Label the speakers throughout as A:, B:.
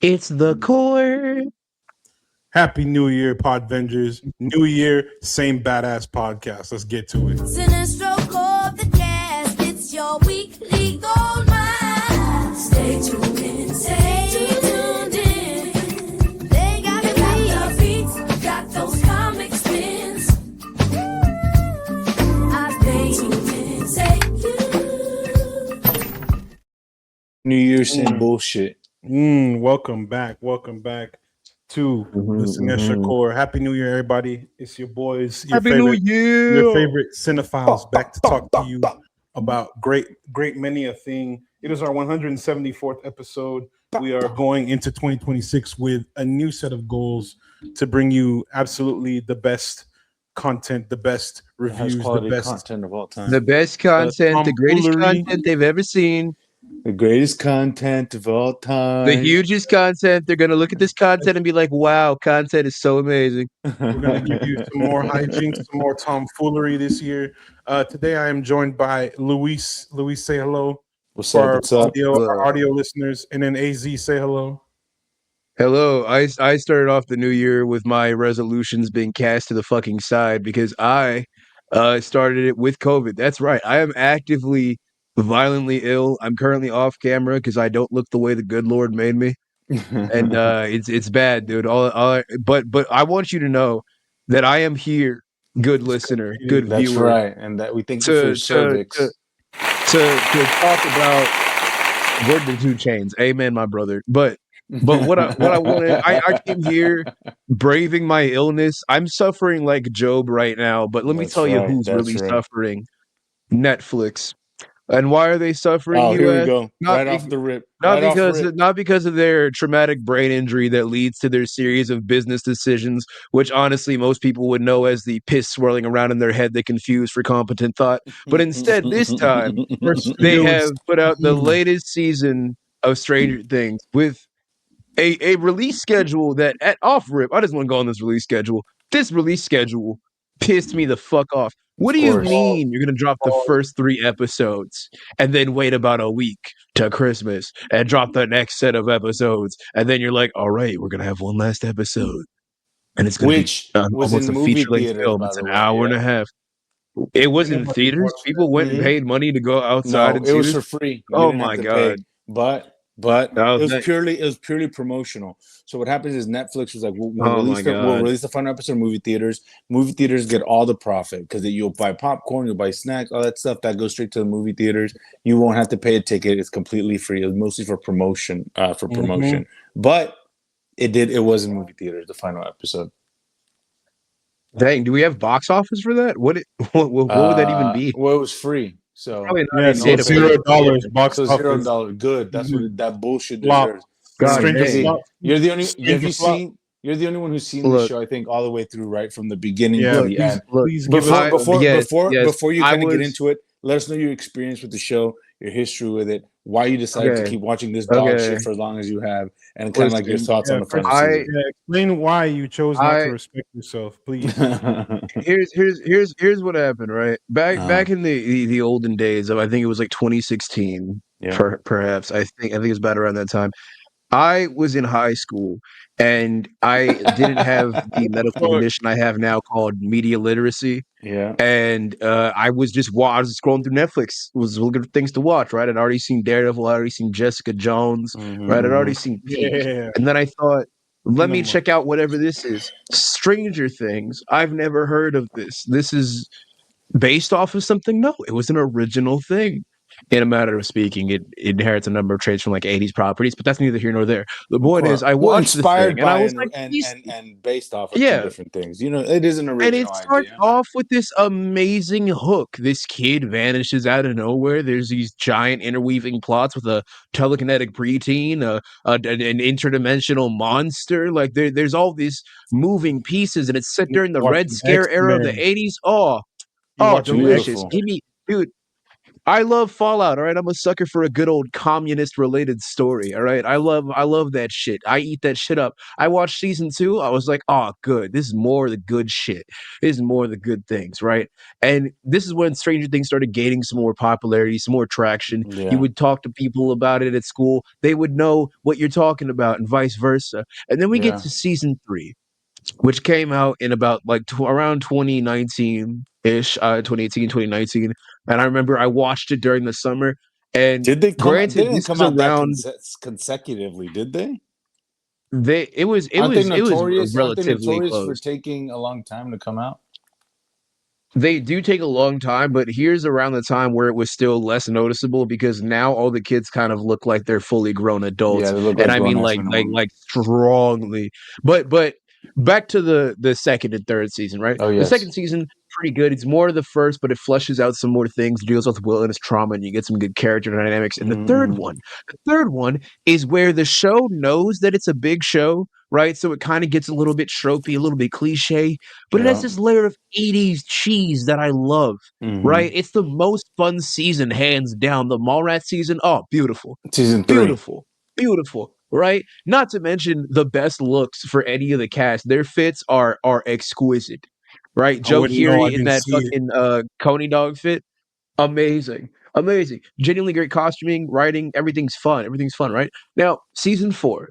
A: It's the core.
B: Happy New Year, Podvengers. New Year, same badass podcast. Let's get to it.
C: Cinestro called the cast. It's your weekly gold mine. Stay tuned in. Stay tuned in. They got the beats, got those comic spins. I stay tuned in. Stay tuned.
D: New Year's same bullshit.
B: Welcome back. Welcome back to the Cinestro Core. Happy New Year, everybody. It's your boys, your
A: Happy New
B: favorite,
A: Year.
B: your favorite cinephiles back to talk to you about great many a thing. It is our 174th episode. We are going into 2026 with a new set of goals to bring you absolutely the best content, the best reviews, the best
D: content of all time.
A: The best content, the greatest
B: tomfoolery.
A: content they've ever seen.
D: The greatest content of all time.
A: The hugest content. They're going to look at this content and be like, wow, content is so amazing.
B: We're going to give you some more hijinks, some more tomfoolery this year. Today I am joined by Luis. Luis, say hello.
D: What's
B: For
D: up? What's up?
B: our audio listeners. And then AZ, say hello.
A: Hello. I started off the new year with my resolutions being cast to the fucking side because I started it with COVID. That's right. I am actively violently ill. I'm currently off camera because I don't look the way the good Lord made me. And it's bad, dude. But I want you to know that I am here, good listener, good
D: That's
A: viewer.
D: right. And that we thank you for your cervix.
A: To talk about Word to 2 Chains. Amen, my brother. But what I wanted, I came here braving my illness. I'm suffering like Job right now, but let me
D: That's
A: tell you
D: right,
A: who's
D: that's
A: really
D: right.
A: suffering. Netflix. And why are they suffering?
D: Oh,
A: you
D: here we
A: ask?
D: go.
A: Not
D: Right
A: be-
D: off the rip.
A: Not
D: Right off
A: because
D: rip.
A: not because of their traumatic brain injury that leads to their series of business decisions, which honestly most people would know as the piss swirling around in their head they confuse for competent thought. But instead, this time they have put out the latest season of Stranger Things with a release schedule that at off rip. I just want to go on this release schedule. This release schedule pissed me the fuck off. What do you
D: course.
A: mean you're gonna drop the first 3 episodes and then wait about a week to Christmas and drop the next set of episodes and then you're like, all right, we're gonna have one last episode and it's gonna
D: Which
A: be
D: was
A: almost
D: in
A: a
D: movie
A: feature-length
D: theaters,
A: film.
D: by
A: It's
D: the
A: an
D: way,
A: hour and a half. It was in
B: Nobody
A: theaters.
B: watched
A: People went and
D: Mhm.
A: paid money to go outside
D: No,
A: and
D: it
A: see
D: was
A: this.
D: for free. You
A: Oh
D: didn't
A: my
D: have to
A: god!
D: pay. But
A: Oh,
D: it was
A: thank-
D: purely promotional. So what happens is Netflix was like, we'll
A: Oh my
D: release we'll
A: god!
D: release the final episode in movie theaters. Movie theaters get all the profit because you'll buy popcorn, you'll buy snacks, all that stuff that goes straight to the movie theaters. You won't have to pay a ticket. It's completely free. It was mostly for promotion. But it was in movie theaters, the final episode.
A: Dang, do we have box office for that? What would that even be?
D: Well, it was free. So
A: Probably not
B: Yeah,
A: in
B: so
A: data
B: $0 box
D: so
B: office.
D: $0. Good. That's what that bullshit
B: Flop.
D: deserves.
A: God
B: Stranger
A: dang.
B: Flop.
D: You're the only.
B: Stranger
D: Have you
B: Flop.
D: seen? You're the only one who's seen the
A: Look.
D: show. I think all the way through, right from the beginning
B: Yeah,
D: to the end.
B: please give us
D: Before you
A: I
D: kind of get
A: was-
D: into it, let us know your experience with the show, your history with it, why you decided to
A: Okay.
D: keep watching this dog
A: Okay.
D: shit for as long as you have, and kind of like your
A: Listen,
D: thoughts on the final season.
B: explain why you chose not
A: I-
B: to respect yourself, please.
A: Here's what happened, right? Back in the olden days of, I think it was like 2016,
D: Yeah.
A: perhaps. I think it was about around that time. I was in high school and I didn't have the medical condition I have now called media literacy.
D: Yeah.
A: And I was scrolling through Netflix, was looking for things to watch, right? I'd already seen Daredevil, I'd already seen Jessica Jones, right? I'd already seen Peak.
B: Yeah.
A: And then I thought, let me
B: Cinema.
A: check out whatever this is. Stranger Things. I've never heard of this. This is based off of something? No, it was an original thing. In a matter of speaking, it inherits a number of traits from like 80s properties, but that's neither here nor there. The point is, I watched the thing, and I was like,
D: and based off of
A: Yeah.
D: two different things. You know, it is an
A: and
D: original
A: it starts
D: idea.
A: off with this amazing hook. This kid vanishes out of nowhere. There's these giant interweaving plots with a telekinetic preteen, an interdimensional monster. Like there's all these moving pieces, and it's set during the
B: Watching
A: Red Scare era of the
B: X-Men.
A: 80s. Oh,
B: You watching
A: delicious!
D: Beautiful.
A: Give me, dude. I love Fallout, all right? I'm a sucker for a good old communist related story, all right? I love that shit. I eat that shit up. I watched season 2. I was like, "Oh, good. This is more of the good shit. This is more of the good things, right?" And this is when Stranger Things started gaining some more popularity, some more traction. You
D: Yeah,
A: would talk to people about it at school. They would know what you're talking about and vice versa. And then we get
D: yeah.
A: to season 3, which came out in about like around 2019 ish, 2018, 2019. And I remember I watched it during the summer. And
D: Did they come out? They
A: granted,
D: didn't
A: this
D: come
A: is
D: out that
A: around
D: consecutively, did they?
A: it was
D: Aren't they
A: relatively
D: notorious for
A: close.
D: taking a long time to come out?
A: They do take a long time, but here's around the time where it was still less noticeable because now all the kids kind of look like they're fully grown
D: Yeah,
A: adults,
D: they look
A: and
D: like
A: I
D: grown
A: mean
D: ass men and women.
A: like strongly. But back to the second and third season, right?
D: Oh
A: The
D: yes.
A: second season pretty good. It's more of the first, but it fleshes out some more things, deals with wilderness trauma, and you get some good character dynamics. And
D: Mm-hmm.
A: the third one is where the show knows that it's a big show, right? So it kind of gets a little bit tropey, a little bit cliche, but it has
D: Yeah.
A: this layer of 80s cheese that I love,
D: Mm-hmm.
A: right? It's the most fun season, hands down. The Mallrats season, oh, beautiful,
D: Season 3.
A: beautiful, beautiful, right? Not to mention the best looks for any of the cast. Their fits are exquisite, right?
B: I
A: Joe
B: wouldn't know. I
A: Keery in
B: didn't
A: that
B: see it.
A: fucking Coney dog fit, amazing, amazing, genuinely great costuming, writing, everything's fun, right? Now, season 4.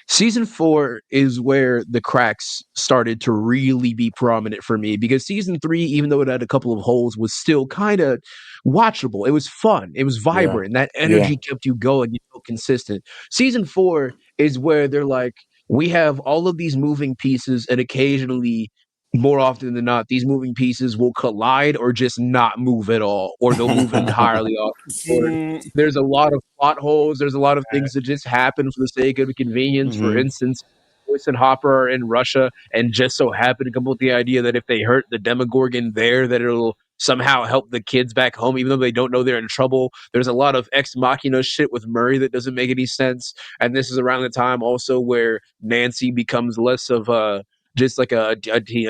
A: Season 4 is where the cracks started to really be prominent for me because season 3, even though it had a couple of holes, was still kind of watchable. It was fun. It was
D: Yeah.
A: vibrant. That
D: Yeah.
A: energy kept you going. You felt consistent. Season 4 is where they're like, we have all of these moving pieces, and occasionally, more often than not, these moving pieces will collide or just not move at all, or they'll move entirely off the board.
B: Mm,
A: There's a lot of plot holes. There's a lot of things that just happen for the sake of convenience. For
D: Mm-hmm.
A: instance, Joyce and Hopper are in Russia and just so happen to come up with the idea that if they hurt the Demogorgon there, that it'll somehow help the kids back home, even though they don't know they're in trouble. There's a lot of ex machina shit with Murray that doesn't make any sense. And this is around the time also where Nancy becomes less of a just like a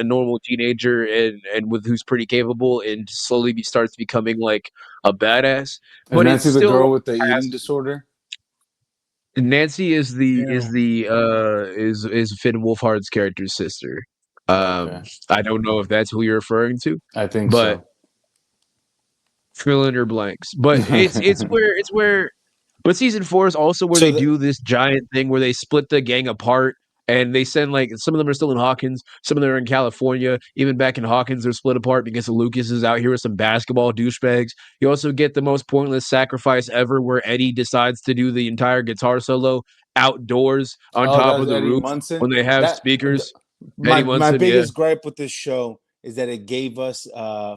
A: normal teenager and with who's pretty capable and slowly starts becoming like a badass,
D: Is
A: but it
D: Nancy the
A: still
D: girl with the eating
A: has
D: disorder?
A: Nancy
B: yeah.
A: is Finn Wolfhard's character's sister.
D: Okay.
A: I don't know if that's who you're referring to,
D: I think
A: but
D: so.
A: fill in your blanks. But it's where but season 4 is also where
D: So
A: they
D: the
A: do this giant thing where they split the gang apart and they send like some of them are still in Hawkins, some of them are in California. Even back in Hawkins, they're split apart because Lucas is out here with some basketball douchebags. You also get the most pointless sacrifice ever where Eddie decides to do the entire guitar solo outdoors on
D: Oh, that
A: top
D: was
A: of the
D: Eddie
A: roof
D: Munson.
A: when they have
D: That
A: speakers. Eddie
D: my
A: Munson, yeah.
D: biggest gripe with this show is that it gave us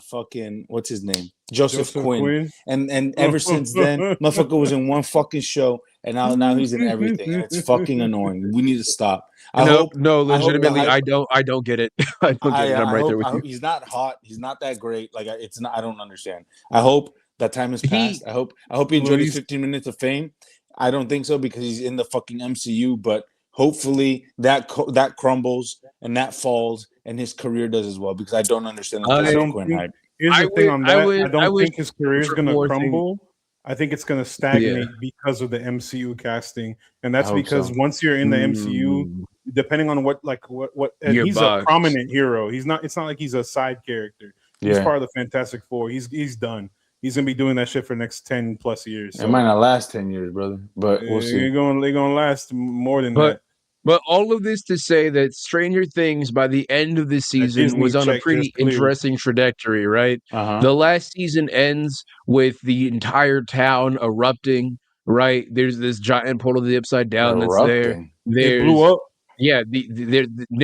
D: fucking what's his name? Joseph
B: Joseph
D: Quinn.
B: Quinn.
D: And ever since then, motherfucker was in one fucking show and now he's in everything and it's fucking annoying. We need to stop.
A: Nope, no,
D: I hope the
A: legitimately,
D: hype
A: I don't get it. I don't get it. I'm right there with
D: I
A: you.
D: hope he's not hot. He's not that great. Like it's not. I don't understand. I hope that time has
A: He
D: passed. I hope he enjoyed his
B: Luis,
D: 15 minutes of fame. I don't think so because he's in the fucking MCU. But hopefully that crumbles and that falls and his career does as well because I don't understand the
B: I
A: I
D: Joseph
B: don't
D: Quinn
B: think.
D: hype.
B: Here's
A: I
B: the thing
A: would
B: on
A: I
B: that.
A: would
B: I
A: I
B: don't
A: wish
B: think his career is
A: for
B: going to
A: more things.
B: crumble. I think it's going to
A: Yeah.
B: stagnate because of the MCU casting, and
D: I
B: that's
D: hope
B: because
D: so.
B: once you're in the MCU,
A: Mm,
B: depending on what, and
A: you're
B: he's a
A: boxed.
B: prominent hero. He's not. It's not like he's a side character. He's
D: Yeah,
B: part of the Fantastic Four. He's done. He's gonna be doing that shit for the next 10+ years.
D: it might
B: So
D: not last 10 years, brother, but we'll see.
B: they're gonna last more than
A: But
B: that.
A: all of this to say that Stranger Things by the end of this
B: That
A: season
B: Disney
A: was on a
B: check just
A: pretty
B: cleared.
A: interesting trajectory, right?
D: Uh huh.
A: The last season ends with the entire town erupting, right? There's this giant portal to the upside down that's there.
D: Erupting.
B: It blew
A: There's
B: up.
A: yeah,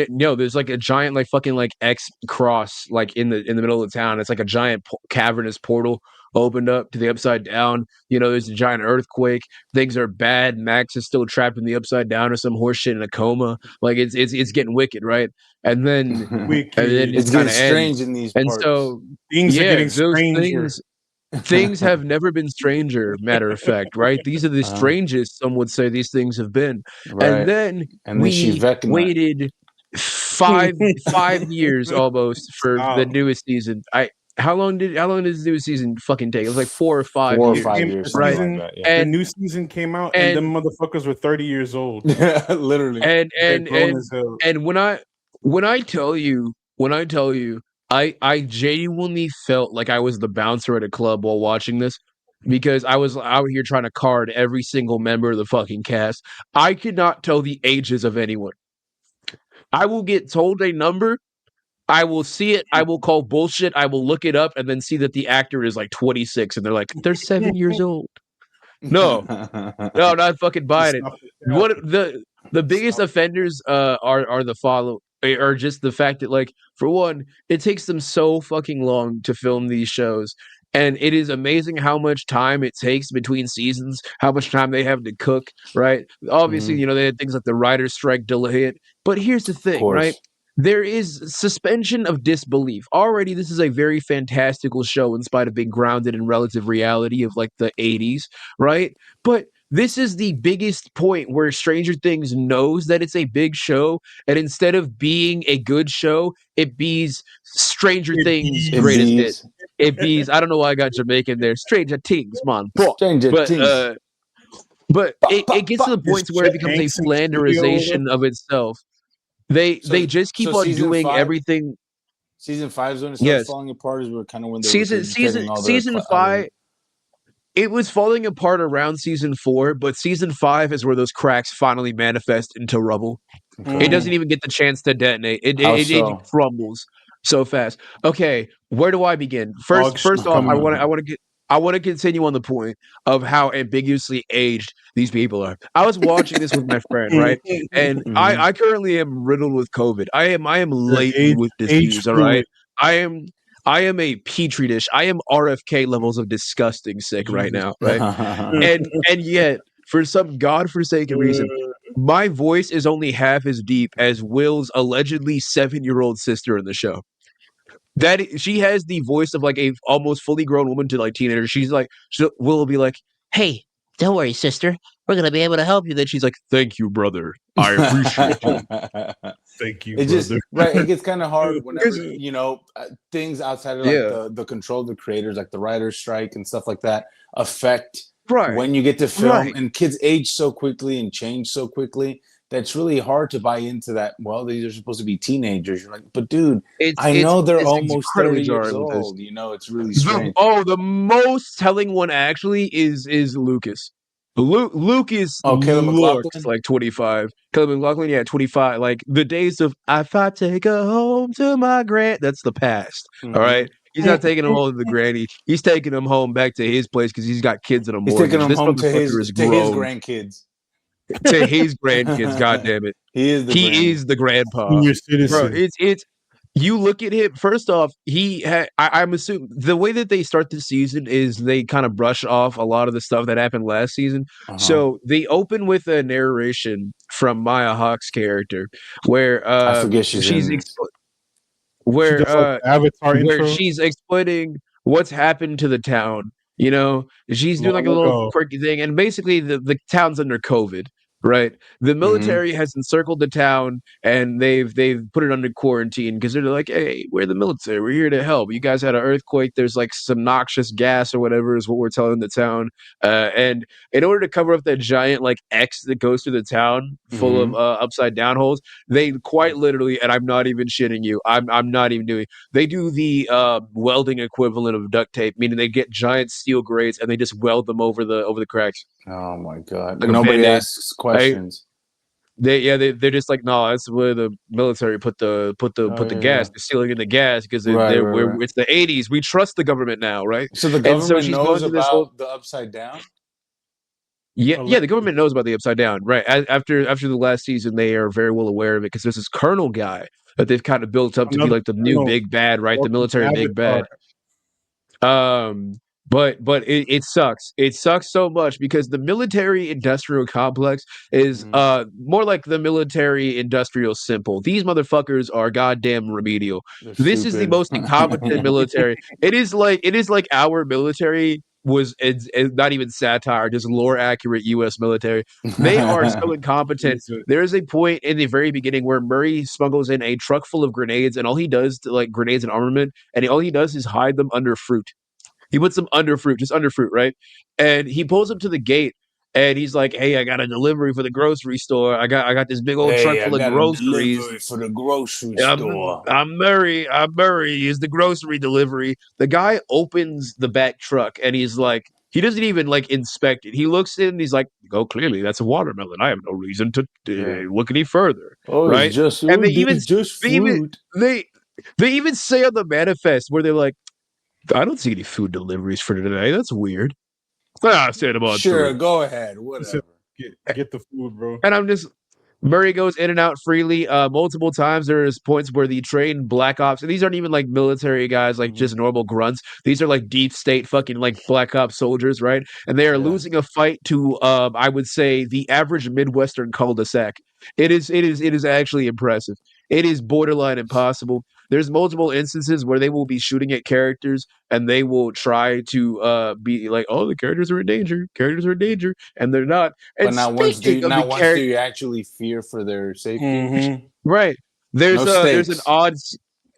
A: no, there's like a giant like fucking like X cross like in the middle of the town. It's like a giant cavernous portal opened up to the upside down. You know, there's a giant earthquake. Things are bad. Max is still trapped in the upside down or some horseshit in a coma. Like it's getting wicked, right? And then it
D: It's
B: Wicked.
A: kind
D: getting
A: of ends.
D: strange in these
A: And
D: parts.
A: so
B: Things are
A: yeah,
B: getting
A: those
B: stranger.
A: things have never been stranger, matter of fact, right? These are the
D: uh,
A: strangest, some would say these things have been. And
D: right.
A: then
D: And then she's
A: we
D: Vecna.
A: waited five years almost for the
B: Stop.
A: newest season. how long did this new season fucking take? It was like 4 or 5
D: 4 or
A: years,
D: 5
B: The
D: years, something
A: right?
D: like
B: season,
D: that. Yeah,
B: the
A: And
B: new season came out, and
A: and
B: them motherfuckers were 30 years old.
D: literally.
A: and
B: They're
A: and
B: grown
A: and
B: as hell.
A: and when I tell you, I genuinely felt like I was the bouncer at a club while watching this because I was out here trying to card every single member of the fucking cast. I could not tell the ages of anyone. I will get told a number. I will see it. I will call bullshit. I will look it up and then see that the actor is like 26 and they're like, they're 7 years old. No, no, not fucking buying it.
B: Stop the
A: What
B: cap.
A: the biggest
B: Stop.
A: offenders are the follow are just the fact that like for one, it takes them so fucking long to film these shows. And it is amazing how much time it takes between seasons, how much time they have to cook, right? Obviously,
D: Mhm.
A: you know, they had things like the writer's strike delay it. But here's the
D: Of
A: thing, right?
D: course.
A: There is suspension of disbelief. Already, this is a very fantastical show in spite of being grounded in relative reality of like the 80s, right? But this is the biggest point where Stranger Things knows that it's a big show, and instead of being a good show, it bees Stranger
B: It
A: Things
D: It
A: greatest
B: bees.
A: hit.
D: bees.
A: It bees. I don't know why I got Jamaican there. Stranger Things, man.
D: Stranger
A: But
D: Things.
A: it gets to the
B: Is
A: point to where it
B: Chet
A: becomes a
B: Hanks in the studio with us?
A: flanderization of itself. They
D: So
A: just keep
D: so
A: on doing everything.
D: season 5 is when it starts
A: Yes,
D: falling apart. Is where kind of when they were getting all the
A: season 5. It was falling apart around season 4, but season 5 is where those cracks finally manifest into rubble. It
D: okay.
A: doesn't even get the chance to detonate.
D: How
A: It
D: so?
A: crumbles so fast. Okay, where do I begin?
B: Dog
A: First
B: shit
A: off,
B: coming out.
A: I want to continue on the point of how ambiguously aged these people are. I was watching this with my friend, right? And
D: Mhm.
A: I currently am riddled with COVID. I am
B: You're
A: laden with
B: age
A: disease, all right?
B: fluid.
A: I am I am a petri dish. I am RFK levels of disgusting sick right
B: Jesus
A: now, right?
B: Christ.
A: And yet, for some godforsaken reason, my voice is only half as deep as Will's allegedly 7-year-old sister in the show. She has the voice of like a almost fully grown woman to like teenager. Will be like, "Hey, don't worry, sister. We're gonna be able to help you." Then she's like, "Thank you, brother. I appreciate you."
B: Thank you,
D: It just
B: brother.
D: right. It gets kind of hard
A: Because
D: whenever things outside of like
A: yeah,
D: the control of the creators, like the writers' strike and stuff like that, affect
A: right,
D: when you get to film.
A: right.
D: And kids age so quickly and change so quickly that's really hard to buy into that. Well, these are supposed to be teenagers. You're like, but dude, I know they're
A: It's
D: almost
A: incredibly
D: 30 years
A: jarring with this.
D: old. It's really strange.
A: The most telling one actually is Lucas. Lucas
D: Oh, Caleb
A: looks
D: McLaughlin.
A: like 25. Caleb McLaughlin, yeah, 25. Like the days of if I take her home to my grand, that's the past. All
D: Hmm.
A: right. He's not taking him home to the granny. He's taking him home back to his place because he's got kids and a
D: He's taking
A: mortgage.
D: them
A: This
D: home to
A: motherfucker
D: his
A: is
D: to his
A: grown
D: grandkids.
A: to his grandkids. God damn it.
D: He is the
A: He
D: granny.
A: is the grandpa.
B: Senior
A: Bro,
B: citizen.
A: it's you look at him. First off, I'm assuming the way that they start the season is they kind of brush off a lot of the stuff that happened last season.
D: Uh-huh.
A: So they open with a narration from Maya Hawke's character, where
D: I forget she's
A: she's
D: in this.
B: She does like the Avatar
A: where
B: intro
A: she's explaining what's happened to the town. You know, she's doing like a
B: long
A: little
B: ago.
A: quirky thing, and basically the town's under COVID, right? The
D: Hmm.
A: military has encircled the town, and they've put it under quarantine because they're like, "Hey, we're the military. We're here to help. You guys had an earthquake. There's like some noxious gas or whatever is what we're telling the town." And in order to cover up that giant like X that goes through the town full of
D: Hmm.
A: upside down holes, they quite literally, and I'm not even shitting you. I'm not even doing. They do the welding equivalent of duct tape, meaning they get giant steel grates and they just weld them over the cracks
D: Oh my god!
A: like a
D: Nobody
A: band-aid.
D: asks
A: Right?
D: questions.
A: They're just like, no, that's where the military
D: Oh
A: put the
D: yeah,
A: gas,
D: yeah.
A: the sealing in the gas because
D: Right, right,
A: we're
D: right.
A: it's the 80s. We trust the government now, right?
D: So the
A: And so
D: government
A: she's
D: knows
A: going through this whole
D: about the upside down.
A: yeah, the government knows about the upside down, right? After the last season, they are very well aware of it because there's this colonel guy that they've kind of built up to be
B: Another
A: like the new
B: no.
A: big bad, right? The
B: Welcome to
A: military big bad.
B: Avatar.
A: But it sucks. It sucks so much because the military industrial complex is
D: Mhm.
A: more like the military industrial simple. These motherfuckers are goddamn remedial.
D: They're
A: This is the
D: stupid.
A: most incompetent military. It is like our military it's not even satire, just lore accurate U.S. military. They are so incompetent. There is a point in the very beginning where Murray smuggles in a truck full of grenades, and all he does to like grenades and armament, and all he does is hide them under fruit. He puts them under fruit, just under fruit, right? And he pulls up to the gate, and he's like, "Hey, I got a delivery for the grocery store. I got this big old truck
D: Hey, I
A: full of
D: got a
A: groceries.
D: delivery for the grocery
A: I'm,
D: store.
A: I'm Murray. I'm Murray. He's the grocery delivery." The guy opens the back truck and he's like, he doesn't even like inspect it. He looks in and he's like, "Oh, clearly that's a watermelon. I have no reason to
D: Yeah.
A: look any further."
D: Oh,
A: Right?
D: it's
A: And
D: just
A: they even,
D: fruit.
A: they, they even say on the manifest where they're like, "I don't see any food deliveries for today. That's weird." Ah, send them on
D: Sure,
A: through.
D: go ahead.
B: He said,
D: Whatever.
B: get the food, bro.
A: And I'm just Murray goes in and out freely multiple times. There's points where the trained black ops, and these aren't even like military guys, like just normal grunts. These are like deep state fucking like black ops soldiers, right? And they are
D: Yeah.
A: losing a fight to I would say the average Midwestern cul-de-sac. It is actually impressive. It is borderline impossible. There's multiple instances where they will be shooting at characters and they will try to be like, "Oh, the characters are in danger. Characters are in danger," and they're not. And
D: But
A: speaking of the
D: once do
A: character,
D: you actually fear for their safety?
B: Mm-hmm.
A: right?
D: No
A: There's an
D: stakes.
A: odd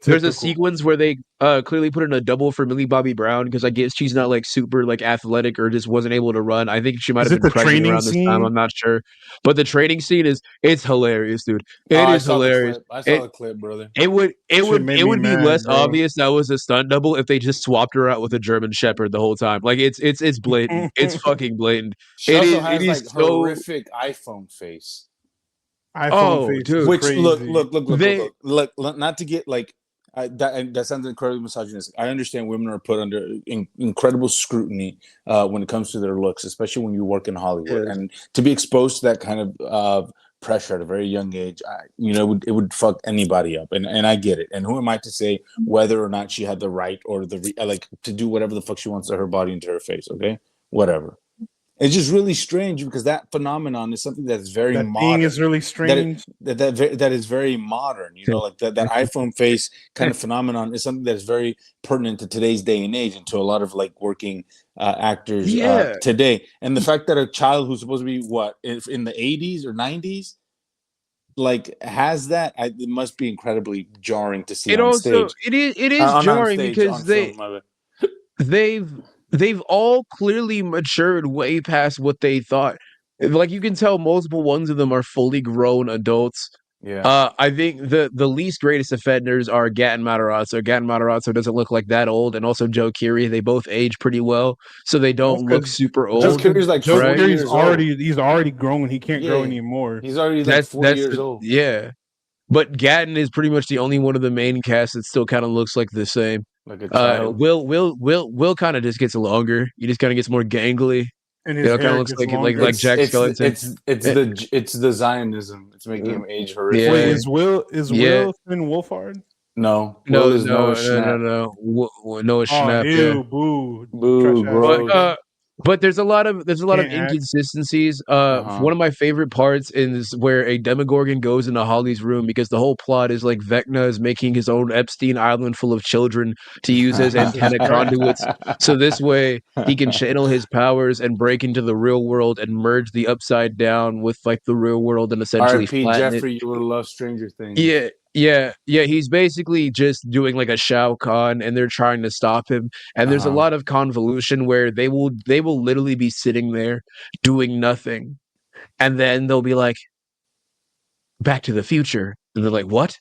A: there's a
B: Typical.
A: sequence where they clearly put in a double for Millie Bobby Brown because I guess she's not like super like athletic or just wasn't able to run. I think she might
B: Is
A: have
B: it
A: been
B: the
A: pregnant
B: training
A: around this time.
B: scene?
A: I'm not sure, but the training scene it's hilarious, dude.
D: Oh,
A: It
D: I
A: is
D: saw the
A: hilarious.
D: clip. I saw
A: It
D: the clip, brother.
B: Shit made
A: it
B: me
A: would be
B: mad,
A: less
B: bro.
A: obvious that was a stunt double if they just swapped her out with a German Shepherd the whole time. Like it's blatant. It's fucking blatant.
D: She also
A: It
D: has
A: is
D: like
A: so.
D: horrific iPhone face.
B: iPhone
A: Oh,
B: face is
A: dude,
D: Which
B: crazy.
A: they
D: not to get like that sounds incredibly misogynistic. I understand women are put under incredible scrutiny when it comes to their looks, especially when you work in Hollywood,
A: yes.
D: and to be exposed to that kind of pressure at a very young age, it would fuck anybody up, and I get it. And who am I to say whether or not she had the right or like to do whatever the fuck she wants to her body and to her face? Okay, whatever. It's just really strange because that phenomenon is something that's very
B: That thing
D: modern.
B: is really strange.
D: That is very modern. You know, like that iPhone face kind of phenomenon is something that is very pertinent to today's day and age, and to a lot of like working actors
A: Yeah.
D: today. And the fact that a child who's supposed to be in the 80s or 90s like has that, it must be incredibly jarring to see
A: It
D: on
A: also
D: stage.
A: it is
D: On
A: jarring
D: stage,
A: because
D: on film. My bad.
A: they've they've all clearly matured way past what they thought. Like you can tell multiple ones of them are fully grown adults.
D: Yeah.
A: I think the least greatest offenders are Gat and Matarazzo. Gat and Matarazzo doesn't look like that old, and also Joe Keery. They both age pretty well, so they
B: That's
A: don't look
B: because
A: super
D: Joe
A: old.
D: Keery's like
B: Joe
D: 40
A: right?
B: Keery's
D: years old.
B: he's already grown. He can't grow
D: Yeah.
B: anymore.
D: He's already like 40 years old.
A: Yeah. But Gatton is pretty much the only one of the main cast that still kind of looks like the same.
D: Like a child.
A: Will kind of just gets longer. He just kind of gets more gangly.
B: And
A: You
B: his
A: know, kind of
B: hair
A: looks
B: gets
A: like
B: longer.
A: Jack Skellington.
D: It's the Zionism. It's making him age horrific.
A: Yeah.
B: Wait, is
A: Yeah.
B: Will Finn Wolfhard?
D: No, Will is Noah
A: no,
D: Schnapp.
A: Noah
B: Oh,
A: Schnapp.
B: ew,
A: Yeah.
B: boo,
D: Boo,
B: trash ass
D: gross.
B: nigga.
A: But there's a lot of
B: Can't act.
A: inconsistencies.
D: Uh-huh.
A: One of my favorite parts is where a Demogorgon goes into Holly's room because the whole plot is like Vecna is making his own Epstein Island full of children to use as antenna conduits. So this way he can channel his powers and break into the real world and merge the upside down with like the real world and essentially
D: R.I.P.
A: flatten it.
D: Jeffrey, you would love Stranger Things.
A: Yeah. He's basically just doing like a Shao Kahn, and they're trying to stop him. And there's a lot of convolution where they will literally be sitting there doing nothing, and then they'll be like, "Back to the Future," and they're like, "What?"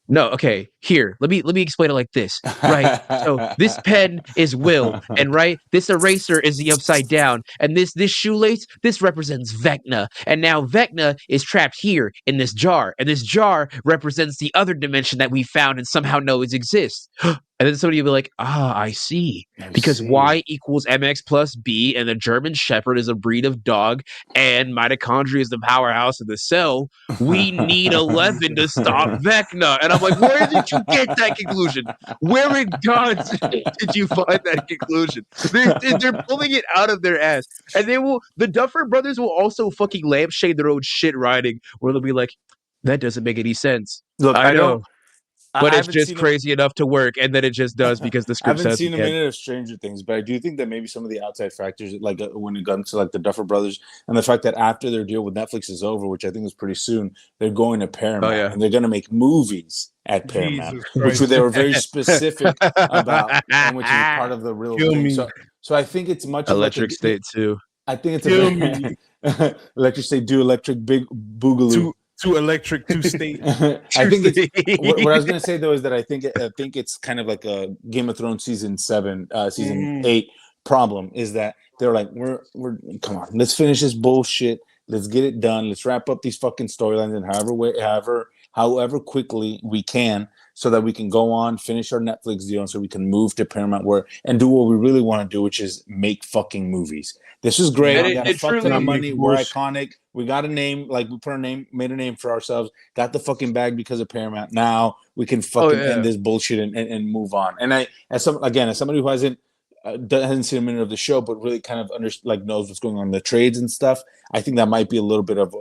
A: No, okay, here, let me explain it like this, right? So this pen is Will, and right, this eraser is the upside down, and this shoelace, this represents Vecna, and now Vecna is trapped here in this jar, and this jar represents the other dimension that we found and somehow knows exists. And then somebody will be like, "Ah, I see. Because Y equals MX plus B, and the German Shepherd is a breed of dog, and mitochondria is the powerhouse of the cell. We need 11 to stop Vecna." And I'm like, where did you get that conclusion? Where in God's did you find that conclusion? They're pulling it out of their ass. And the Duffer brothers will also fucking lampshade their own shit writing, where they'll be like, that doesn't make any sense.
D: Look,
A: I know. but
D: I
A: it's
D: haven't
A: just
D: seen him.
A: crazy enough to work, and then it just does because the
D: I
A: script
D: haven't
A: says
D: seen
A: it
D: a
A: can.
D: minute of Stranger Things, but I do think that maybe some of the outside factors, like when it comes to like the Duffer Brothers, and the fact that after their deal with Netflix is over, which I think is pretty soon, they're going to
A: Oh
D: Paramount
A: yeah.
D: and they're going to make movies at Paramount,
B: Jesus
D: which
B: Christ.
D: they were very specific about, and which is part of the real
B: Kill
D: thing.
B: me.
D: So I think it's much of like
A: Electric State too.
D: I think it's a
B: Kill
D: very
B: me.
D: electric say do electric big boogaloo.
B: Too electric, too state.
D: I think it's what I was
A: Tuesday.
D: gonna say though is that I think it's kind of like a Game of Thrones season
B: Mhm.
D: 8 problem is that they're like we're come on, let's finish this bullshit, let's get it done, let's wrap up these fucking storylines in however quickly we can, so that we can go on, finish our Netflix deal, and so we can move to Paramount where and do what we really want to do, which is make fucking movies. This is great.
A: And
B: Nah,
D: We
A: it,
D: got a
A: it
D: fuck ton
A: truly
D: of
B: not make
D: money. We're
B: bullshit.
D: iconic. We got a name. Like we put our name, made a name for ourselves. Got the fucking bag because of Paramount. Now we can
A: oh
D: fucking end
A: yeah.
D: this bullshit and move on. And as somebody who hasn't seen a minute of the show, but really kind of knows what's going on in the trades and stuff. I think that might be a little bit of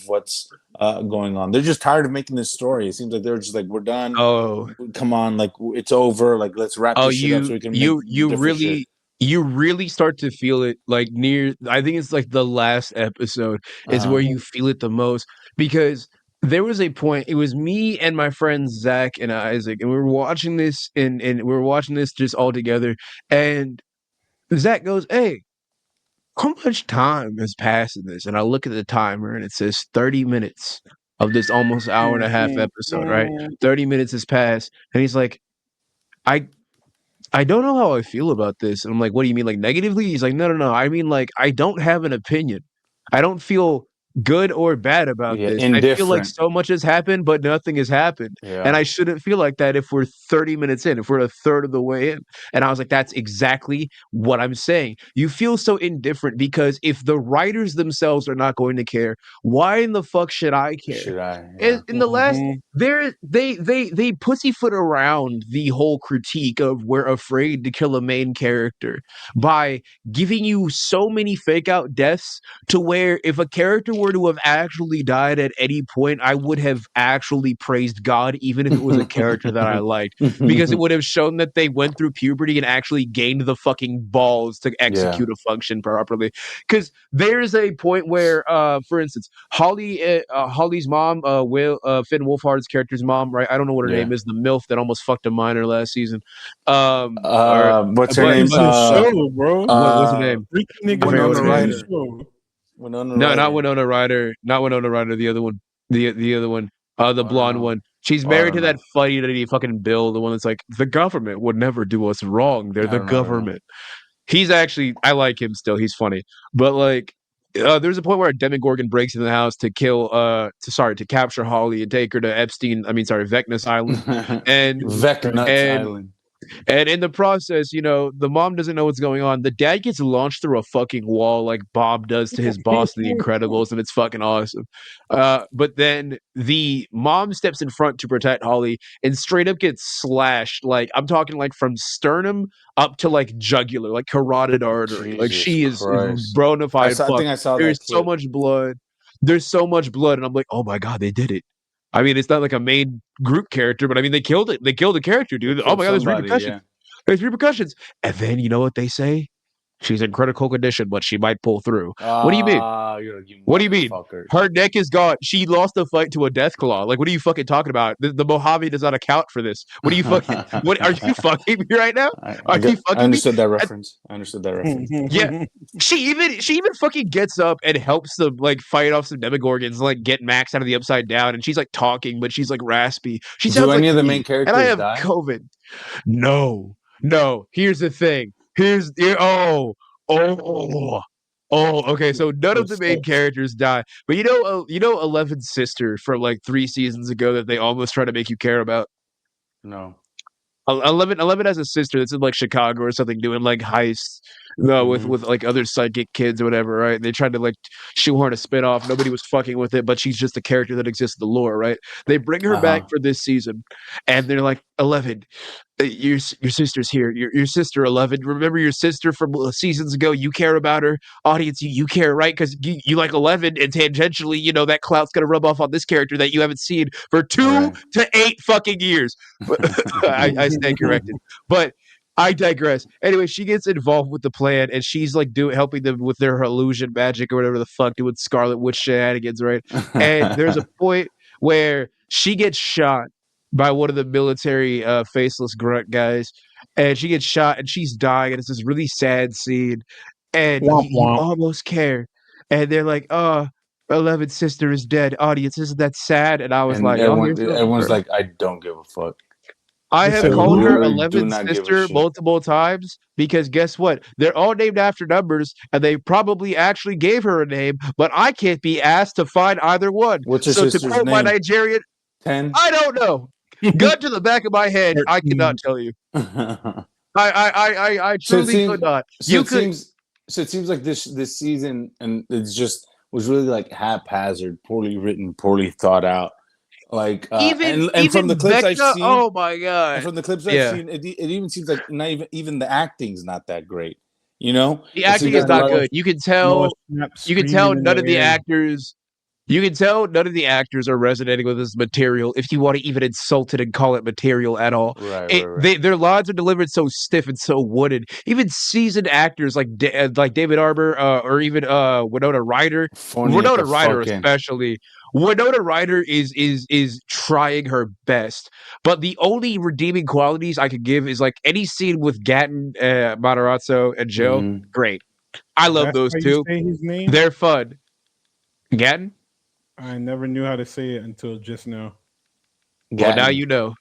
D: what's going on. They're just tired of making this story. It seems like they're just like, we're done.
A: Oh.
D: Come on, like it's over. Like let's wrap
A: Oh,
D: this shit up so we can make different shit.
A: you really start to feel it like near I think it's like the last episode is where
D: Uh-huh.
A: you feel it the most because there was a point, it was me and my friends Zach and Isaac, and we were watching this and we were watching this just all together, and Zach goes, "Hey, how much time has passed in this?" And I look at the timer and it says 30 minutes of this almost hour and a half
B: Mhm.
A: episode, right? 30 minutes has passed. And he's like, I I don't know how I feel about this. And I'm like, "What do you mean, like, negatively?" He's like, "No, no, no. I mean, like, I don't have an opinion. I don't feel good or bad about
D: Yeah,
A: this. I feel like
D: indifferent.
A: so much has happened, but nothing has happened. And
D: Yeah.
A: I shouldn't feel like that if we're 30 minutes in, if we're a third of the way in." And I was like, "That's exactly what I'm saying. You feel so indifferent because if the writers themselves are not going to care, why in the fuck should I care?"
D: Should I?
A: And
D: Yeah.
A: in the last
B: Mhm.
A: they pussyfoot around the whole critique of we're afraid to kill a main character by giving you so many fake out deaths to where if a character were to have actually died at any point, I would have actually praised God, even if it was a character that I liked, because it would have shown that they went through puberty and actually gained the fucking balls to
D: Yeah.
A: execute a function properly. Because there's a point where, for instance, Holly's mom, Finn Wolfhard's character's mom, right? I don't know what her
D: Yeah.
A: name is, the MILF that almost fucked a minor last season. Or
D: What's her
A: but
D: name?
B: It's a show, bro.
A: what's her name?
B: Freaky
A: I
B: niggas
A: forgot
B: on
A: what
D: Winona
A: her name
B: TV
A: is.
D: Ryder.
B: show.
D: Winona
A: No, not
D: Ryder.
A: Winona Ryder. Not Winona Ryder. The other one. The other one. The
D: Oh, I don't
A: blonde
D: know.
A: one. She's
D: Oh, I
A: married
D: don't
A: to that
D: know.
A: funny fucking Bill, the one that's like, the government would never do us wrong. They're
D: I
A: the
D: don't know. I don't know.
A: government. He's actually, I like him still. He's funny. But like, there's a point where a Demogorgon breaks into the house to to capture Holly and take her to Vecnus Island. And
B: Jesus
D: Vecnuts
B: Christ.
A: and
D: Island.
A: and in the process, the mom doesn't know what's going on. The dad gets launched through a fucking wall like Bob does to his boss in The Incredibles, and it's fucking awesome. But then the mom steps in front to protect Holly and straight up gets slashed. Like, I'm talking like from sternum up to like jugular, like carotid artery. Like,
D: Jesus
A: she is
D: Christ.
A: bona fide
D: I
A: fuck.
D: think I saw
A: There's
D: that
A: so
D: clip.
A: much blood. There's so much blood, and I'm like, oh my god, they did it. I mean, it's not like a main group character, but I mean, they killed it. They killed a character,
D: They
A: dude. Oh
D: killed
A: my god, there's
D: somebody.
A: repercussions.
D: Yeah.
A: There's repercussions. And then you know what they say? She's in critical condition, but she might pull through. What do you mean?
D: You
A: What do you mean?
D: motherfuckers.
A: Her neck is gone. She lost a fight to a death claw. Like, what are you fucking talking about? The Mojave does not account for this. What are you fucking? What are you fucking me right now? Are you
D: I
A: fucking me?
D: understood that reference. I understood that reference.
A: Yeah, she even fucking gets up and helps them like fight off some demogorgons, like get Max out of the upside down, and she's like talking, but she's like raspy. She
D: Do
A: sounds like
D: any of the main
A: me, and I
D: characters
A: have
D: die?
A: COVID. No, no. Here's the thing. Oh. Okay. So none of
B: That
A: the main
B: sucks.
A: characters die, but Eleven's sister from like 3 seasons ago that they almost try to make you care about.
D: No.
A: Eleven has a sister that's in like Chicago or something doing like heists, No, with like other psychic kids or whatever, right? They tried to like shoehorn a spinoff. Nobody was fucking with it, but she's just a character that exists in the lore, right? They bring her back for this season, and they're like, 11, your sister's here. Your sister 11. Remember your sister from seasons ago? You care about her, audience. You care, right? Because you like 11, and tangentially, you know that clout's gonna rub off on this character that you haven't seen for 2 to 8 fucking years. But I stand corrected, but I digress. Anyway, she gets involved with the plan, and she's like helping them with their illusion magic or whatever the fuck, doing Scarlet Witch shenanigans, right? And there's a point where she gets shot by one of the military faceless grunt guys, and she gets shot and she's dying, and it's this really sad scene, and
B: Womp
A: you
B: womp.
A: almost care, and they're like, "Oh, 11's sister is dead." Audience, isn't that sad? And I was
D: And
A: like, "Y'all hear something,
D: everyone's
A: bro?"
D: like, I don't give a fuck.
A: I
B: They
A: have
B: said
D: I
A: called her
B: who?
D: literally do
A: 11's
D: not give a
A: sister
D: shit.
A: multiple times because guess what? They're all named after numbers, and they probably actually gave her a name, but I can't be asked to find either one.
D: What's your
A: So to
D: sister's
A: quote my
D: name?
A: Nigerian,
D: 10.
A: I don't know. Gun to the back of my head, I
B: 13.
A: cannot tell you. I
D: So it
A: truly
D: seems
A: could not.
D: so
A: You
D: it
A: could
D: seems so it seems like this season, and it's just was really like haphazard, poorly written, poorly thought out. Like and from the clips I've
A: Vecna,
D: seen,
A: oh my god.
D: and from the clips I've
A: Yeah.
D: seen, it even seems like not even the acting's not that great. You know,
A: The
D: It
A: acting
D: seems
A: is
D: like a
A: not
D: lot-
A: good. You can
B: Noah
A: tell
B: Schnapp
A: you can
B: screaming
A: tell
B: in
A: none of the
B: air.
A: actors you can tell none of the actors are resonating with this material if you want to even insult it and call it material at all.
D: Right.
A: Their lines are delivered so stiff and so wooden. Even seasoned actors like like David Arbor or even Winona Ryder,
D: Phony at the fucking.
A: especially. Winona Ryder is trying her best, but the only redeeming qualities I could give is like any scene with Gatton, Matarazzo, and Joe.
D: Mhm.
A: Great, I love
B: That's
A: those
B: how you
A: two.
B: say his name?
A: They're fun. Gatton.
B: I never knew how to say it until just now.
A: Well, now
D: Gatton.
A: you know.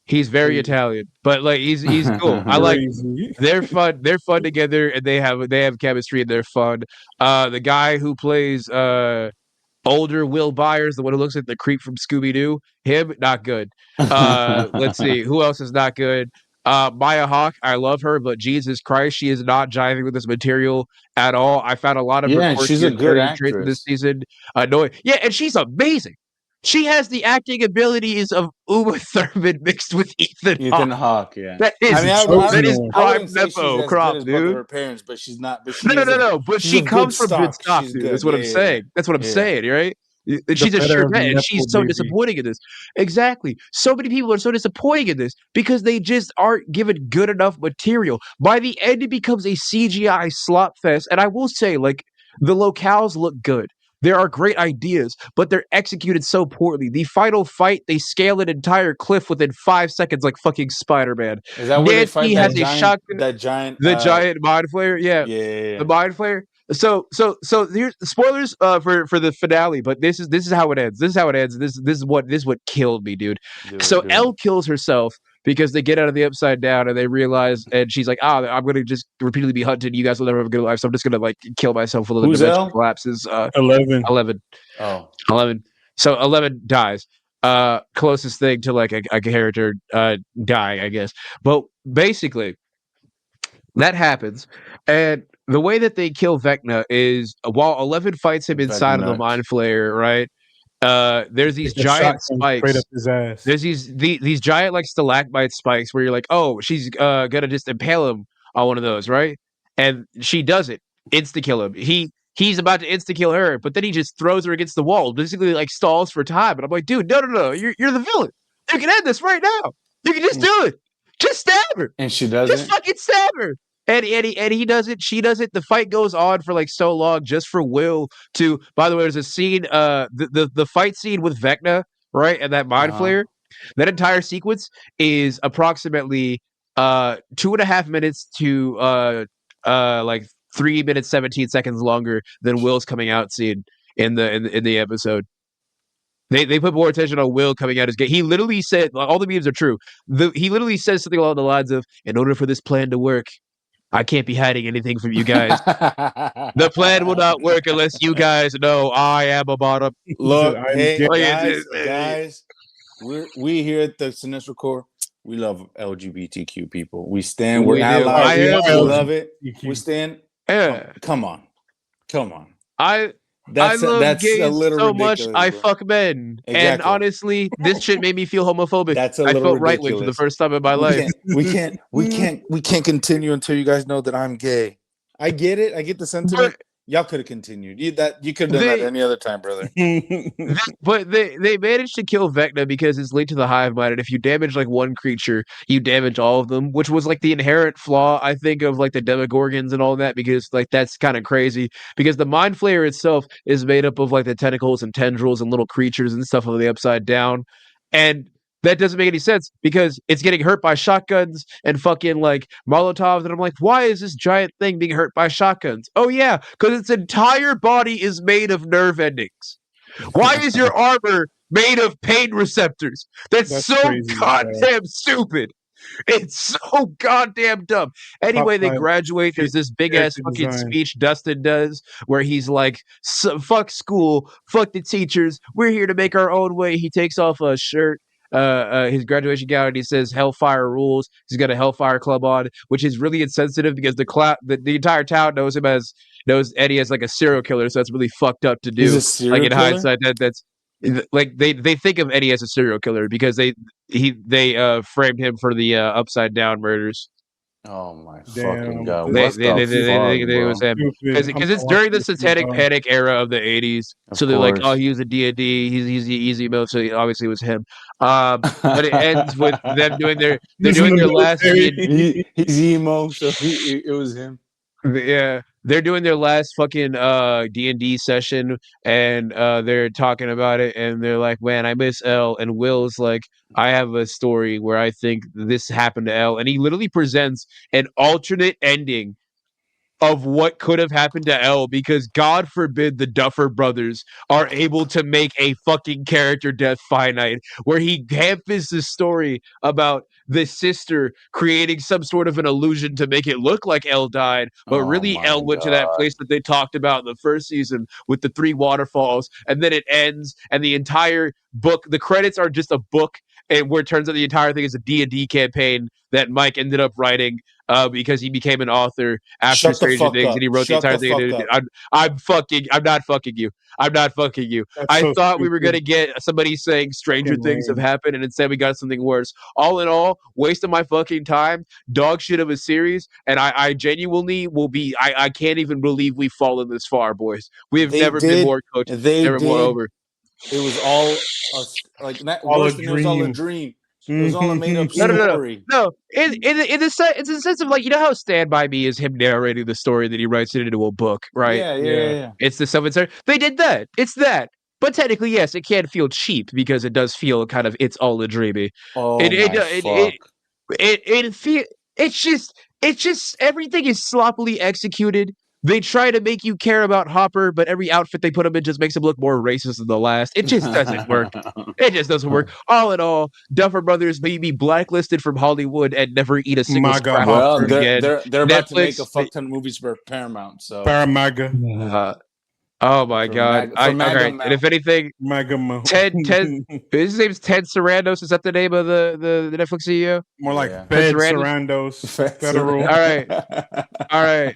A: He's very
B: Crazy.
A: Italian, but like he's cool. I like
B: Crazy.
A: they're fun. They're fun together, and they have chemistry and they're fun. The guy who plays older Will Byers, the one who looks like the creep from Scooby Doo, him not good. Let's see who else is not good. Maya Hawke, I love her, but Jesus Christ, she is not jiving with this material at all. I found a lot of her
D: Yeah, and she's a
A: quirkier
D: good
A: character traits in this
D: actress.
A: season annoying. Yeah, and she's amazing. She has the acting abilities of Uma Thurman mixed with Ethan
D: Ethan
A: Hawke.
D: Hawke, yeah.
A: That is
D: I mean,
A: that is
B: one.
D: I
A: prime
D: wouldn't say she's
A: Nepo
D: as
A: crop,
D: good as both of
A: dude.
D: her parents, but she's not. But she is
A: No. But
D: she's
A: she
D: of good
A: comes from good stock,
D: She's
A: dude.
D: good.
A: That's what I'm
D: Yeah.
A: saying. That's what I'm
D: Yeah.
A: saying, right?
B: The
A: She's a
B: better of
A: Chevette, and
B: Nepo
A: she's so
B: baby.
A: disappointing in this. Exactly. So many people are so disappointing in this because they just aren't given good enough material. By the end, it becomes a CGI slop fest. And I will say, like, the locales look good. There are great ideas, but they're executed so poorly. The final fight, they scale an entire cliff within 5 seconds, like fucking Spider-Man.
D: Is that where they fight
A: Nancy has a shotgun.
D: that giant
A: The giant mind flayer, yeah.
D: yeah.
A: The mind flayer. So here's spoilers for the finale, but this is how it ends. This is how it ends. This is what killed me, dude. So
D: Dude.
A: Elle kills herself because they get out of the upside down and they realize, and she's like, I'm gonna just repeatedly be hunted. You guys will never have a good life, so I'm just gonna like kill myself when the
D: Who's
A: dimension
D: Elle?
A: collapses.
B: 11.
A: 11.
D: Oh.
A: 11. So 11 dies. Closest thing to like a character die, I guess. But basically, that happens, and the way that they kill Vecna is while 11 fights him inside of the
D: Vecna.
A: mind flayer, right? There's these
B: Take a
A: giant
B: shotgun straight
A: spikes.
B: up his ass.
A: There's these giant like stalagmite spikes where you're like, oh, she's gonna just impale him on one of those, right? And she does it, insta kill him. He's about to insta kill her, but then he just throws her against the wall, basically like stalls for time. And I'm like, dude, no, you're the villain. You can end this right now. You can just do it. Just stab her.
D: And she doesn't.
A: Just fucking stab her. And he does it. She does it. The fight goes on for like so long, just for Will to. By the way, there's a scene. The fight scene with Vecna, right, and that mind flayer. That entire sequence is approximately 2.5 minutes to like 3 minutes 17 seconds longer than Will's coming out scene in the episode. They put more attention on Will coming out as gay. He literally said, all the memes are true. He literally says something along the lines of, "In order for this plan to work, I can't be hiding anything from you guys. The plan will not work unless you guys know I am a bottom."
D: Look,
B: I'm
D: hey
B: gay.
D: guys, we here at the Cinestro Corps, We love LGBTQ people. We stand. We're
A: We do.
D: allies.
A: I am
D: We
A: one.
D: love it.
B: LGBTQ.
D: We stand.
A: Yeah.
D: Come on.
A: I
D: That's
A: love
D: a
A: gays
D: little
A: so much.
D: ridiculous,
A: I
D: bro.
A: fuck men, and
D: Exactly.
A: honestly, this shit made me feel homophobic.
D: That's a
A: I
D: little
A: felt right wing for the
D: ridiculous.
A: first time in my life.
D: We can't continue until you guys know that I'm gay. I get it. I get the sentiment.
A: But
D: Y'all could have continued. You could have done that
A: they,
D: any other time, brother.
A: but they managed to kill Vecna because it's linked to the hive mind, and if you damage like one creature, you damage all of them, which was like the inherent flaw, I think, of like the Demogorgons and all that, because like that's kind of crazy. Because the Mind Flayer itself is made up of like the tentacles and tendrils and little creatures and stuff on the upside down, and that doesn't make any sense because it's getting hurt by shotguns and fucking like Molotovs. And I'm like, why is this giant thing being hurt by shotguns? Oh, yeah, because its entire body is made of nerve endings. Why is your armor made of pain receptors? That's so
B: crazy,
A: goddamn stupid. It's so goddamn dumb. Anyway, they graduate. There's this big ass fucking
B: design.
A: speech Dustin does where he's like, fuck school, fuck the teachers. We're here to make our own way. He takes off a shirt, his graduation gown, and he says Hellfire rules. He's got a Hellfire club on, which is really insensitive because the entire town knows Eddie as like a serial killer, so that's really fucked up to do.
D: He's a serial
A: like in
D: killer?
A: hindsight, that's like they think of Eddie as a serial killer because they framed him for the upside down murders.
D: Oh my
B: Damn.
D: fucking god!
A: They
D: What the fuck,
A: think it was
D: bro?
A: him
B: Stupid.
A: because it's during the Satanic Panic era of the 80s.
D: Of
A: So they're like, oh,
D: course.
A: he was a D&D. He's the easy mode, so obviously it was him. But it ends with them doing their
B: He's in the
A: last
B: military.
D: He's emo, so it was him.
A: Yeah, they're doing their last fucking D&D session, and they're talking about it, and they're like, man, I miss L. And Will's like, I have a story where I think this happened to L. And he literally presents an alternate ending of what could have happened to L, because God forbid the Duffer brothers are able to make a fucking character death finite, where he hampers the story about the sister creating some sort of an illusion to make it look like L died, but
D: Oh
A: really
D: my
A: L went to that
D: god!
A: place that they talked about in the first season with the 3 waterfalls, and then it ends, and the entire book, the credits are just a book, and where it turns out the entire thing is a D&D campaign that Mike ended up writing because he became an author after
D: Shut the
A: Stranger
D: fuck
A: Things, and
D: up!
A: he wrote the
D: Shut
A: entire
D: the
A: thing.
D: fuck up!
A: I'm not fucking you. I'm not fucking you.
B: That's
A: I
B: so
A: thought we were
B: stupid.
A: gonna get somebody saying Stranger
B: Fucking
A: Things have
B: lame.
A: happened, and instead we got something worse. All in all, waste of my fucking time, dog shit of a series, and I genuinely will be. I can't even believe we've fallen this far, boys. We have
D: They
A: never been
D: did.
A: more coached,
D: They
A: never more
D: did.
A: over.
D: It was all like not
B: All a
D: worse than it was all a
B: dream.
D: dream. It was all a made up
A: No, no, no, no.
D: story.
A: No, in the sense, it's a sense of like, you know how Stand By Me is him narrating the story that he writes it into a book, right?
B: Yeah.
D: Yeah.
A: It's the self-insert. They did that. It's that. But technically, yes, it can feel cheap because it does feel kind of it's all a dreamy.
D: Oh
A: It it
D: my
A: it it
D: fuck!
A: it feel it's just everything is sloppily executed. They try to make you care about Hopper, but every outfit they put him in just makes him look more racist than the last. It just doesn't work. It just doesn't work. All in all, Duffer Brothers may be blacklisted from Hollywood and never eat a single
B: MAGA
A: scrap
D: Well,
A: ever
B: Hopper.
A: again.
D: they're about to make a
A: Netflix,
D: fuck ton of movies for Paramount. So
B: Paramaga.
A: oh my god!
D: for MAGA
A: Okay, and if
D: Mount.
A: anything,
B: MAGA Mount.
A: Ted, his name's Ted Sarandos. Is that the name of the Netflix CEO?
B: More like
D: Yeah.
B: Fed
A: Sarandos?
B: Sarandos. Federal.
A: All right. All right.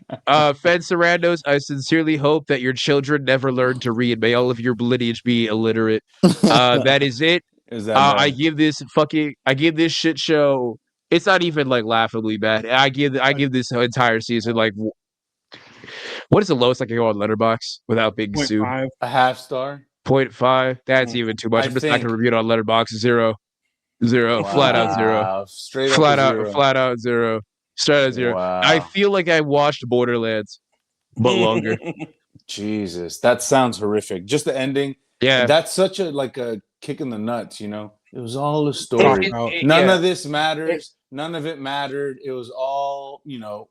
A: Fed Sarandos, I sincerely hope that your children never learn to read. May all of your lineage be illiterate. That is it.
D: Is that
A: I
D: bad?
A: give this shit show. It's not even like laughably bad. I give this entire season like, what is the lowest I can go on Letterboxd without being sued?
B: 0.5.
D: A half star?
A: 0.5. That's even too much.
D: I
A: I'm just not
D: think-
A: gonna review it on Letterboxd. Zero. Flat out zero.
D: Wow. Straight up a zero.
A: Flat out zero. Straight out zero.
D: Wow.
A: I feel like I watched Borderlands, but longer.
D: Jesus, that sounds horrific. Just the ending.
A: Yeah.
D: That's such a like a kick in the nuts, you know? It was all a story.
B: It-
D: None
A: yeah.
D: of this matters. None of it mattered. It was all, you know,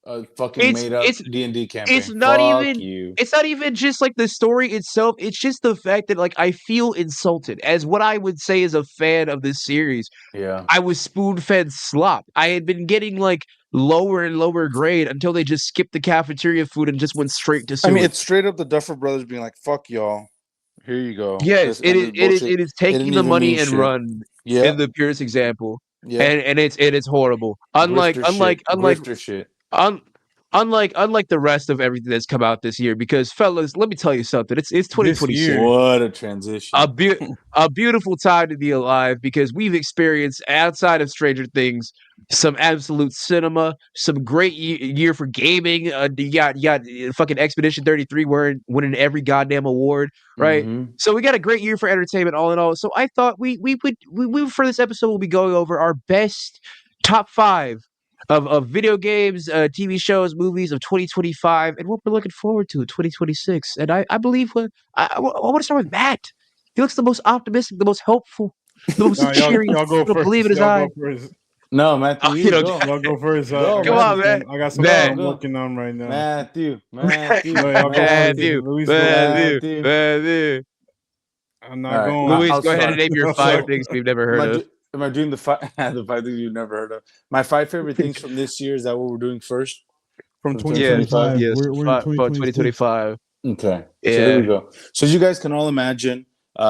D: a fucking
A: It's-
D: made up
A: it's-
D: D&D campaign.
A: it's not
D: Fuck
A: even-
D: you.
A: It's not even just like the story itself. It's just the fact that like I feel insulted as what I would say as a fan of this series.
D: Yeah.
A: I was spoon-fed slop. I had been getting like lower and lower grade until they just skipped the cafeteria food and just went straight to
E: I
A: sewer.
E: mean, it's straight up the Duffer Brothers being like, "Fuck y'all, here you go."
A: yes,
E: This- and this bullshit,
A: it is taking
E: didn't
A: the
E: even
A: money
E: mean
A: and
E: shit.
A: run
E: Yeah,
A: in the purest example.
E: Yeah.
A: and it's horrible. Unlike
D: Grifter
A: unlike
D: shit.
A: unlike
D: Grifter shit.
A: un, unlike the rest of everything that's come out this year, because fellas, let me tell you something. It's
B: This
A: 2026.
B: year.
D: What a
A: a
D: transition.
A: a beautiful time to be alive, because we've experienced, outside of Stranger Things, some absolute cinema, some great year for gaming. You got fucking Expedition 33 winning every goddamn award, right?
D: Mm-hmm.
A: So we got a great year for entertainment, all in all. So I thought we for this episode we'll be going over our best top five of video games, TV shows, movies of 2025, and what we're looking forward to in 2026. And I believe I want to start with Matt. He looks the most optimistic, the most hopeful, the most
B: No,
A: cheery.
B: y'all go
A: I don't believe
B: first.
A: in his
B: Y'all
A: eye.
B: go first.
D: No, Matthew,
A: You know,
D: go.
B: Y'all go first.
D: Go,
B: I
A: come
B: got
A: on,
B: something.
D: Matthew.
A: man.
B: I got something
A: Matt.
B: I'm
D: Go.
B: working on right now.
D: Matthew.
A: Matt,
B: No, y'all go first.
D: Matthew.
B: Luis, go first.
A: Matthew,
D: Matthew.
A: Matthew.
B: I'm not
D: All right,
B: going.
A: Luis,
D: I'll
A: go ahead and
D: start.
A: name your
B: I'm
A: five
B: sorry.
D: So,
A: things we've never
D: am
A: heard
D: I
A: of.
D: am I doing the the 5 things you've never heard of? My 5 favorite things from this year. Is that what we're doing first?
B: From
D: From
A: 2025.
D: 2025?
B: 2025,
A: Yes,
B: we're in
A: for
B: 2026.
A: 2025.
D: Okay, so here we
A: Yeah.
D: go. So as you guys can all imagine,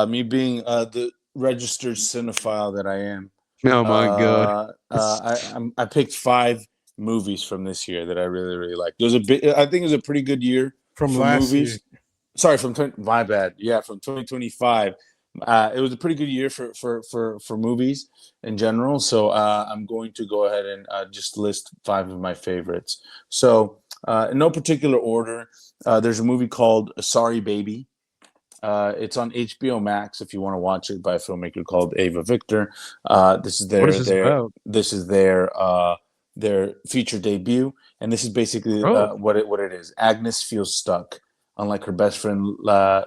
D: me being the registered cinephile that I am,
A: Oh my god.
D: I picked 5 movies from this year that I really really liked. It was a bit. I think it was a pretty good year
B: From
D: for
B: last year.
D: movies. Sorry, my bad. Yeah, from 2025. It was a pretty good year for movies in general. So I'm going to go ahead and just list 5 of my favorites. So in no particular order, there's a movie called Sorry Baby. It's on HBO Max if you want to watch it, by a filmmaker called Ava Victor. This is
A: What is this about?
D: their feature debut, and this is basically
A: Oh.
D: what it is. Agnes feels stuck. Unlike her best friend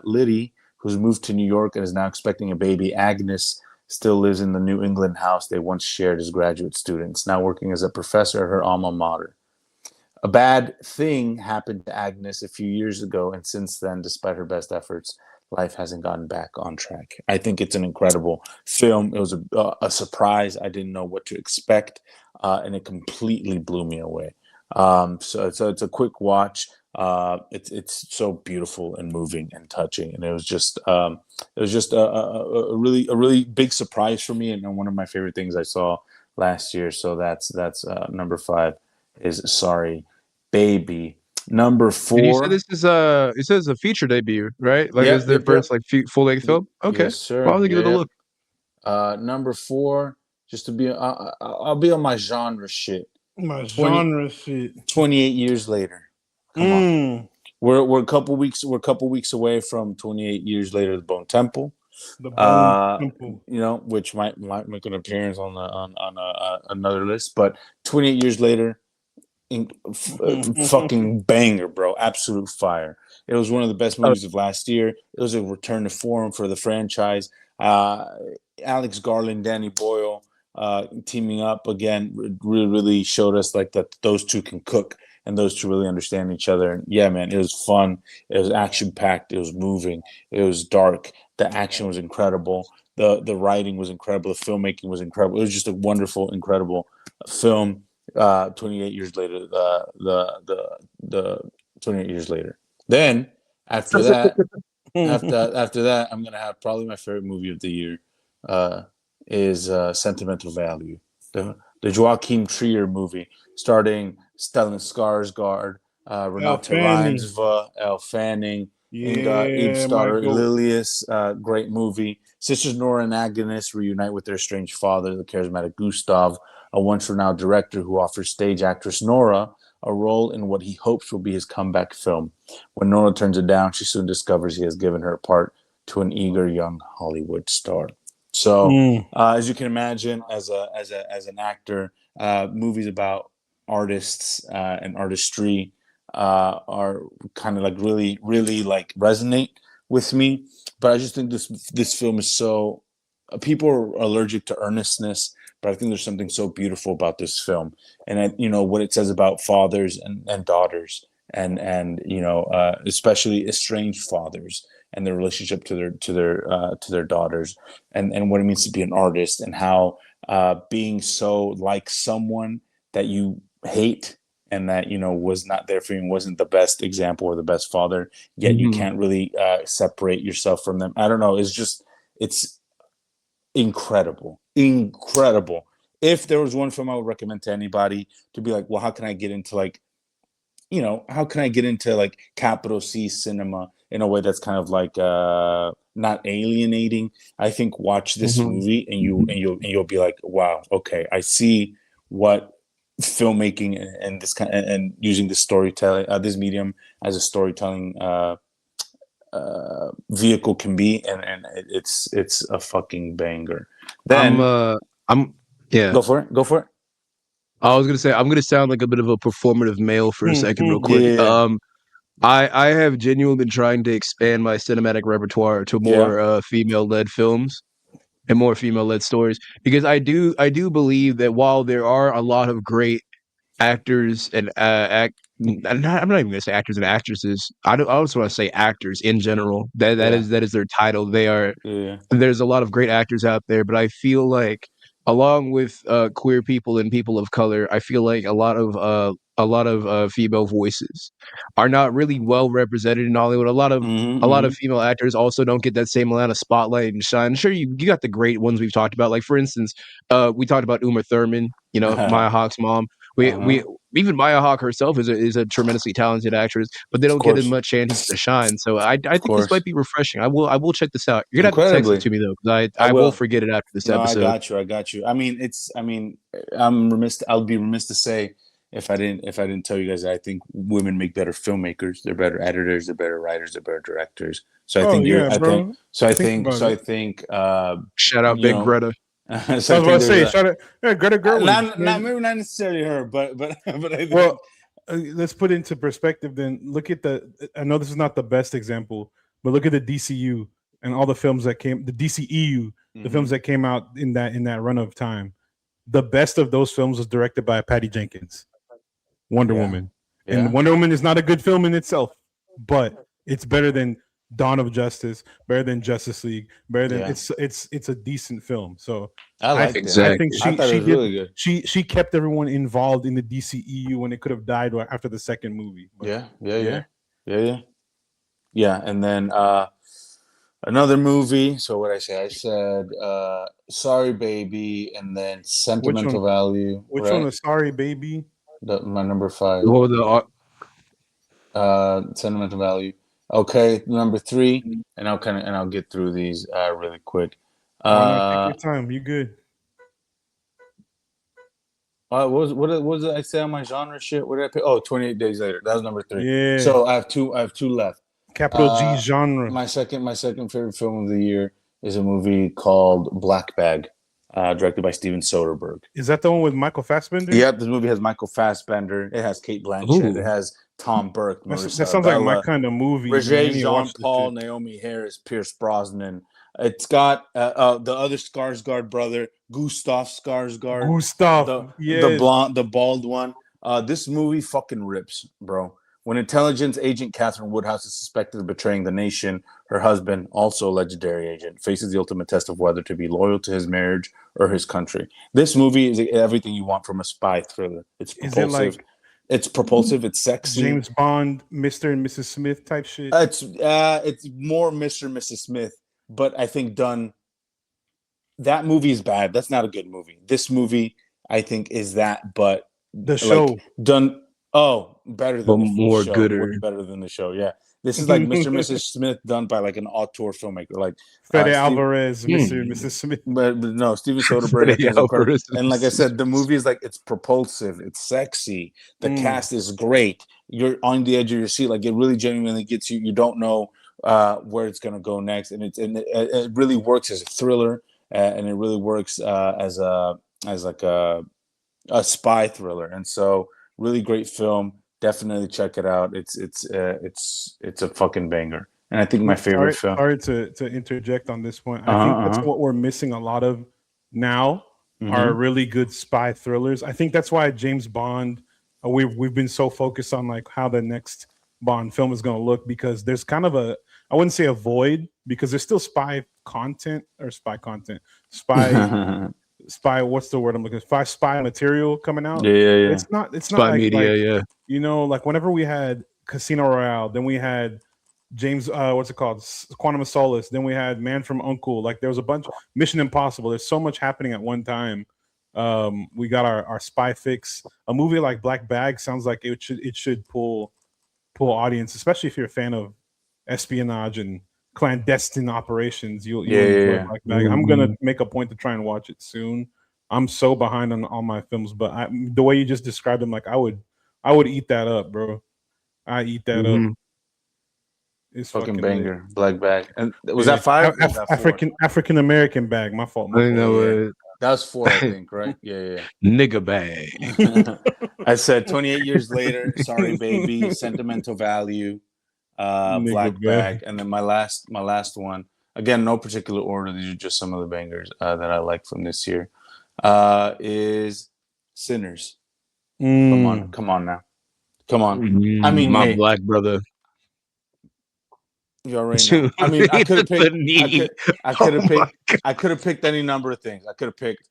D: Liddy, who's moved to New York and is now expecting a baby, Agnes still lives in the New England house they once shared as graduate students, now working as a professor at her alma mater. A bad thing happened to Agnes a few years ago, and since then, despite her best efforts, life hasn't gotten back on track. I think it's an incredible film. It was a surprise. I didn't know what to expect, and it completely blew me away. So it's a quick watch. It's so beautiful and moving and touching, and it was just a really big surprise for me, and one of my favorite things I saw last year. So that's number 5 is Sorry Baby. Number
A: And you said
D: 4.
A: this is it says a feature debut, right? Like it's
D: Yep,
A: their
D: yep, yep.
A: first like full length film. Okay,
D: Yes,
A: well,
D: sir.
A: I'll give it a
D: Yep.
A: look.
D: Number 4, just to be, I'll be on my genre shit.
B: My
D: 20
B: genre shit.
D: 28 years later. Come on.
B: Mm,
D: We're a couple weeks away from 28 years later, The Bone Temple.
B: the Bone Temple.
D: You know, which might make an appearance on another list, but 28 years later, fucking banger, bro. Absolute fire. It was one of the best
A: Oh,
D: movies of last year. It was a return to form for the franchise. Alex Garland, Danny Boyle teaming up again really showed us like that those two can cook and those two really understand each other. And yeah, man, it was fun. It was action packed. It was moving. It was dark. The action was incredible. The writing was incredible. The filmmaking was incredible. It was just a wonderful, incredible film. 28 years later, the 28 years later. Then after that, after that, I'm gonna have probably my favorite movie of the year is Sentimental Value, the Joachim Trier movie starring Stellan Skarsgård, Renate
B: Fanning.
D: Reinsve, Elle Fanning, Inga
B: Yeah,
D: Ibstar
B: Michael.
D: Lilius. Great movie. Sisters Nora and Agnes reunite with their estranged father, the charismatic Gustav, a once-renowned director who offers stage actress Nora a role in what he hopes will be his comeback film. When Nora turns it down, she soon discovers he has given her part to an eager young Hollywood star. So, as you can imagine, as an actor, movies about artists and artistry are kind of like really like resonate with me. But I just think this film is so. People are allergic to earnestness, but I think there's something so beautiful about this film, and what it says about fathers and daughters, and especially estranged fathers and their relationship to their daughters, and what it means to be an artist, and how being so like someone that you hate and that was not there for you, and wasn't the best example or the best father, yet you
A: mhm.
D: can't really separate yourself from them. I don't know. It's incredible. if there was one film I would recommend to anybody to be like, well, how can I get into like, how can I get into like capital C cinema in a way that's kind of like not alienating? I think watch this
A: Mhm.
D: movie and you'll be like, wow, okay, I see what filmmaking and this kind and using this storytelling this medium as a storytelling vehicle can be, and it's a fucking banger.
A: I'm
D: Then
A: I'm yeah.
D: go for it.
A: I was gonna say I'm gonna sound like a bit of a performative male for a second, real quick.
D: Yeah,
A: I have genuinely been trying to expand my cinematic repertoire to
D: yeah.
A: more female-led films and more female-led stories because I do believe that while there are a lot of great actors and I'm not even gonna say actors and actresses. I just want to say actors in general.
D: Yeah,
A: That is their title. They are
D: yeah.
A: there's a lot of great actors out there, but I feel like along with queer people and people of color, I feel like a lot of female voices are not really well represented in Hollywood.
D: Mm-hmm,
A: A lot of
D: mm-hmm.
A: female actors also don't get that same amount of spotlight and shine. Sure, you got the great ones we've talked about. Like for instance, we talked about Uma Thurman, Maya Hawke's mom. We
D: Uh-huh.
A: even Maya Hawke herself is a tremendously talented actress, but they
D: Of
A: don't get as
D: course,
A: much chances to shine. So I
D: of
A: think this
D: course.
A: might be refreshing. I will check this out. You're gonna have to text it
D: Incredibly.
A: to me though, because
D: I
A: I will
D: will.
A: forget it after this
D: No, I
A: episode.
D: got you. I got you. I'm remiss. I'll be remiss to say if I didn't tell you guys that I think women make better filmmakers. They're better editors. They're better writers. They're better directors. So I
B: Oh
D: think
B: yeah, bro. Think about
D: I
B: it.
D: think
A: Shout out
D: you
A: Big
D: know
A: Greta.
D: so
B: I
D: I
B: was about
D: think
B: to
D: there's
B: say,
D: a
B: shout out, yeah, Greta Gerwig.
D: not maybe not necessarily her, but but I
B: Well,
D: think
B: let's put it into perspective. Then look at the. I know this is not the best example, but look at the DCU and all the films that came. The DCEU, the films
D: Mhm.
B: that came out in that run of time. The best of those films was directed by Patty Jenkins, Wonder
D: yeah,
B: Woman, and
D: yeah.
B: Wonder Woman is not a good film in itself, but it's better than Dawn of Justice, better than Justice League, better than
D: Yeah,
B: it's a decent film. So
D: I
B: I
D: liked
B: think
D: it.
B: I think
A: Exactly.
D: I thought it
B: she
D: was
B: did
D: really good.
B: she kept everyone involved in the DCEU when it could have died after the second movie. But
D: Yeah, yeah,
B: yeah,
D: yeah, yeah, yeah, yeah. And then another movie. So what I say? I said Sorry Baby, and then
B: which one?
D: Sentimental Value.
B: Which one
D: Right,
B: was Sorry Baby?
D: my number five.
A: What were the
D: Sentimental Value. Okay, number three, and I'll get through these really quick.
B: Oh no, take
D: Uh,
B: your time. You good?
D: what was it I say on my genre shit? What did I pick? Oh, 28 Days Later. That was number three.
B: Yeah,
D: So I have two left.
B: capital G
D: Uh,
B: genre.
D: my second favorite film of the year is a movie called Black Bag, directed by Steven Soderbergh.
B: Is that the one with Michael Fassbender?
D: Yep, this movie has Michael Fassbender. It has Kate Blanchett. It
A: Ooh.
D: has Tom Burke,
B: That
D: Marissa
B: sounds like my
D: Abela,
B: kind of movie, man. I
D: Roger
B: need to
D: Jean
B: watch this
D: Paul,
B: shit.
D: Naomi Harris, Pierce Brosnan. It's got the other Skarsgård brother, Gustav Skarsgård,
B: Gustav,
D: the
B: yes.
D: the bald one. This movie fucking rips, bro. When intelligence agent Catherine Woodhouse is suspected of betraying the nation, her husband, also a legendary agent, faces the ultimate test of whether to be loyal to his marriage or his country. This movie is everything you want from a spy thriller. It's
B: Is it
D: propulsive.
B: like
D: It's propulsive. It's sexy.
B: James Bond, Mr. and Mrs. Smith type shit?
D: It's more Mr. and Mrs. Smith, but I think done. That movie is bad. That's not a good movie. This movie, I think, is that, but
B: The
D: like
B: show.
D: done. Oh, better
A: But
D: than the
A: more
D: show.
A: gooder.
D: Way better than the show. Yeah, this is like Mr. and Mrs. Smith done by like an auteur filmmaker, like
B: Fede
D: Steve.
B: Alvarez, Mr. and Mrs. Smith.
D: But no, Steven Soderbergh, I think, is incredible.
A: Alvarez.
D: And like I said, the movie is like it's propulsive, it's sexy. The cast is great. You're on the edge of your seat. Like it really genuinely gets you. You don't know where it's gonna go next, and it really works as a thriller, and it really works as like a spy thriller. And so, really great film. Definitely check it out. It's a fucking banger. And I think my favorite film.
B: Sorry to interject on this point. I think that's what we're missing a lot of now are really good spy thrillers. I think that's why James Bond, we've been so focused on like how the next Bond film is going to look, because there's kind of I wouldn't say a void, because there's still spy content, what's the word I'm looking for? Spy material coming out.
D: Yeah.
B: It's not
A: Spy
B: like,
A: media, yeah.
B: Like whenever we had Casino Royale, then we had James, what's it called? Quantum of Solace. Then we had Man from U.N.C.L.E. Like there was a bunch of Mission Impossible. There's so much happening at one time. We got our spy fix. A movie like Black Bag sounds like it should pull audience, especially if you're a fan of espionage and clandestine operations. You'll enjoy Black Bag. I'm gonna make a point to try and watch it soon. I'm so behind on all my films, but the way you just described them, like I would eat that up, bro. I eat that up. It's
D: fucking
B: fucking
D: banger.
B: lit.
D: Black Bag. And was that 5? Or was that 4?
B: African American bag. My fault. My
A: I
B: fault.
A: know
D: That was 4, I think, right? Yeah.
A: nigga bag.
D: I said 28 years later, Sorry Baby, Sentimental Value,
B: Nigga
D: Black
B: bag.
D: Bag, and then my last one. Again, no particular order. These are just some of the bangers that I like from this year. Is Sinners. Come on now. Come on. I mean,
A: my black brother.
D: You already know. I mean, I could have picked. I could have picked any number of things. I could have picked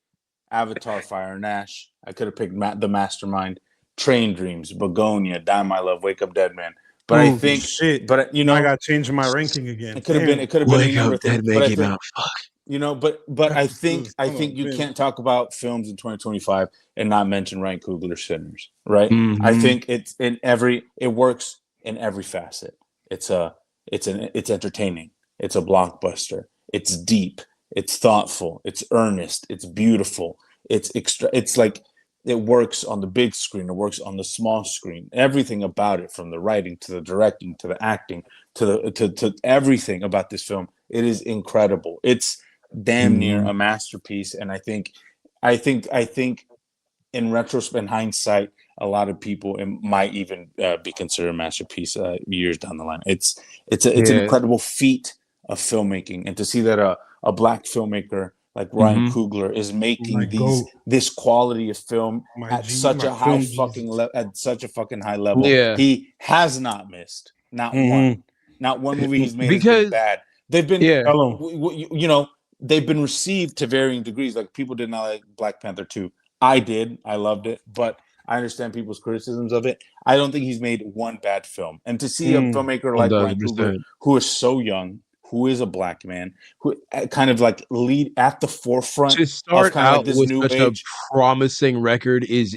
D: Avatar, Fire and Ash. I could have picked The Mastermind, Train Dreams, Begonia, Die My Love, Wake Up Dead Man. But I think, but you know,
B: I got to change my ranking again.
D: It could have been any number of things. But I think,
A: fuck.
D: you know, but I think you can't talk about films in 2025 and not mention Ryan Coogler's Sinners, right? I think it works in every facet. It's entertaining. It's a blockbuster. It's deep. It's thoughtful. It's earnest. It's beautiful. It's like it works on the big screen. It works on the small screen. Everything about it, from the writing to the directing to the acting to everything about this film, it is incredible. It's damn near a masterpiece. And I think in retrospect, in hindsight, a lot of people might even be considered a masterpiece years down the line. It's an incredible feat of filmmaking, and to see that a black filmmaker like Ryan Coogler is making this quality of film at such a fucking high level.
A: Yeah.
D: He has not missed not one movie he's made has been bad. They've been you know, they've been received to varying degrees. Like, people did not like Black Panther 2. I did. I loved it, but I understand people's criticisms of it. I don't think he's made one bad film. And to see a filmmaker like Ryan Coogler, who is so young, who is a black man, who kind of like lead at the forefront
A: to start
D: of kind of
A: out
D: like this
A: with
D: new
A: such
D: age.
A: a promising record is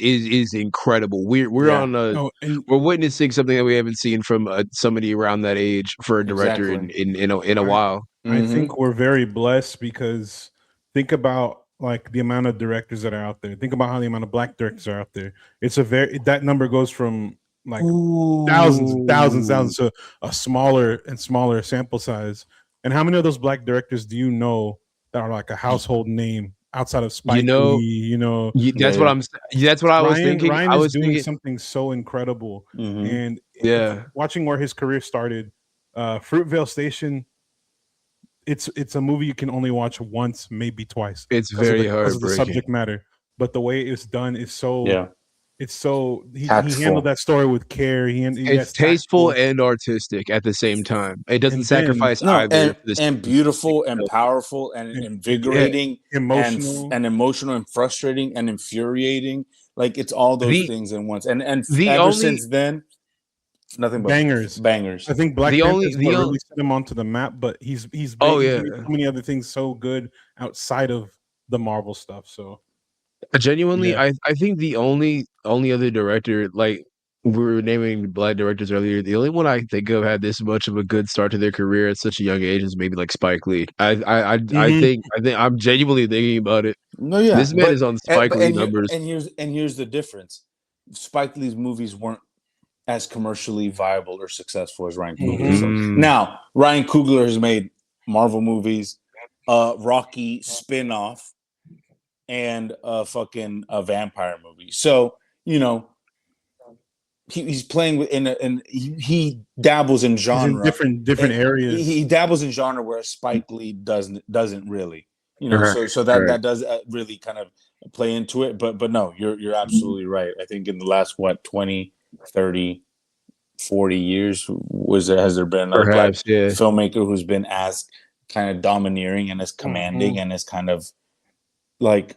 A: incredible. We're we're witnessing something that we haven't seen from somebody around that age for a director in a while.
B: I think we're very blessed, because think about like the amount of directors that are out there. Think about how the amount of black directors are out there. That number goes from like thousands to a smaller and smaller sample size. And how many of those black directors do you know that are like a household name outside of Spike Lee?
A: That's what I'm. That's what I was thinking.
B: Ryan
A: I was
B: doing
A: thinking
B: something so incredible, and watching where his career started, Fruitvale Station. It's a movie you can only watch once, maybe twice.
A: It's very hard
B: because of the subject matter, but the way it's done is so. It's so he handled that story with care.
A: It's tasteful and artistic at the same time. It doesn't sacrifice either.
D: And beautiful and powerful and invigorating, emotional and frustrating and infuriating. Like, it's all those things in once. And since then, nothing but bangers. I
B: think Black Panther is what really set him onto the map. But he's made so many other things so good outside of the Marvel stuff. So.
A: Genuinely, I think the only other director, like we were naming black directors earlier, the only one I think of had this much of a good start to their career at such a young age is maybe like Spike Lee. I think I'm genuinely thinking about it.
D: No, yeah,
A: this man is on Spike Lee numbers.
D: And here's the difference: Spike Lee's movies weren't as commercially viable or successful as Ryan Coogler's. Now, Ryan Coogler has made Marvel movies, Rocky spin-off, and a vampire movie. So, you know, he's playing with he dabbles in genre.
B: He's in different areas.
D: He dabbles in genre where Spike Lee doesn't really. You know, so that does really kind of play into it. But no, you're absolutely right. I think in the last 20, 30, 40 years has there been a black filmmaker who's been as kind of domineering and as commanding and as kind of like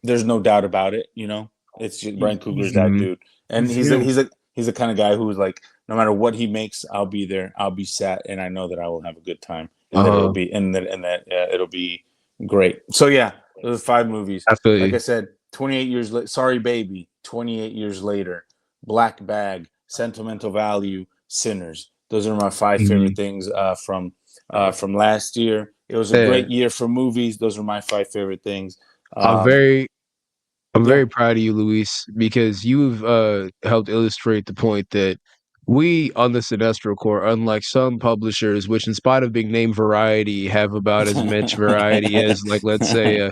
D: there's no doubt about it, you know. It's just Ryan Coogler's that dude, and he's the kind of guy who's like, no matter what he makes, I'll be there, I'll be sat, and I know that I will have a good time, and that it'll be Great. So yeah, those are 5 movies.
A: Absolutely.
D: Like I said, 28 years later. Sorry, Baby. 28 years later. Black Bag. Sentimental Value. Sinners. Those are my 5 favorite things from last year. It was a great year for movies. Those are my 5 favorite things.
A: I'm very I'm
D: Yeah.
A: very proud of you, Luis, because you've helped illustrate the point that we on the Cinestro Corps, unlike some publishers, which in spite of being named Variety, have about as much variety as, like, let's say,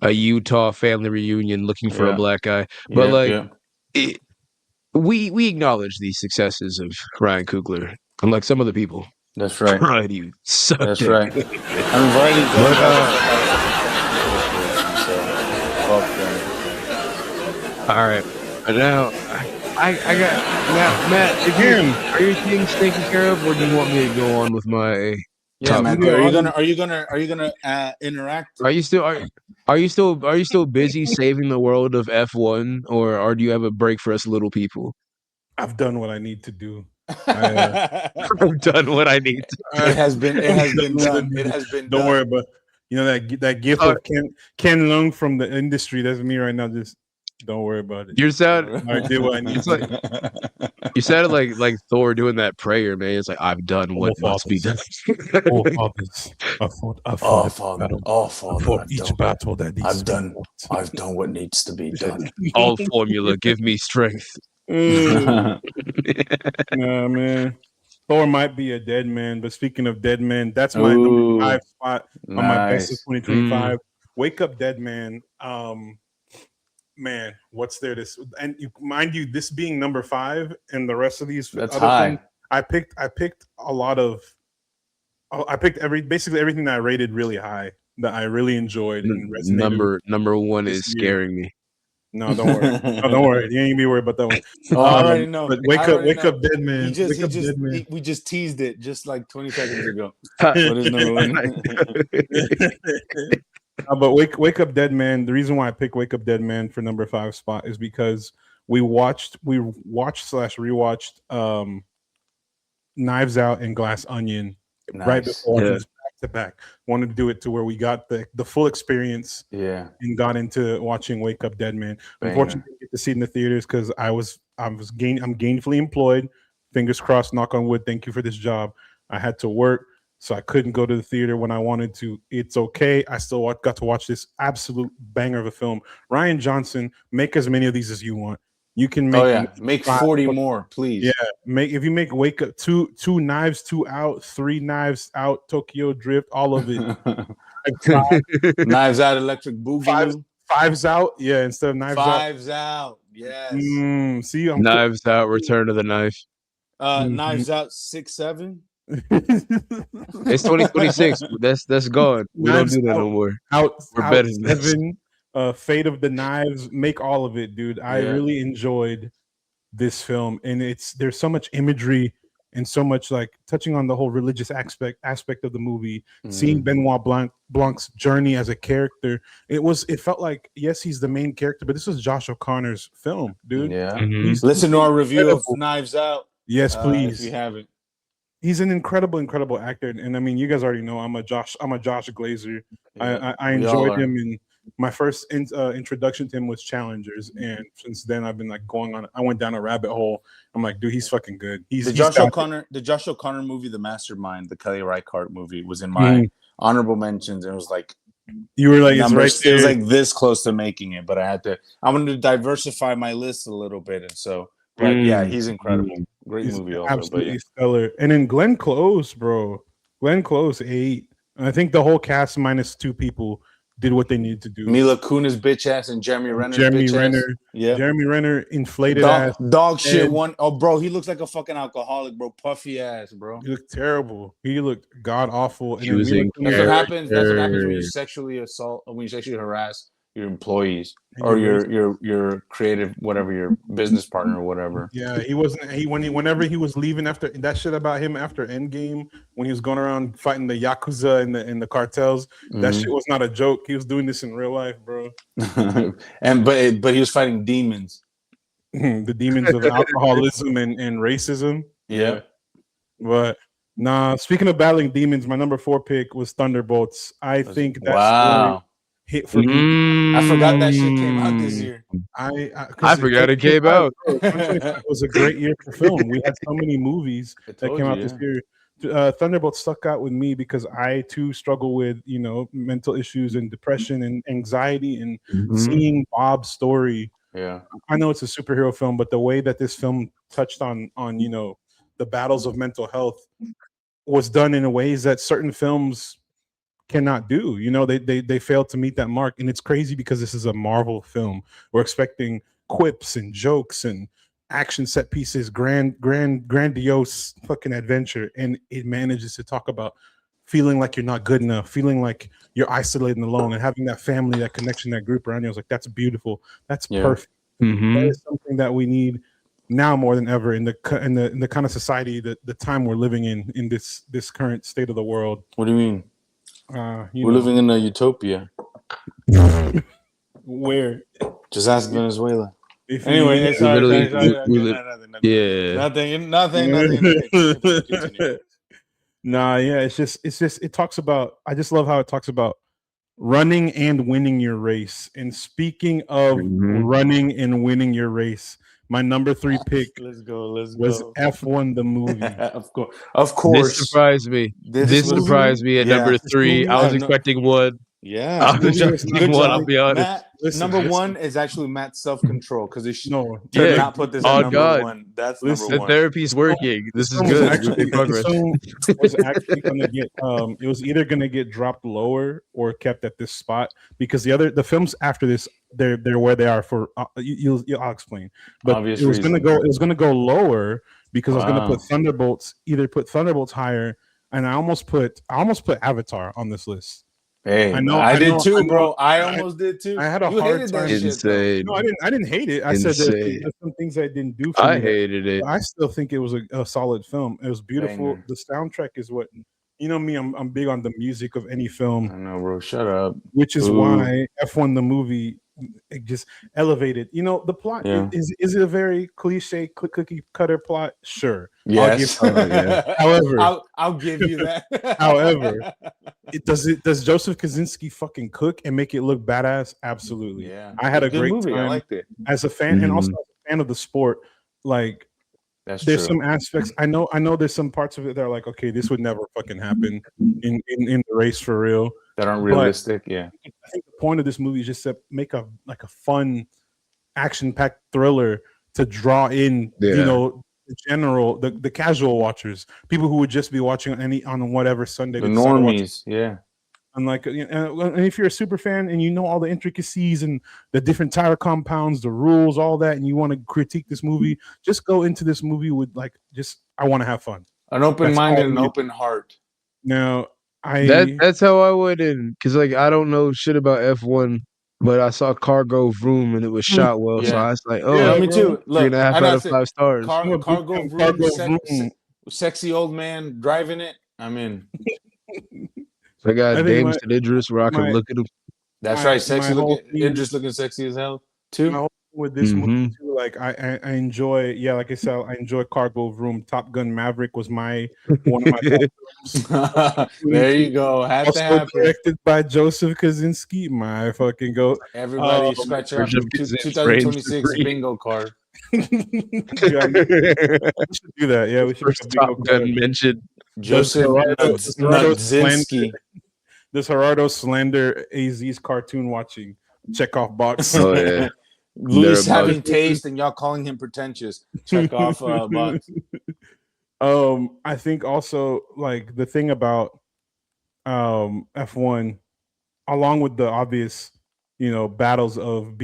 A: a Utah family reunion looking for a
D: Yeah.
A: black guy. But
D: Yeah.
A: like,
D: Yeah.
A: it, we acknowledge the successes of Ryan Coogler, unlike some other people.
D: That's right.
A: Variety sucked
D: That's
A: it.
D: right. I mean, Variety doesn't have the fuck them.
A: All right, but now I got now, Matt. Are your things taken care of, or do you want me to go on with my
D: Yeah,
A: top?
D: man. Are you gonna interact?
A: Are you still are you still busy saving the world of F1, or do you have a break for us little people?
B: I've done what I need to do.
A: I've done what I need to.
D: It has been done. It
B: Don't
D: has been done.
B: worry, but you know that gif
A: Uh,
B: of Ken Leung from the industry. That's me right now. Just don't worry about it.
A: You sound
B: I did what I need
A: it's
B: to.
A: like you sounded like Thor doing that prayer, man. It's like I've done what must be done.
B: Oh fathers, I fought
D: Oh,
B: a
D: Father.
B: battle.
D: Oh,
B: I
D: Father.
B: fought each battle that needs
D: I've
B: to be
D: done.
B: fought.
D: I've done what needs to be done.
A: All formula, give me strength.
B: Mm, nah, man. Thor might be a dead man, but speaking of dead man, that's my number
D: Ooh,
B: 5 spot on my best of
D: nice.
B: 2025. Wake Up Dead Man. Man, what's there this and mind you, this being number 5 and the rest of these
D: That's
B: other
D: high.
B: films, I picked a lot of I picked basically everything that I rated really high that I really enjoyed and resonated with
A: Number one
B: this
A: is
B: year.
A: scaring me.
B: No, don't worry. No, don't worry. You ain't be worried about that one.
D: Oh, I already know.
B: But
D: I already
B: Wake
D: know.
B: Up Dead Man. Wake Up Dead Man.
D: We just teased it just like 20 seconds ago. What is number 1?
B: But Wake Up Dead Man. The reason why I picked Wake Up Dead Man for number 5 spot is because we watched / rewatched Knives Out and Glass Onion right before watching this back to back. Wanted to do it to where we got the full experience.
D: Yeah.
B: And got into watching Wake Up Dead Man.
D: Banger.
B: Unfortunately, didn't get to see it in the theaters because I'm gainfully employed. Fingers crossed, knock on wood. Thank you for this job. I had to work, so I couldn't go to the theater when I wanted to. It's okay. I still got to watch this absolute banger of a film. Ryan Johnson, make as many of these as you want. You can make
D: make 40 more, please.
B: Yeah, if you make Wake Up two Knives, 2 Out, 3 Knives Out, Tokyo Drift, all of it.
D: Knives Out, Electric Boogaloo.
B: Fives Out, yeah, instead of Knives
D: Out. Yes.
B: See, I'm
A: Knives Out, Return of the Knife.
D: Knives Out 6, 7.
A: It's 2026. That's gone. We don't do that no more. We're better than this.
B: 7, Fate of the Knives, make all of it, dude. I really enjoyed this film, and there's so much imagery and so much like touching on the whole religious aspect of the movie. Seeing Benoit Blanc's journey as a character, it felt like, yes, he's the main character, but this was Josh O'Connor's film, dude.
D: Yeah.
B: Listen
D: to our review of Knives Out.
B: Yes, please.
D: If you haven't.
B: He's an incredible actor, and I mean, you guys already know I'm a Josh Glazer.
D: Yeah,
B: I enjoyed him, and my first introduction to him was Challengers, and since then I've been like I went down a rabbit hole. I'm like, dude, he's fucking good. The Josh
D: O'Connor movie, The Mastermind, the Kelly Reichardt movie, was in my honorable mentions, and it was like
B: you were like
D: numbers,
B: it's right there.
D: It was like this close to making it, but I wanted to diversify my list a little bit, and so. But yeah, he's incredible. Great movie, also.
B: Absolutely stellar. And then Glenn Close, bro. Glenn Close 8. And I think the whole cast minus 2 people did what they needed to do.
D: Mila Kunis bitch ass and Jeremy Renner. Yeah.
B: Jeremy Renner inflated ass.
D: Dog shit one. Oh, bro, he looks like a fucking alcoholic, bro. Puffy ass, bro.
B: He looked terrible. He looked god awful.
A: He was in
D: That's what happens when you sexually harass your employees or your creative, whatever, your business partner or whatever.
B: Yeah, he wasn't. Whenever he was leaving after that shit about him after Endgame, when he was going around fighting the Yakuza and the cartels, that shit was not a joke. He was doing this in real life, bro.
D: but he was fighting demons.
B: The demons of alcoholism and racism.
D: Yeah.
B: But Nah, speaking of battling demons, my number 4 pick was Thunderbolts. I think that story
D: Wow.
B: hit for me.
D: I forgot that shit came out this year.
A: I forgot it came out.
B: 2025 was a great year for film. We had so many movies
D: I
B: that
D: told
B: came
D: you,
B: out this year. Thunderbolts stuck out with me because I too struggle with mental issues and depression and anxiety, and seeing Bob's story.
D: Yeah.
B: I know it's a superhero film, but the way that this film touched on the battles of mental health was done in a ways that certain films cannot do. They failed to meet that mark, and it's crazy because this is a Marvel film. We're expecting quips and jokes and action set pieces, grandiose fucking adventure, and it manages to talk about feeling like you're not good enough, feeling like you're isolated and alone, and having that family, that connection, that group around you. I was like, that's beautiful. That's perfect. That is something that we need now more than ever in the kind of society, the time we're living in this current state of the world.
D: What do you mean?
B: We're
D: living in a utopia.
B: Where?
D: Just ask Venezuela.
E: Anyway, sorry.
B: Nothing. Nah, yeah, it's just it talks about. I just love how it talks about running and winning your race. And speaking of running and winning your race, my number 3 pick
D: Let's go.
B: was F1 the movie.
D: Of course.
A: This surprised me. This surprised me at number 3. I was expecting one.
D: Yeah.
A: I was expecting one, I'll be honest.
D: Matt, number 1 is actually Matt's self-control because they should
A: Yeah.
D: not put this at number 1. That's number
A: The
D: 1.
A: therapy's working. This is good.
B: This film was actually going to get it was either going to get dropped lower or kept at this spot, because the films after this, they're where they are for I'll explain. But
D: Obvious
B: it was
D: reason.
B: going to go lower because I was going to put Thunderbolts higher, and I almost put Avatar on this list.
D: Hey, I did too, bro. I almost did too.
B: I had a hard time.
A: Insane.
B: No, I didn't hate it. I said there's some things I didn't do. For
A: I
B: me
A: hated it.
B: I still think it was a solid film. It was beautiful.
D: Banger.
B: The soundtrack is what me. I'm big on the music of any film.
D: I know, bro. Shut up.
B: Which is why F1 the movie, it just elevated. The plot is it a very cliche cookie cutter plot? Sure.
D: Yes.
B: However,
D: I'll give you that.
B: However, does Joseph Kosinski fucking cook and make it look badass? Absolutely.
D: Yeah.
B: I had a
D: Good
B: great
D: movie.
B: time
D: I liked it.
B: as a fan, and also as a fan of the sport. Like,
D: That's
B: there's
D: true.
B: some aspects. I know there's some parts of it that are like, okay, this would never fucking happen in the race for real.
D: That aren't realistic. Yeah.
B: I think the point of this movie is just to make a fun, action-packed thriller to draw in, the casual watchers, people who would just be watching on whatever Sunday.
D: The normies, yeah.
B: And like, and if you're a super fan and you know all the intricacies and the different tire compounds, the rules, all that, and you want to critique this movie, just go into this movie with I want to have fun,
D: an open mind and an open heart.
B: Now,
A: that's how I went in, because I don't know shit about F1, but I saw Cargo Vroom and it was shot well, so I was like,
D: me too. Look,
A: 3.5 out of 5 stars.
D: Cargo Vroom, sexy old man driving it. I'm in.
A: So I got James and Idris where I can look at him.
D: That's right, sexy looking. Idris looking sexy as hell too.
B: With this movie too, like I enjoy, like I said, I enjoy Cargo Vroom. Top Gun Maverick was one of my top films.
D: There you go. Had to happen.
B: Directed by Joseph Kosinski. My fucking goat.
D: Everybody scratch out 2026 bingo card.
B: We should do that. Yeah, we should.
A: First Top Gun mentioned.
D: Joseph Nudzinski.
B: This Gerardo Slander AZ's cartoon watching. Check off box.
A: Oh yeah.
D: Luis having taste and y'all calling him pretentious. Check off box.
B: I think also, like, the thing about F1, along with the obvious, battles of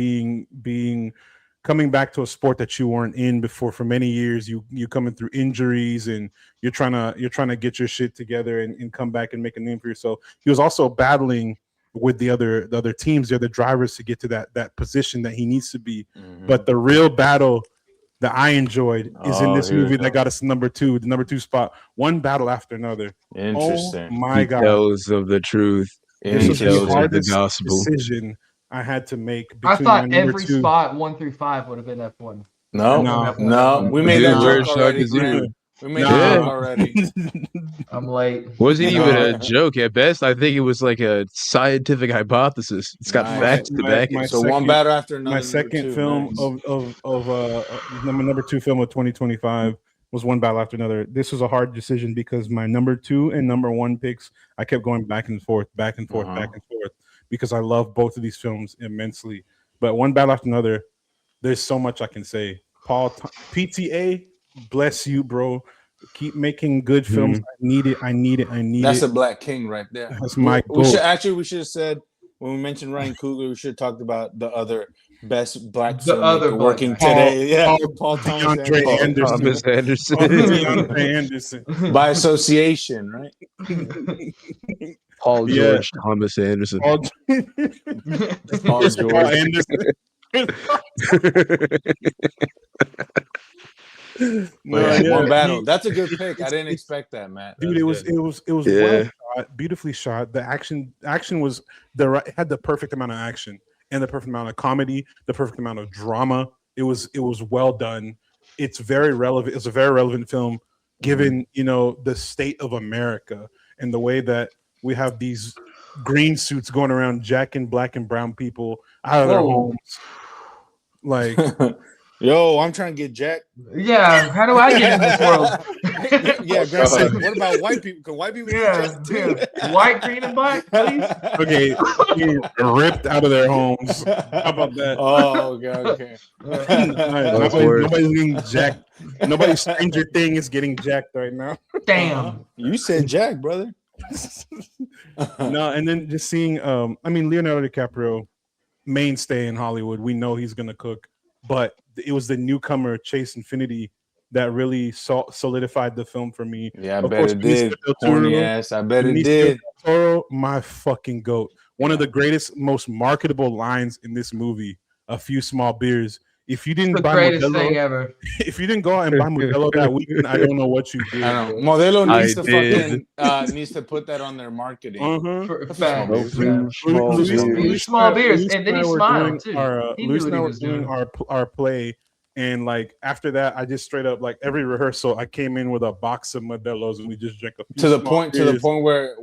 B: coming back to a sport that you weren't in before for many years, you coming through injuries and you're trying to get your shit together and come back and make a name for yourself. He was also battling with the other teams, the other drivers, to get to that position that he needs to be. But the real battle that I enjoyed is in this movie that got us the number 2 spot. One battle after another.
D: Interesting.
B: Oh my God.
A: Details of the truth.
B: This was the
A: Details of the
B: hardest
A: gospel.
B: decision I had to make.
F: I thought every
B: 2.
F: spot 1 through 5 would have been F1.
D: No. We made that joke already. We made
A: Nah.
D: a joke already.
F: I'm late.
A: Wasn't even
B: No.
A: a joke at best. I think it was like a scientific hypothesis. It's got
D: Nice.
A: facts to back it.
D: So one battle after another.
B: My
D: number
B: second
D: two.
B: film
D: Nice.
B: of number two film of 2025 was One Battle After Another. This was a hard decision because my number 2 and number 1 picks, I kept going back and forth, back and forth, back and forth, because I love both of these films immensely. But One Battle After Another, there's so much I can say. PTA, bless you, bro. Keep making good films. I need it.
D: That's a Black King right there.
B: That's my
D: We
B: goal.
D: should have said when we mentioned Ryan Coogler, we should have talked about the other best black
F: The other
D: filmmaker
F: black
D: working
F: guy.
D: today.
B: Paul
D: Thomas
B: DeAndre
D: Anderson.
A: Thomas Anderson.
B: DeAndre Anderson.
D: By association, right?
A: Paul
B: Yeah.
A: George Thomas Anderson.
B: Paul
D: Paul George.
B: Anderson. No, yeah.
D: One battle. That's a good pick. I didn't expect that, Matt.
B: Dude, it was
A: Yeah.
B: well shot, beautifully shot. The action was it had the perfect amount of action and the perfect amount of comedy, the perfect amount of drama. It was well done. It's very relevant. It's a very relevant film, given the state of America and the way that we have these green suits going around jacking black and brown people out of their homes. Like,
D: yo, I'm trying to get Jack.
F: Yeah, how do I get in this world?
D: Yeah, Grant said, what about white people? Can white people get Jack too?
F: White, green, and black, please.
B: okay, being ripped out of their homes. How about that?
D: Oh, okay.
B: Nobody's getting jacked. Nobody's Stranger Thing is getting jacked right now.
F: Damn.
D: You said Jack, brother.
B: No, and then just seeing, Leonardo DiCaprio, mainstay in Hollywood. We know he's gonna cook, but it was the newcomer Chase Infinity that really solidified the film for me.
D: Yeah, I
B: Of
D: bet
B: course,
D: it did. Horny ass. I bet it
B: Benicio
D: did.
B: del Toro, my fucking goat. One of the greatest, most marketable lines in this movie. A few small beers. If you didn't
F: The
B: buy
F: greatest
B: Modelo,
F: thing ever.
B: if you didn't go out and buy Modelo that weekend, I don't know what you did.
D: I don't know. Modelo needs
A: I
D: to
A: did.
D: fucking needs to put that on their marketing.
F: For
D: That's
F: facts.
D: small beers.
A: Small beers.
F: Small beers,
B: Luis
F: and then he
B: I were
F: smiled,
B: doing
F: too. He knew
B: Luis
F: what
B: and I
F: he
B: were
F: was
B: doing
F: doing.
B: our play, and like after that, I just straight up like every rehearsal, I came in with a box of Modelos and we just drank a few
D: To the
B: small beers,
D: point where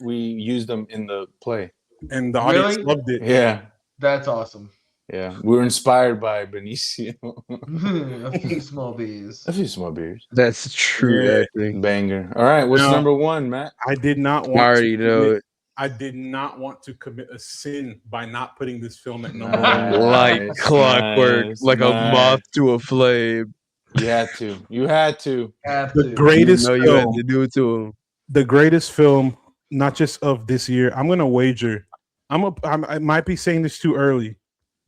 D: we used them in the play.
B: and the audience
F: Really?
B: loved it.
D: Yeah.
F: That's awesome.
D: Yeah. We were inspired by Benicio.
F: A few small bees.
D: A few small beers.
A: That's true
B: Yeah.
A: acting.
D: Banger. All right, what's
B: Now-
D: number one, Matt?
B: I did not
A: I
B: want.
A: already know it.
B: I did not want to commit a sin by not putting this film at number
D: Nice.
B: one.
A: Like clockwork,
D: nice,
A: like a
D: nice.
A: moth to a flame.
D: You had to. You had to.
F: Have
B: The
F: to.
B: greatest
A: You know you had
B: film,
A: to do it to him.
B: the greatest film, not just of this year. I'm gonna wager. I might be saying this too early.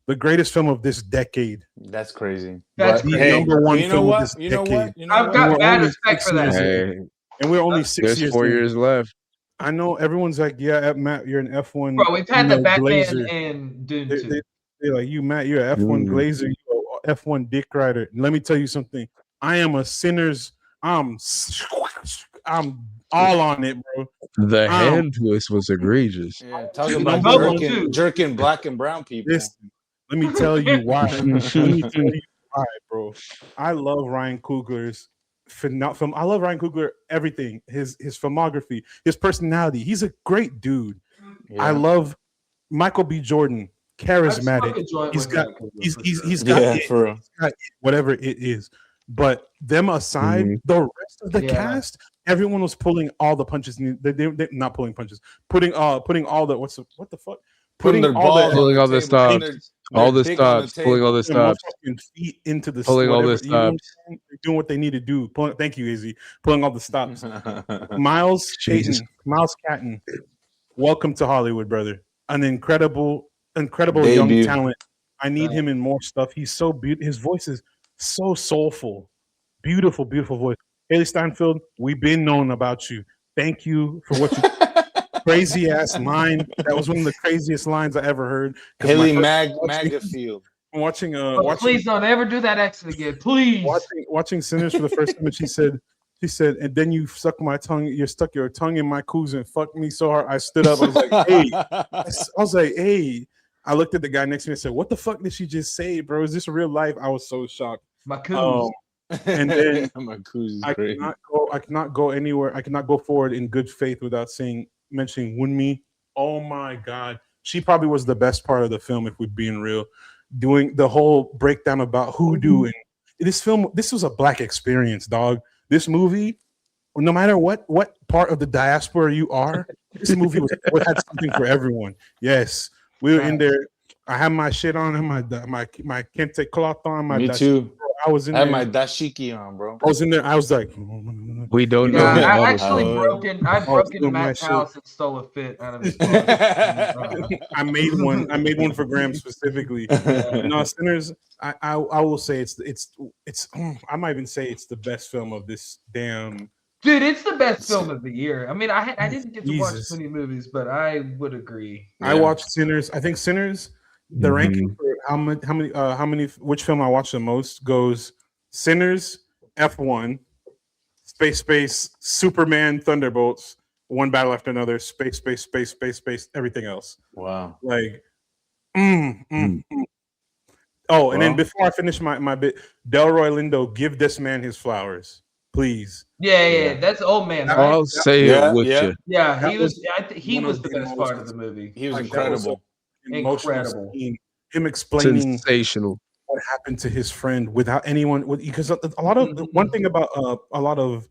B: The greatest film of this decade.
D: That's crazy.
F: That's
D: But,
B: the
D: hey,
B: number one
D: you know
B: film of
D: what?
B: this
D: You know
B: decade.
D: what? You know
F: I've
D: what?
F: got
B: We're
F: mad
B: only
F: respect
B: 6
F: for that.
B: years in.
A: Hey,
B: And we're only 6
A: there's
B: years.
A: 4
B: in.
A: years left.
B: I know everyone's like, yeah, Matt, you're an F1.
F: Bro, we've had the Batman
B: Glazer.
F: and Dune
B: They,
F: too.
B: they're like, you, Matt, you're an F1 Glazer, you're an F1 dick rider. And let me tell you something. I am a sinner's. I'm all on it, bro.
A: The hand twist was egregious.
D: Yeah, talk
B: Dude,
D: about
B: my double
D: jerking black and brown people.
B: Listen, let me tell you why. Let me tell you why, bro. I love Ryan Coogler's film. I love Ryan Coogler, everything. His filmography, his personality. He's a great dude.
D: Yeah.
B: I love Michael B. Jordan, charismatic. He's got
D: Yeah,
B: it.
D: for real.
B: He's got it, whatever it is. But them aside, the rest of the cast, everyone was pulling all the punches. They not pulling punches, putting all the what the fuck?
D: Putting their balls
A: Pulling all the
D: table,
A: stops.
D: putting their
A: All the
D: dick on the
A: stops. Pulling all the
B: Putting their
A: stops.
B: motherfucking feet into the
A: Pulling all the
B: whatever, you know what I'm
A: stops.
B: saying? They're doing what they need to do. Thank you, Izzy. Pulling all the stops. Miles
A: Jesus.
B: Catton, welcome to Hollywood, brother. An incredible
D: Debut.
B: young talent. I need him in more stuff. He's so beautiful. His voice is so soulful. Beautiful, beautiful voice. Haley Steinfeld, we've been knowing about you. Thank you for what you crazy ass line. That was one of the craziest lines I ever heard. 'Cause
D: Haley
B: my first-
D: Magafield.
B: watching
F: Please don't ever do that accent again. Please.
B: watching Sinners for the first time, and she said, and then you suck my tongue. You stuck your tongue in my coos and fucked me so hard. I stood up. I was like, hey. I was like, hey. I looked at the guy next to me and said, what the fuck did she just say, bro? Is this real life? I was so shocked.
F: My coos.
B: And then
D: Marcuse is
B: I
D: great.
B: cannot go anywhere. I cannot go forward in good faith without mentioning Wunmi. Oh my God, she probably was the best part of the film. If we're being real, doing the whole breakdown about hoodoo and this film. This was a black experience, dog. This movie, no matter what part of the diaspora you are, this movie had something for everyone. Yes, we were in there. I had my shit on, and my kente cloth on. My
D: Me too.
B: I was in
D: I had
B: there.
D: my dashiki on, bro.
B: I was in there. I was like,
A: We don't know.
F: Yeah,
A: who
F: I
A: Bubbles
F: actually
A: was.
F: broke into
B: doing my
F: Matt's
B: shit.
F: house and stole a fit out of his closet.
B: I made one. I made one for Graham specifically. No, Sinners. I will say it's. I might even say it's the best film of this damn.
F: Dude, it's the best film of the year. I mean, I didn't get to watch
B: Jesus.
F: many movies, but I would agree.
B: I watched Sinners. I think Sinners. The ranking for how many which film I watched the most goes Sinners, F1, Space, Superman, Thunderbolts, one battle after another, space, everything else.
D: Wow.
B: Like, Oh, and then before I finish my bit, Delroy Lindo, give this man his flowers, please.
F: Yeah. That's old man, right?
A: I'll say it with you.
F: Yeah,
B: That
F: he
B: was
F: was. He
B: one
F: was
B: of
F: the
B: the
F: best
B: most-
F: part of the movie.
D: He was
B: Like, that was
D: incredible.
B: Emotional
F: Incredible.
B: scene. Him explaining
A: Sensational.
B: what happened to his friend without anyone, because a lot of one thing about a lot of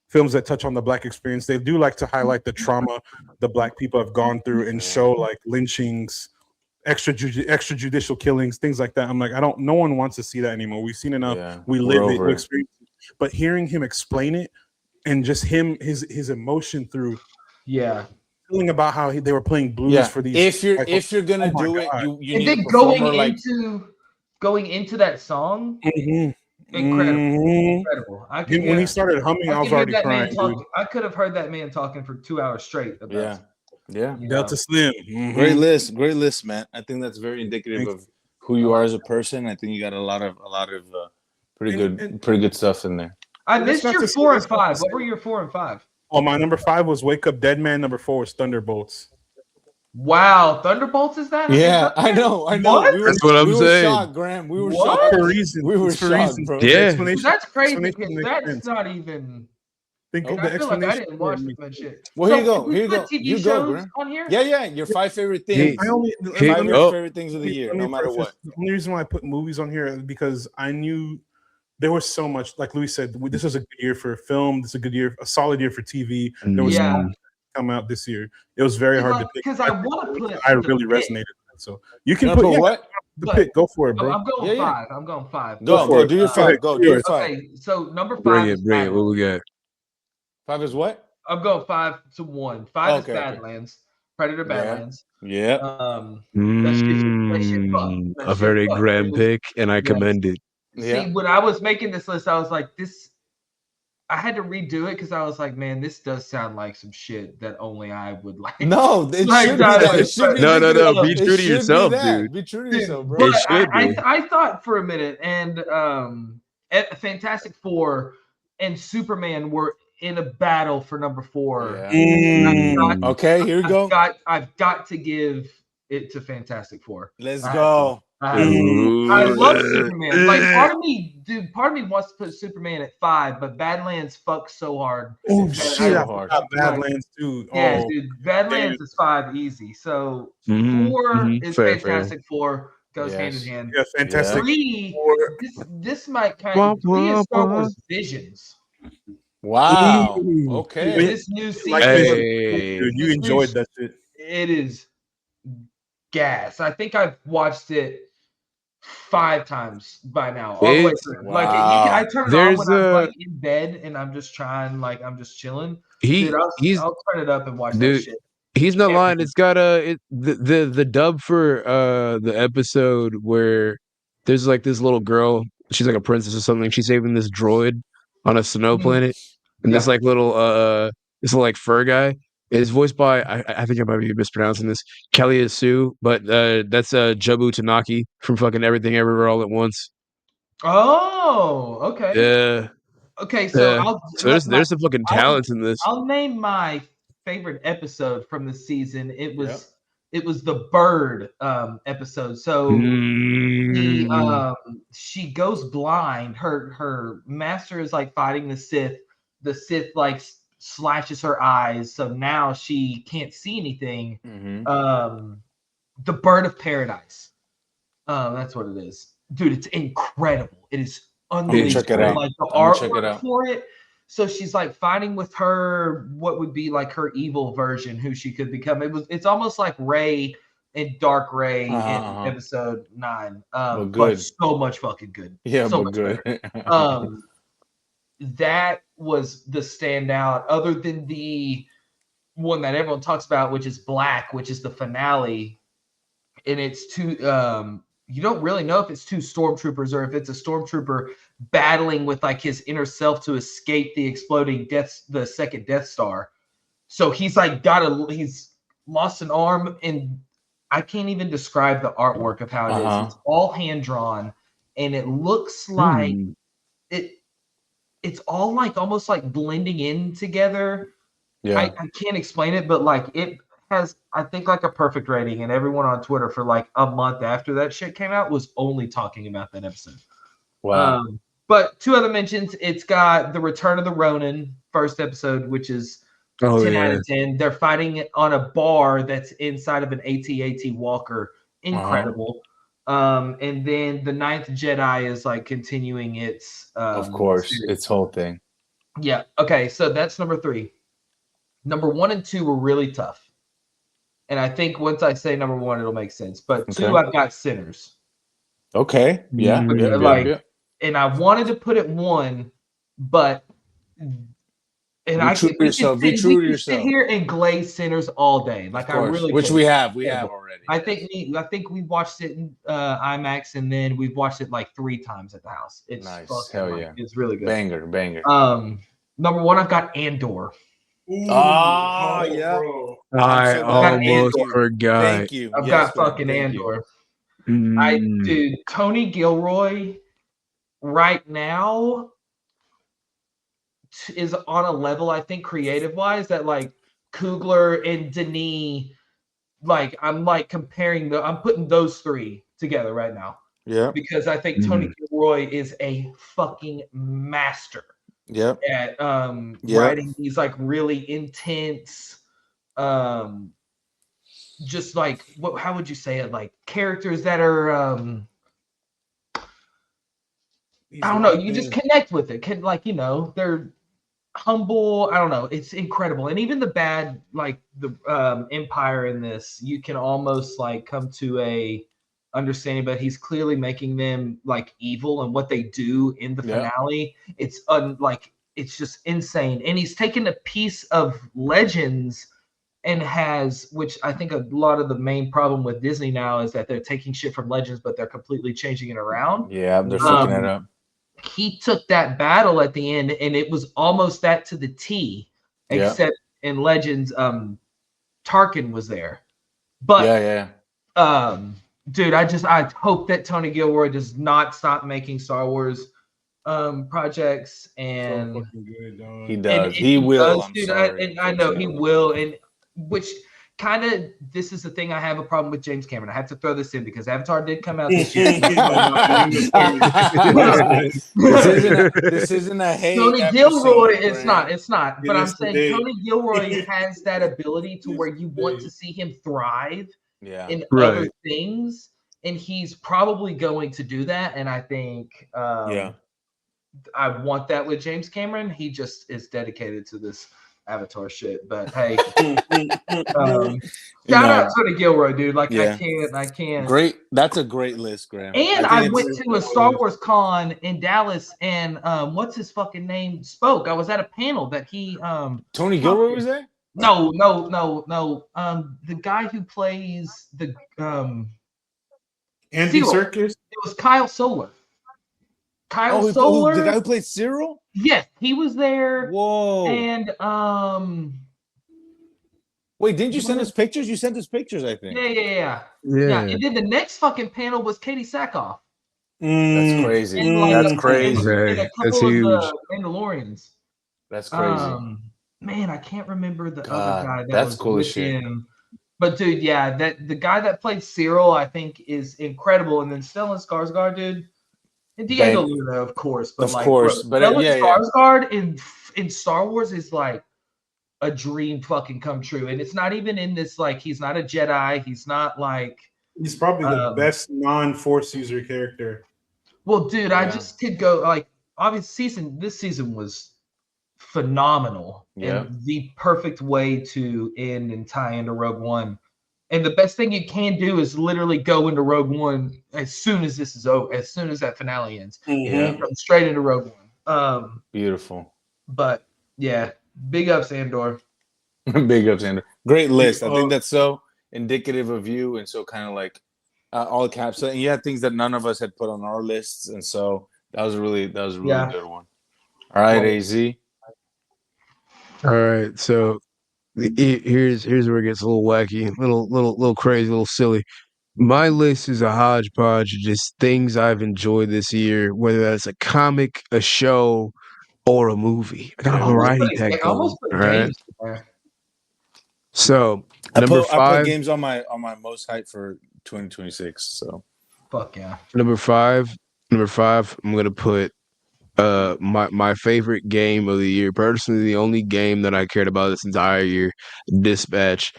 B: films that touch on the black experience, they do like to highlight the trauma the black people have gone through and show like lynchings, extrajudicial killings, things like that. I'm like, no one wants to see that anymore. We've seen enough.
D: Yeah,
B: We
D: we're
B: live it,
D: over
B: we
D: it.
B: experience it. But hearing him explain it and just his emotion through
F: Yeah.
B: feeling about how they were playing blues for these.
D: If you're gonna
B: Oh my
D: do it,
B: God.
D: you
F: And
D: need a
F: then
D: performer like
F: going into that song, incredible. I could
B: When he started humming, I was already crying, dude.
F: I could have heard that man talking for 2 hours straight. About
D: yeah.
F: you know.
B: Delta Slim.
D: Great list, man. I think that's very indicative of who you are as a person. I think you got a lot of pretty good stuff in there.
F: I
B: That's
F: missed
B: not
F: your
B: to
F: 4 and
B: say- that's not to
F: 5. What
B: say-
F: were your 4 and 5?
B: Oh, my number 5 was Wake Up Dead Man. Number 4 was Thunderbolts.
F: Wow, Thunderbolts is that?
D: Yeah, I know.
F: What?
A: That's what I'm
D: we were
A: saying.
D: shocked, Graham. We were
F: What?
D: shocked.
B: For a reason.
D: We were
B: It's for
D: shocked,
B: reasons.
D: bro.
B: The
A: Yeah.
B: explanation-
F: That's crazy
B: explanation
F: because
B: makes
F: that's
B: sense.
F: not even.
B: Think
F: I
B: of the
F: feel like I
B: explanation.
F: didn't watch that shit.
D: Well, here you
F: So,
D: go. Here you
F: put
D: go.
F: TV
D: You go,
F: shows
D: Graham.
F: on here?
D: Yeah. Your 5 favorite things.
B: I only,
A: Hey,
B: let me-
D: Five
B: let
D: of
B: me-
D: your favorite things of the year,
B: let me
D: no matter
B: preface,
D: what.
B: The only reason why I put movies on here is because I knew there was so much. Like Louis said, this was a good year for film. This is a good year, a solid year for TV. There was
F: Yeah.
B: so much come out this year. It was very hard to pick.
F: Because I want to put.
B: I
F: the
B: really
F: Pit.
B: resonated with it. So you can
D: You
B: put
D: wanna put what?
B: the Pit. Go for it, bro.
F: I'm going
D: Yeah, yeah.
F: 5. I'm going 5.
D: Go,
B: for it.
D: do your 5. Go, do your 5.
F: Okay, so number 5
A: Bring
F: is
A: it. What
F: Badlands.
A: we got?
D: 5 is what?
F: I'm going 5 to 1. 5
D: Okay,
F: is
D: okay.
F: Badlands. Predator
D: Yeah.
F: Badlands.
D: Yeah.
F: That shit fucked. That
A: A
F: shit
A: very
F: fucked.
A: grand
F: It was-
A: pick, and I
F: Yes.
A: commend it.
F: See, when I was making this list, I was like, this. I had to redo it because I was like, man, this does sound like some shit that only I would like.
D: No, it
F: Like,
D: should be that. It should be
A: No.
D: indicative.
A: Be
D: It
A: true to
D: should be
A: yourself,
D: that.
A: dude.
D: Be true to yourself, bro.
F: But
A: It should be.
F: I thought for a minute, and Fantastic Four and Superman were in a battle for number 4.
D: Yeah. Okay, here we go.
F: I've got to give it to Fantastic Four.
D: Let's
F: I have
D: go.
F: I love Superman. Like part of me wants to put Superman at 5, but Badlands fucks so hard.
B: Oh
F: that
B: shit!
F: I-
B: I forgot Badlands too.
F: Yeah,
B: Oh,
F: dude, Badlands is 5 easy. So
A: Mhm,
F: 4
A: mhm.
F: is
A: Fair.
F: Fantastic Four, goes hand in
D: Yes.
F: hand.
B: yeah, Fantastic.
F: 3,
B: Four.
F: this might kind of 3 is Star Wars Visions.
D: Wow.
B: Ooh.
D: Okay.
F: This new season,
B: Like
A: Hey.
B: dude, you
F: This
B: enjoyed
F: new-
B: that shit.
F: it is gas. I think I've watched it 5 times by now. All the way
A: It's-
F: through.
D: Wow.
F: Like I turn it
A: There's
F: on when I'm
A: a-
F: like in bed and I'm just trying, like I'm just chilling.
A: He
F: Dude,
A: he's
F: I'll turn it up and watch that
A: dude.
F: shit.
A: He's not
F: Yeah.
A: lying. It's got the dub for the episode where there's like this little girl. She's like a princess or something. She's saving this droid on a snow
F: Mhm.
A: planet, and this
F: Yeah.
A: like little this little like fur guy is voiced by I think I might be mispronouncing this, Kelly Sue, but that's Jobu Tanaki from fucking Everything Everywhere All at Once.
F: Oh, okay.
A: Yeah,
F: Okay, so
A: yeah. So there's some fucking talents in this.
F: I'll name my favorite episode from the season. It It was the bird episode. So she goes blind. Her master is like fighting the Sith. The Sith like slashes her eyes, so now she can't see anything. The Bird of Paradise. That's what it is, dude. It's incredible. It is unbelievable.
D: Check it out.
F: Like the
D: check it
F: artwork
D: out.
F: for it. So she's like fighting with her, what would be like her evil version, who she could become. It's almost like Rey and Dark Rey in episode 9.
D: But good.
F: But so much fucking good.
D: Yeah,
F: so
D: but good.
F: That was the standout, other than the one that everyone talks about, which is Black, which is the finale. And it's two, you don't really know if it's two stormtroopers or if it's a stormtrooper battling with like his inner self to escape the exploding the second Death Star. So he's like he's lost an arm, and I can't even describe the artwork of how it is. It's all hand drawn, and it looks like it's all like almost like blending in together. Yeah, I can't explain it, but like it has, I think, like a perfect rating, and everyone on Twitter for like a month after that shit came out was only talking about that episode.
D: Wow.
F: But 2 other mentions. It's got The Return of the Ronin first episode, which is 10 out of 10. They're fighting on a bar that's inside of an AT-AT walker. Incredible. And then The Ninth Jedi is like continuing its
D: of course series. Its whole thing.
F: Yeah. Okay, so that's number 3. Number 1 and 2 were really tough. And I think once I say number 1, it'll make sense. But 2, I've got Sinners.
D: Okay. Yeah.
F: And I wanted to put it 1, but I could sit here and glaze Sinners all day. Like I really,
D: which we have already.
F: I think we watched it in IMAX, and then we've watched it like 3 times at the house. It's
D: nice. Hell yeah.
F: It's really good.
D: Banger.
F: Number 1, I've got Andor.
B: Ooh,
D: yeah.
A: I almost forgot.
D: Thank you.
F: I've got fucking Andor. Dude, Tony Gilroy right now is on a level, I think, creative wise, that like Coogler and Denis, like I'm like I'm putting those 3 together right now.
D: Yeah.
F: Because I think Tony Gilroy is a fucking master.
D: Yep.
F: At writing these like really intense, just like how would you say it? Like characters that are I don't know, you just connect with it. They're humble. I don't know. It's incredible. And even the bad, like the Empire in this, you can almost like come to a understanding, but he's clearly making them like evil, and what they do in the finale, it's it's just insane. And he's taken a piece of Legends and which I think a lot of the main problem with Disney now is that they're taking shit from Legends, but they're completely changing it around.
D: Yeah, they're fucking it up.
F: He took that battle at the end, and it was almost that to the T, except in Legends, Tarkin was there. But dude, I hope that Tony Gilroy does not stop making Star Wars projects, and
D: he does. He will.
F: I know he will, and which kind of, this is the thing I have a problem with James Cameron. I have to throw this in because Avatar did come out this year.
D: This isn't a hate.
F: Tony Gilroy, it's not. But I'm saying Tony Gilroy has that ability to where you want to see him thrive in other things, and he's probably going to do that. And I think I want that with James Cameron. He just is dedicated to this Avatar shit. But hey, shout out to Gilroy, dude. Like I can't.
D: Great. That's a great list, Graham.
F: And I went to a Star Wars con in Dallas, and what's his fucking name spoke. I was at a panel that he
D: Tony Gilroy was there?
F: No. The guy who plays the
B: Andy Serkis.
F: It was Kyle Solar. Solar,
D: the guy who played Cyril?
F: Yes, he was there.
D: Whoa.
F: And
D: wait, didn't you send us pictures? You sent us pictures, I think.
F: Yeah. And then the next fucking panel was Katie Sackhoff.
D: That's crazy.
F: And
D: that's crazy.
F: And a couple
A: that's huge.
F: Of the Mandalorians.
D: That's crazy.
F: Man, I can't remember the other guy.
D: That's cool as shit.
F: Him. But dude, yeah, that the guy that played Cyril, I think, is incredible. And then Stellan Skarsgård, dude, and Diego
D: Bang.
F: Luna, of course. But
D: Of
F: like,
D: course,
F: bro,
D: but
F: Stellan
D: yeah.
F: Skarsgård in Star Wars is like a dream fucking come true. And it's not even in this, like, he's not a Jedi. He's not like
B: He's probably the best non-force user character.
F: well, dude, I
D: Yeah.
F: just could go like obviously this season was phenomenal
D: Yeah.
F: and the perfect way to end and tie into Rogue One. And the best thing you can do is literally go into Rogue One as soon as this is over, as soon as that finale ends.
D: Yeah.
F: Come straight into Rogue One.
D: Beautiful.
F: But yeah, big ups, Andor.
D: Big ups, Andrew. Great list. I think that's so indicative of you, and so kind of like all caps. And you had things that none of us had put on our lists, and so that was a really
F: Yeah.
D: good one. All right, AZ.
A: All right, so here's where it gets a little wacky, little crazy, a little silly. My list is a hodgepodge of just things I've enjoyed this year, whether that's a comic, a show, or a movie. I got a variety pack
F: I
A: going.
F: almost put
A: All right.
F: games in there.
A: So
D: I
A: number
D: put
A: five,
D: games on my most hype for 2026. So
F: Fuck yeah.
A: number five, I'm gonna put my favorite game of the year. Personally, the only game that I cared about this entire year, Dispatch.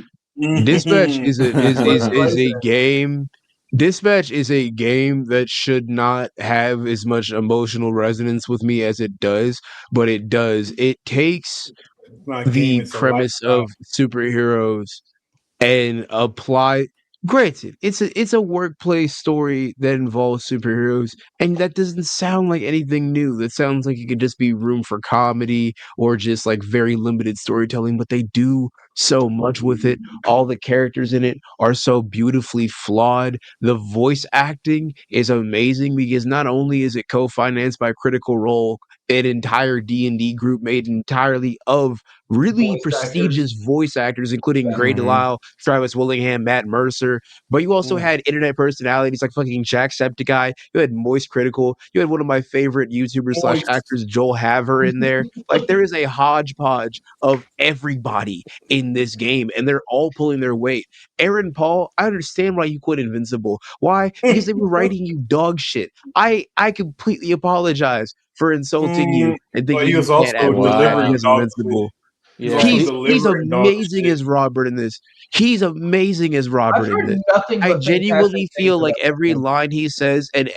A: Dispatch is a game. Dispatch is a game that should not have as much emotional resonance with me as it does, but it does. It takes
B: It's not a game,
A: the
B: it's a
A: premise
B: lifestyle.
A: of superheroes and apply. Granted, it's a workplace story that involves superheroes, and that doesn't sound like anything new. That sounds like it could just be room for comedy or just like very limited storytelling, but they do so much with it. All the characters in it are so beautifully flawed. The voice acting is amazing because not only is it co-financed by Critical Role, an entire D&D group made entirely of really
F: Voice
A: prestigious voice actors, including Gray
D: Mhm.
A: Delisle, Travis Willingham, Matt Mercer. But you also had internet personalities like fucking Jacksepticeye. You had Moist Critical. You had one of my favorite YouTubers slash
B: Moist.
A: actors, Joel Haver, in there. Like there is a hodgepodge of everybody in this game, and they're all pulling their weight. Aaron Paul, I understand why you quit Invincible. Why? Because they were writing you dog shit. I completely apologize for insulting you and
B: But
A: thinking
B: he
A: you
B: was
A: can't
B: also
A: add weight back
B: delivering
A: because of
D: Wow.
B: dog shit.
A: Invincible.
B: He was
D: Yeah,
B: also
A: He's
B: delivering dog
A: amazing
B: shit.
A: as Robert in this. He's amazing as
F: I've
A: Robert in
F: heard
A: this.
F: nothing
A: I
F: but
A: genuinely
F: fantastic things
A: feel like
F: about
A: every
F: him.
A: line he says and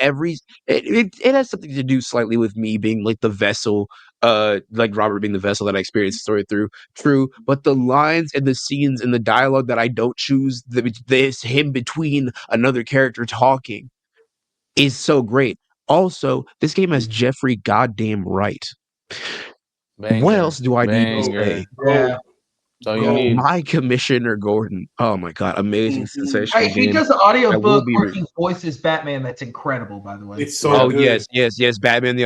A: it has something to do slightly with me being like the vessel, like Robert being the vessel that I experienced the story through. True, but the lines and the scenes and the dialogue that I don't choose, this him between another character talking, is so great. Also, this game has Jeffrey goddamn Wright. What
D: banger,
A: else do I need to say?
D: banger.
F: Yeah.
D: That's all you need.
A: My Commissioner Gordon. Oh my god, amazing, sensational
F: Hey, he
A: game.
F: does an
A: I will
F: audiobook
A: be.
F: where he voices Batman. That's incredible, by the way.
B: It's so
A: Oh
B: good.
A: yes. Batman the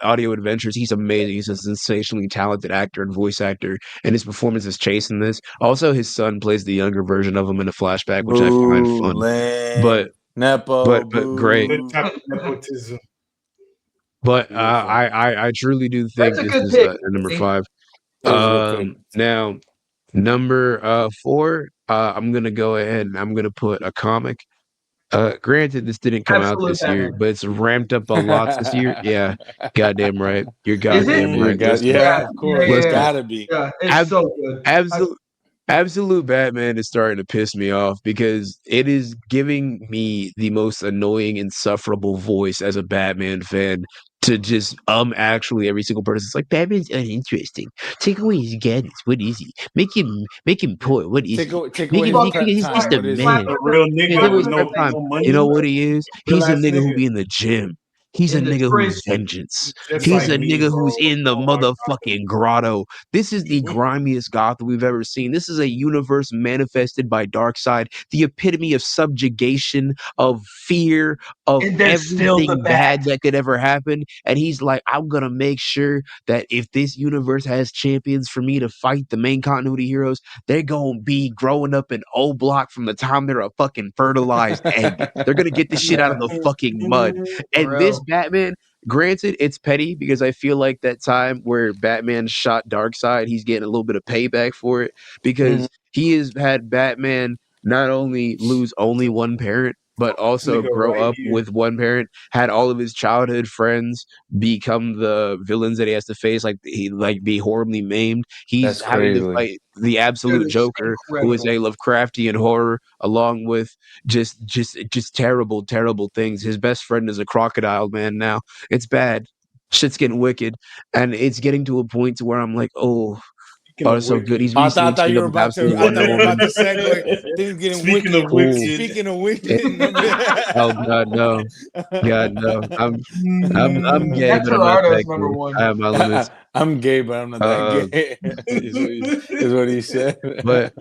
A: audio adventures. He's amazing. He's a sensationally talented actor and voice actor, and his performance is chasing this. Also, his son plays the younger version of him in a flashback, which I find
D: Boo,
A: fun.
D: lame,
A: But
D: Nepo,
A: great.
B: Good
D: boo.
B: type of nepotism.
A: But
D: Beautiful.
A: I truly do think
F: That's a
A: this
F: good
A: is
F: pick.
A: number
F: Anthony.
A: 5.
D: It was a good pick.
A: Now number 4. I'm gonna go ahead and I'm gonna put a comic. Granted, this didn't come out
F: Absolute
A: this year,
F: Batman.
A: but it's ramped up a lot this year. Yeah, goddamn right. You're
F: Is it?
A: goddamn
D: You
A: right.
D: got,
A: Listen,
D: yeah, of course. It's
A: listen.
D: gotta be.
F: Yeah, it's
A: Ab-
F: so good.
A: Absolute Batman is starting to piss me off because it is giving me the most annoying, insufferable voice as a Batman fan to just actually every single person. It's like Batman's uninteresting. Take away his gadgets. What is he? Make him poor. What is
D: Take
A: he?
D: away, take
A: Make
D: away
A: him.
D: his
F: Fucking
D: prep
A: He's just
D: time.
A: a
D: What is
A: man.
D: he?
B: A real
A: Yeah,
B: nigga
A: take away
B: with
A: his prep time.
B: no
A: You know
B: money.
A: what he is?
B: Real
A: He's a
B: ass
A: nigga who
B: nigga.
A: be in the gym. He's a
F: in the
A: nigga who's
F: trenches.
A: vengeance.
B: Just
A: He's
B: like
A: a
B: me,
A: nigga
B: bro.
A: who's in the
B: Oh my God.
A: motherfucking grotto. This is the grimiest Gotham we've ever seen. This is a universe manifested by Darkseid, the epitome of subjugation, of fear, of
F: And there's still the
A: everything bad that could ever happen. And he's like, I'm gonna make sure that if this universe has champions for me to fight the main continuity heroes, they're gonna be growing up in O Block from the time they're a fucking fertilized egg. They're gonna get this shit out of the fucking mud. And this
F: Bro.
A: Batman, granted, it's petty because I feel like that time where Batman shot Darkseid, he's getting a little bit of payback for it because he has had Batman not only lose only one parent, but also
B: Nigga,
A: grow
B: right
A: up
B: here.
A: with one parent, had all of his childhood friends become the villains that he has to face, like he like be horribly maimed. He's
D: That's
A: having to
D: crazy.
A: fight the absolute
F: Dude, it's
A: Joker, who is a
F: incredible.
A: Lovecraftian horror, along with just terrible, terrible things. His best friend is a crocodile man now. It's bad. Shit's getting wicked. And it's getting to a point to where I'm like, oh,
B: Speaking of
A: it's so good.
B: wicked.
A: He's recently
D: thought
A: teamed
D: you
A: up
D: were
A: with
D: about to.
A: absolute
D: I thought
A: Wonder
D: you were about
A: Woman.
D: to segue. Things getting
B: Speaking
D: wicked.
B: of
A: Ooh,
B: wicked.
D: Speaking of
A: it,
D: wicked.
A: oh God, no. God, no. I'm gay,
F: That
A: but I'm not
F: Gerardo's
A: that
F: number
A: gay.
F: one.
A: I have my limits.
D: I'm gay, but I'm not that
A: Uh,
D: gay. is what he said.
A: but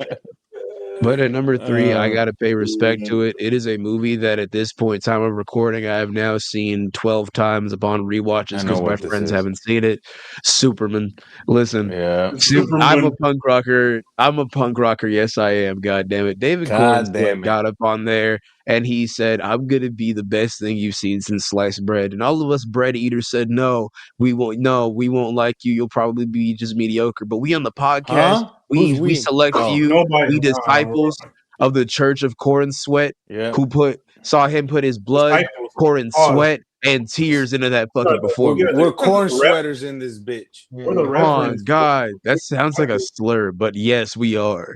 A: But at number 3, I
D: Uh,
A: gotta pay respect to it. It is a movie that at this point, time of recording, I have now seen 12 times upon
D: I
A: rewatches
D: know
A: because my
D: what this
A: friends
D: is.
A: haven't seen it. Superman. Listen,
D: Yeah.
A: I'm a
B: Superman.
A: punk rocker. I'm a punk rocker. Yes, I am. God damn it. David
D: God
A: Cornsweet
D: damn it.
A: got up on there and he said, I'm gonna be the best thing you've seen since sliced bread. And all of us bread eaters said, no, we won't like you. You'll probably be just mediocre. But we on the podcast,
D: Huh? Who's
A: we
D: we?
A: select
D: Oh,
A: few,
B: Nobody.
A: we disciples of the Church of Corn Sweat,
D: yeah.
A: who saw him put his blood,
B: Disciples.
A: Corin
B: Pause.
A: Sweat, and tears into that
B: We're
A: fucking
B: not the,
A: performance.
D: We're
B: we're not
D: corn
B: the rep.
D: sweaters in this bitch.
B: We're the
F: Yeah.
A: Oh
B: reverends.
A: God, that sounds like a slur, but yes, we are.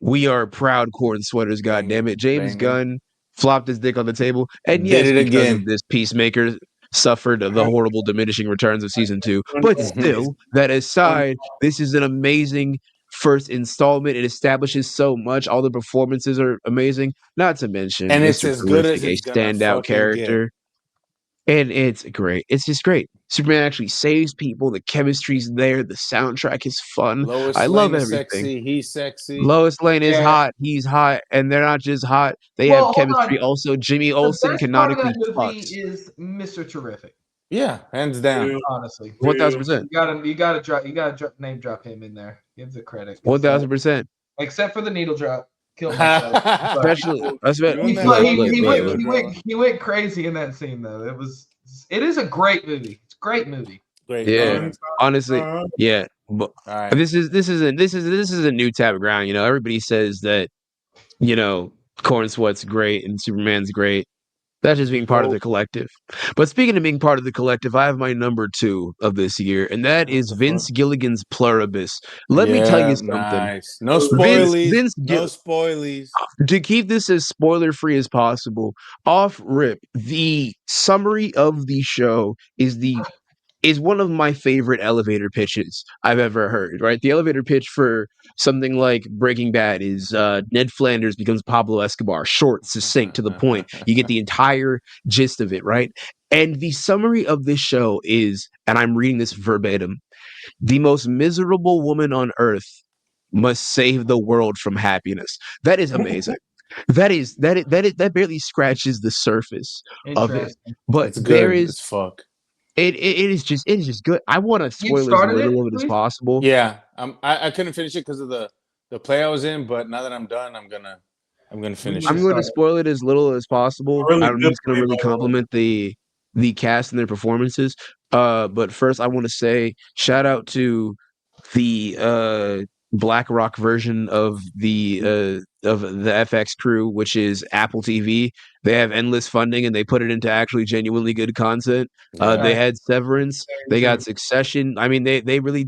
A: We are proud corn sweaters, god damn it.
D: Banging.
A: James
D: Banging.
A: Gunn flopped his dick on the table. And
D: Did
A: yes,
D: it
A: because of
D: again.
A: this, Peacemaker suffered the horrible diminishing returns of season 2. But
D: Mhm.
A: still, that aside, this is an amazing first installment. It establishes so much. All the performances are amazing. Not to mention
D: And it's
A: Mr.
D: as good as
A: Prolific, a
D: it's gonna
A: standout
D: fucking get.
A: character. And it's great. It's just great. Superman actually saves people. The chemistry's there. The soundtrack is fun. I
D: Lois
A: love
D: Lane is
A: everything.
D: sexy. He's sexy.
A: Lois Lane is
F: Yeah.
A: hot. He's hot, and they're not just hot. They have
F: Well, hold
A: chemistry.
F: on.
A: Also, Jimmy
F: The
A: Olsen
F: best part of
A: canonically
F: that movie
A: fucks.
F: is Mr. Terrific.
D: Yeah, hands down.
F: Honestly,
A: 1,000%.
F: you gotta name drop him in there. Give the credit.
A: 1,000%.
F: Except for the needle drop. Killed myself. But
A: Especially,
D: Doing that
A: look,
D: fucking needle drop.
F: he went crazy in that scene though. It is a great movie. It's a great movie.
D: Great.
A: yeah. Honestly, yeah. But
D: All right.
A: this is a new type of ground. You know, everybody says that Corn Sweat's great and Superman's great. That's just being part of the collective. But speaking of being part of the collective, I have my number 2 of this year, and that
D: What
A: is
D: the
A: Vince
D: fuck?
A: Gilligan's Pluribus. Let me tell you
D: Yeah,
A: something.
D: nice. No
A: Vince,
D: spoilies.
A: Vince,
D: No spoilies.
A: to keep this as spoiler free as possible, off rip, the summary of the show is one of my favorite elevator pitches I've ever heard, right? The elevator pitch for something like Breaking Bad is Ned Flanders becomes Pablo Escobar, short, succinct, to the point. You get the entire gist of it, right? And the summary of this show is, and I'm reading this verbatim, the most miserable woman on earth must save the world from happiness. That is amazing. That barely scratches the surface of it.
F: Interesting.
A: But
D: It's
A: there
D: good
A: is
D: as fuck.
A: it is just good. I want to
F: You
A: spoil as
F: started it,
A: little of it as
F: please?
A: possible.
D: Yeah, I couldn't finish it because of the play I was in, but now that I'm done, I'm gonna finish
A: I'm
D: it.
A: going to spoil it as little as possible.
B: Really
A: I'm
B: good
A: just going
B: play,
A: to really
B: by the way.
A: compliment the cast and their performances. But first, I want to say shout out to the Black Rock version of the FX crew, which is Apple TV. They have endless funding and they put it into actually genuinely good content. They
D: Yeah.
A: had Severance, they got Succession. I mean, they really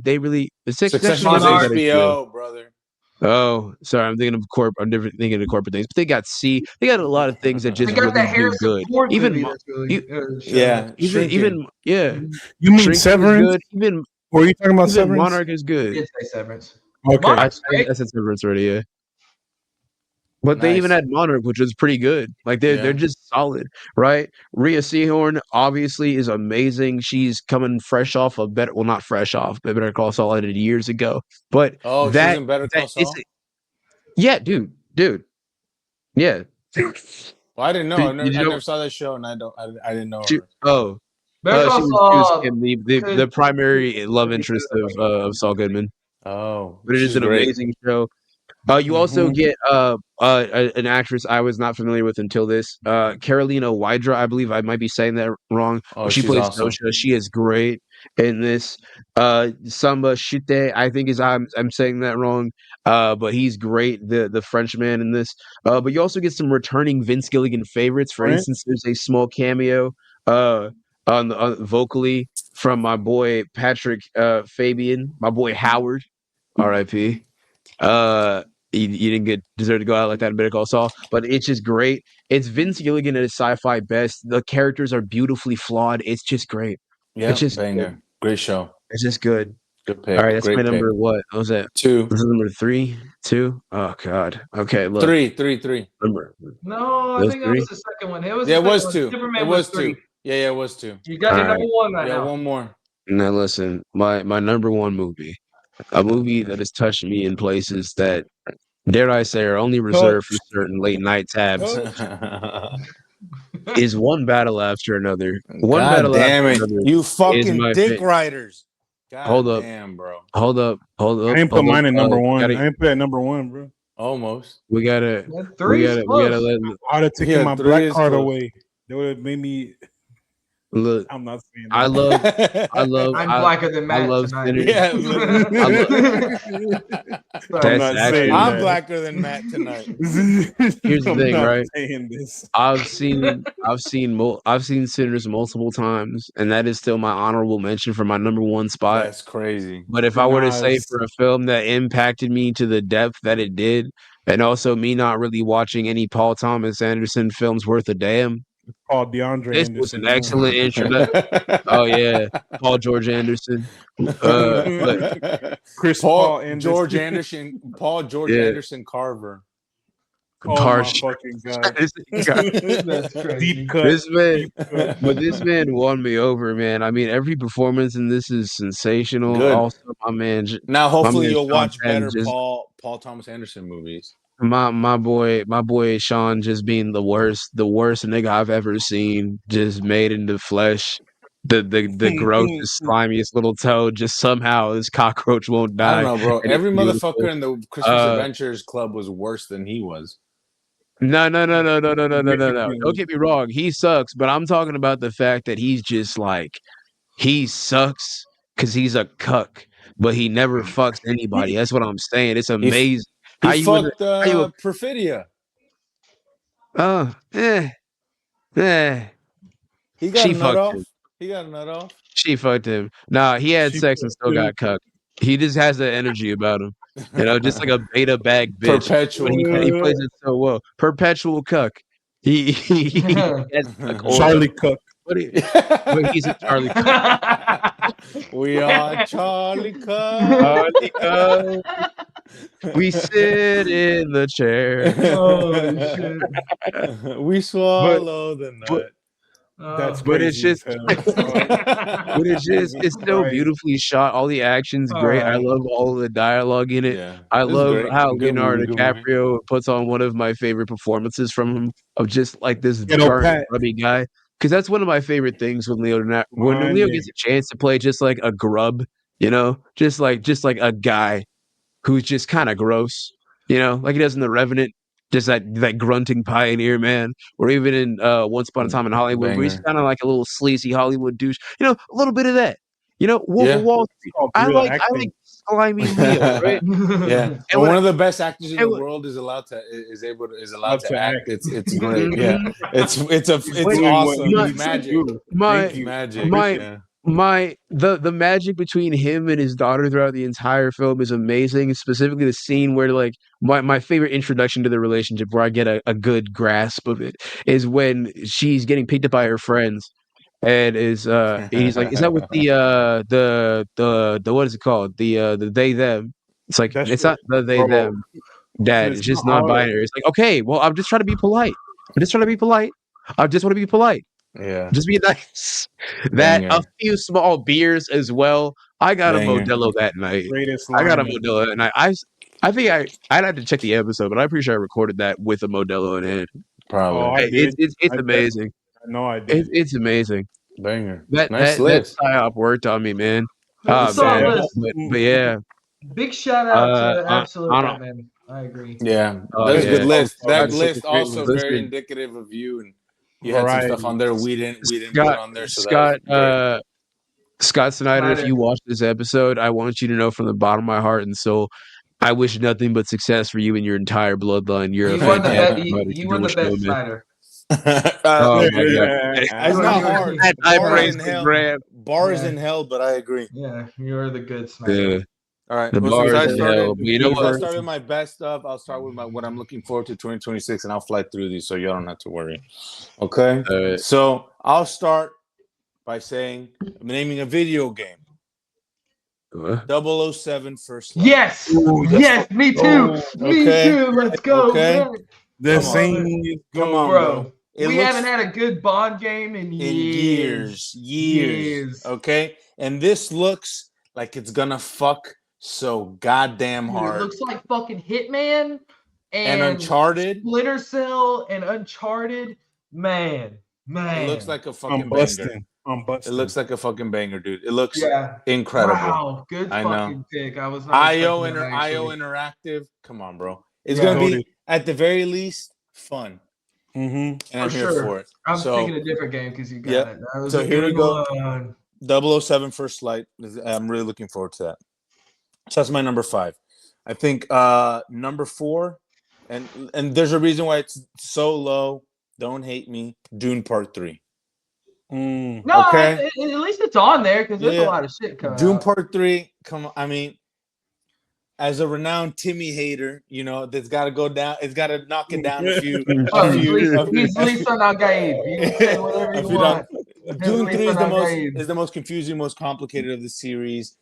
A: Succession
D: Succession
A: was
D: is
A: a
F: Monarch.
A: better show.
D: HBO, brother.
A: Oh, sorry. I'm different thinking of corporate things, but they got C. They got a lot of things that
F: They
A: just
F: got
A: really
F: that
A: do
F: Harrison
A: good.
F: Ford
A: Even
F: movie
A: Mo-
F: that's really
A: e-
D: Yeah, shrinking.
A: yeah,
B: You mean
A: Shrinking is
B: Severance?
A: good.
B: Or are you talking about
A: Even
B: Severance?
A: Monarch is
F: I
A: good.
F: did say Severance.
B: Okay.
F: Monarch's great.
A: I said Severance already. Yeah, but they even
D: Nice.
A: had Monarch, which was pretty good. Like they're
D: Yeah.
A: just solid, right? Rhea Seehorn obviously is amazing. She's coming fresh off of better, well, not fresh off, but Better Call Saul ended years ago. But
D: Oh, she's
A: that
D: in Better Call
A: that is,
D: Saul.
A: yeah, dude, yeah.
D: Well, I didn't know.
A: Did you
D: I
A: know
D: never saw that show, and I didn't know
A: she?
D: her.
A: Oh,
F: Better
A: she
F: Call
A: was
F: Saul
A: Kim, the
F: could
A: primary love
F: be
A: interest
F: good.
A: of Saul Goodman.
D: Oh,
A: But it is
D: she's
A: an
D: great.
A: amazing show. You also
B: Mhm.
A: get an actress I was not familiar with until this. Carolina Wydra, I believe I might be saying that wrong.
D: Oh,
A: But she
D: she's
A: plays
D: awesome.
A: Dosha. She is great. in this. Samba Shite, I think is I'm saying that wrong. But he's great, the Frenchman in this. But you also get some returning Vince Gilligan favorites. For
B: French.
A: instance, there's a small cameo on vocally from my boy Patrick Fabian, my boy Howard, R.I.P. You didn't get deserve to go out like that in Better Call Saul, but it's just great. It's Vince Gilligan at his sci-fi best. The characters are beautifully flawed. It's just great. It's
D: Yeah,
A: just good.
D: banger. Great show.
A: It's just good.
D: Good
A: All right,
D: pick.
A: that's my
D: Great pick.
A: number. What was that?
D: 2.
A: This is number 3, 2. Oh God. Okay, look.
D: 3.
A: Number.
F: No, I
A: Those
F: think that
A: 3.
F: was the second one. It was
D: Yeah,
F: the
D: it was
F: second one.
D: 2.
F: Superman
D: It was
F: 3.
D: 2. Yeah, it was 2.
F: You got your
A: All
F: number one right
D: Yeah,
F: now.
D: one more.
A: Now listen, my number one movie, a movie that has touched me in places that, dare I say, are only reserved for certain late night tabs, is One Battle After Another. One
D: God
A: Battle
D: damn
A: After
D: it.
A: Another
D: You
A: is
D: fucking
A: my
D: dick riders. God
A: Hold up.
D: damn, bro.
A: Hold up.
B: I didn't put mine at number one.
A: Gotta,
B: I didn't put it at number one, bro.
D: Almost.
A: we gotta,
F: Yeah,
A: we
F: 3 is
A: gotta, we
F: close.
A: gotta let
B: I'd have taken
D: Yeah,
B: my
D: 3
B: black
D: is
B: card
D: close.
B: away. They would have made me.
A: look.
B: I'm not saying.
A: I love,
F: I'm blacker than
A: I
F: Matt
A: love
F: tonight.
A: Sinners.
D: Yeah,
A: I love.
B: I'm
A: That's
B: not
A: actually.
B: saying
D: I'm
B: that.
D: blacker than Matt tonight.
A: Here's the
B: I'm
A: thing,
B: not
A: right?
B: saying this.
A: I've seen Sinners multiple times, and that is still my honorable mention for my number one spot.
D: That's crazy.
A: But if I were to say
B: Nas.
A: for a film that impacted me to the depth that it did, and also me not really watching any Paul Thomas Anderson films worth a damn,
B: Called DeAndre
A: this was an
B: Anderson.
A: excellent introduction. Oh yeah, Paul George Anderson. But
B: Chris
D: Paul
B: Paul Anderson.
D: George Anderson. Paul George
A: Yeah.
D: Anderson Carver.
B: Oh
A: Paul
B: my
A: George
B: fucking god!
F: That's crazy.
B: Deep cut.
A: This man,
B: Deep cut.
A: but this man won me over, man. I mean, every performance in this is sensational.
D: Good.
A: Also, my man,
D: Now, hopefully,
A: man,
D: you'll
A: Sean
D: watch
A: Penn
D: better
A: just
D: Paul Thomas Anderson movies.
A: my boy Sean just being the worst nigga I've ever seen, just made into flesh. The grossest, slimiest little toad. Just somehow this cockroach won't
D: I don't
A: die.
D: know, bro.
A: And it's
D: Every
A: beautiful.
D: motherfucker in the Christmas
A: Uh,
D: Adventures Club was worse than he was.
A: No. Don't
B: Significantly.
A: get me wrong. He sucks, but I'm talking about the fact that he's just like, he sucks because he's a cuck, but he never fucks anybody. That's what I'm saying. It's
D: He f-
A: amazing.
D: He
A: How you would,
D: fucked
A: how you,
D: Perfidia.
A: oh, eh.
D: He got
A: She
D: a nut
A: fucked
D: off.
A: him.
D: He got a nut off.
A: She fucked him. Nah, he had
B: She
A: sex and
B: fucked
A: still
B: him.
A: got cucked. He just has that energy about him. You know, just like a beta bag bitch.
D: Perpetual
A: But he
D: cuck.
A: plays it so well. Perpetual cuck. He has like aura.
B: Charlie Cook.
A: But he's a Charlie Cook.
D: We are Charlie Cuck.
A: Charlie Cook. We sit in the chair.
F: Oh shit.
D: We swallow the nut.
B: That's
A: But it's
B: crazy as
A: just-
B: hell.
A: But it's still
B: Right.
A: beautifully shot. All the action's great. I
F: Alright.
A: love all the dialogue in it.
D: Yeah,
A: I
D: this is
A: love
D: great.
A: how
D: Good
A: Leonardo
D: movie, good movie.
A: DiCaprio puts on one of my favorite performances from him of just like this
B: Ghetto
A: burnt,
B: Pat.
A: grubby guy. Because that's one of my favorite things when Leo
B: Mine,
A: gets a chance to play just like a grub, you know, just like a guy who's just kind of gross, you know, like he does in The Revenant, just that grunting pioneer man, or even in Once Upon a Time in Hollywood, where he's
D: Banger.
A: kind of like a little sleazy Hollywood douche, you know, a little bit of that, you know, Wolf
D: Yeah.
A: of Wall Street.
B: Called
A: I
B: real
A: like
B: acting.
A: slimy Leo, right?
D: Yeah,
A: And
D: and
A: when
D: one of the best actors in
A: and
D: the
A: when-
D: world is allowed to
B: Allowed to
D: act.
B: act.
D: It's great. Yeah, it's
B: He's doing what
D: awesome.
B: he
A: My-
D: It's
B: needs to
D: magic.
B: do.
A: my
B: Thank you.
D: Magic.
A: my-
D: yeah.
A: the magic between him and his daughter throughout the entire film is amazing. Specifically, the scene where like my favorite introduction to the relationship, where I get a good grasp of it, is when she's getting picked up by her friends, and he's like, is that with the what is it called, the they them? It's like
B: That's
A: it's not the they
B: bro.
A: them. Dad,
B: It's
A: it's just
B: not
A: not binary. It's like, okay, well, I'm just trying to be polite. I just want to be polite.
D: Yeah.
A: Just be nice. That
D: Banger.
A: a few small beers as well. I got a
D: Banger.
A: Modelo that night.
B: Greatest
A: I got a
B: line.
A: Modelo that night. I think I'd have to check the episode, but I'm pretty sure I recorded that with a Modelo in hand.
D: Probably.
B: Oh, I
A: Hey,
B: did.
A: it's
B: I did.
A: amazing.
B: I know I did.
A: It's amazing.
D: Banger.
A: That
D: Nice
A: that
D: list.
A: psyop worked on me, man.
F: That's a solid
A: Man.
F: list.
A: But yeah,
F: Big shout out to
A: I
F: Absolute
A: don't-
F: Batman. I agree.
D: Yeah,
A: Oh,
D: that's a
A: yeah.
D: good list.
B: Oh,
D: That
A: that's such a
D: list
A: great
D: also
A: list.
D: very
A: Listen.
D: indicative of you, and you had some
B: Variety.
D: stuff on there we didn't put
A: Scott
D: on there. So
A: Scott
D: that was great.
A: Scott Snyder, if
F: Snyder.
A: you watch this episode, I want you to know from the bottom of my heart and soul, I wish nothing but success for you and your entire bloodline. You're a
F: You were the
A: fantastic
F: best.
A: writer.
F: You
A: Keep
F: were
A: doing
F: the
A: what you're
F: best
A: doing, man.
F: Snyder.
A: Oh my god.
D: It's not hard.
A: I
D: Bars
A: praise
D: in
A: the
D: hell.
A: Graham.
D: Bars
F: Yeah.
D: in hell, but I agree.
F: Yeah, you're the good Snyder.
A: Yeah.
D: All right.
A: The
D: Well,
A: bars
D: since I
A: in hell.
D: started,
A: But you know
D: since I
A: what?
D: started with my best stuff, I'll start with what I'm looking forward to 2026, and I'll fly through these so y'all don't have to worry. Okay.
A: Alright.
D: So I'll start by saying I'm naming a video game. 007 First Light.
F: Yes, yes, me too. Me
D: Okay.
F: too. Let's go.
D: Okay.
F: man.
B: The
D: Come on.
B: same is
D: Come on,
F: Bro,
D: bro. It
F: we
D: looks
F: haven't had a good Bond game in years.
D: years. Okay. And this looks like it's gonna fuck so goddamn
F: Dude,
D: hard.
F: it looks like fucking Hitman
D: and
F: and
D: Uncharted.
F: Splinter Cell and Uncharted. Man.
D: It looks like a
B: I'm
D: fucking banger.
B: busting. I'm
D: It
B: busting.
D: looks like a fucking banger, dude. It looks
F: Yeah.
D: incredible.
F: Wow, good
D: I know.
F: fucking pick. I was not
D: IO
F: expecting that,
D: IO
F: actually.
D: Interactive. Come on, bro. It's
F: Yeah.
D: gonna be
B: Totally.
D: at the very least fun,
B: Mm-hmm.
D: and I'm
F: For
D: here
F: sure.
D: for it.
F: I'm
D: So,
F: thinking a different game because you got
D: Yep.
F: it. That was
D: So
F: a
D: here we
F: good
D: go.
F: one.
D: 007 First Light. I'm really looking forward to that. So that's my number 5. I think number 4, and there's a reason why it's so low. Don't hate me. Dune Part 3.
B: Mm.
F: No,
D: Okay.
F: at least it's on there because there's
D: Yeah.
F: a lot of shit coming
D: Dune
F: out.
D: Part 3. Come on. I mean, as a renowned Timmy hater, you know, that's got to go down. It's got to knock it down a few.
F: Oh,
D: a
F: he's
D: few.
F: Lisa Nagaib. You can say whatever
D: a
F: you
D: few
F: want.
D: Dune 3 is
F: Nagaib.
D: the most confusing, most complicated of the series.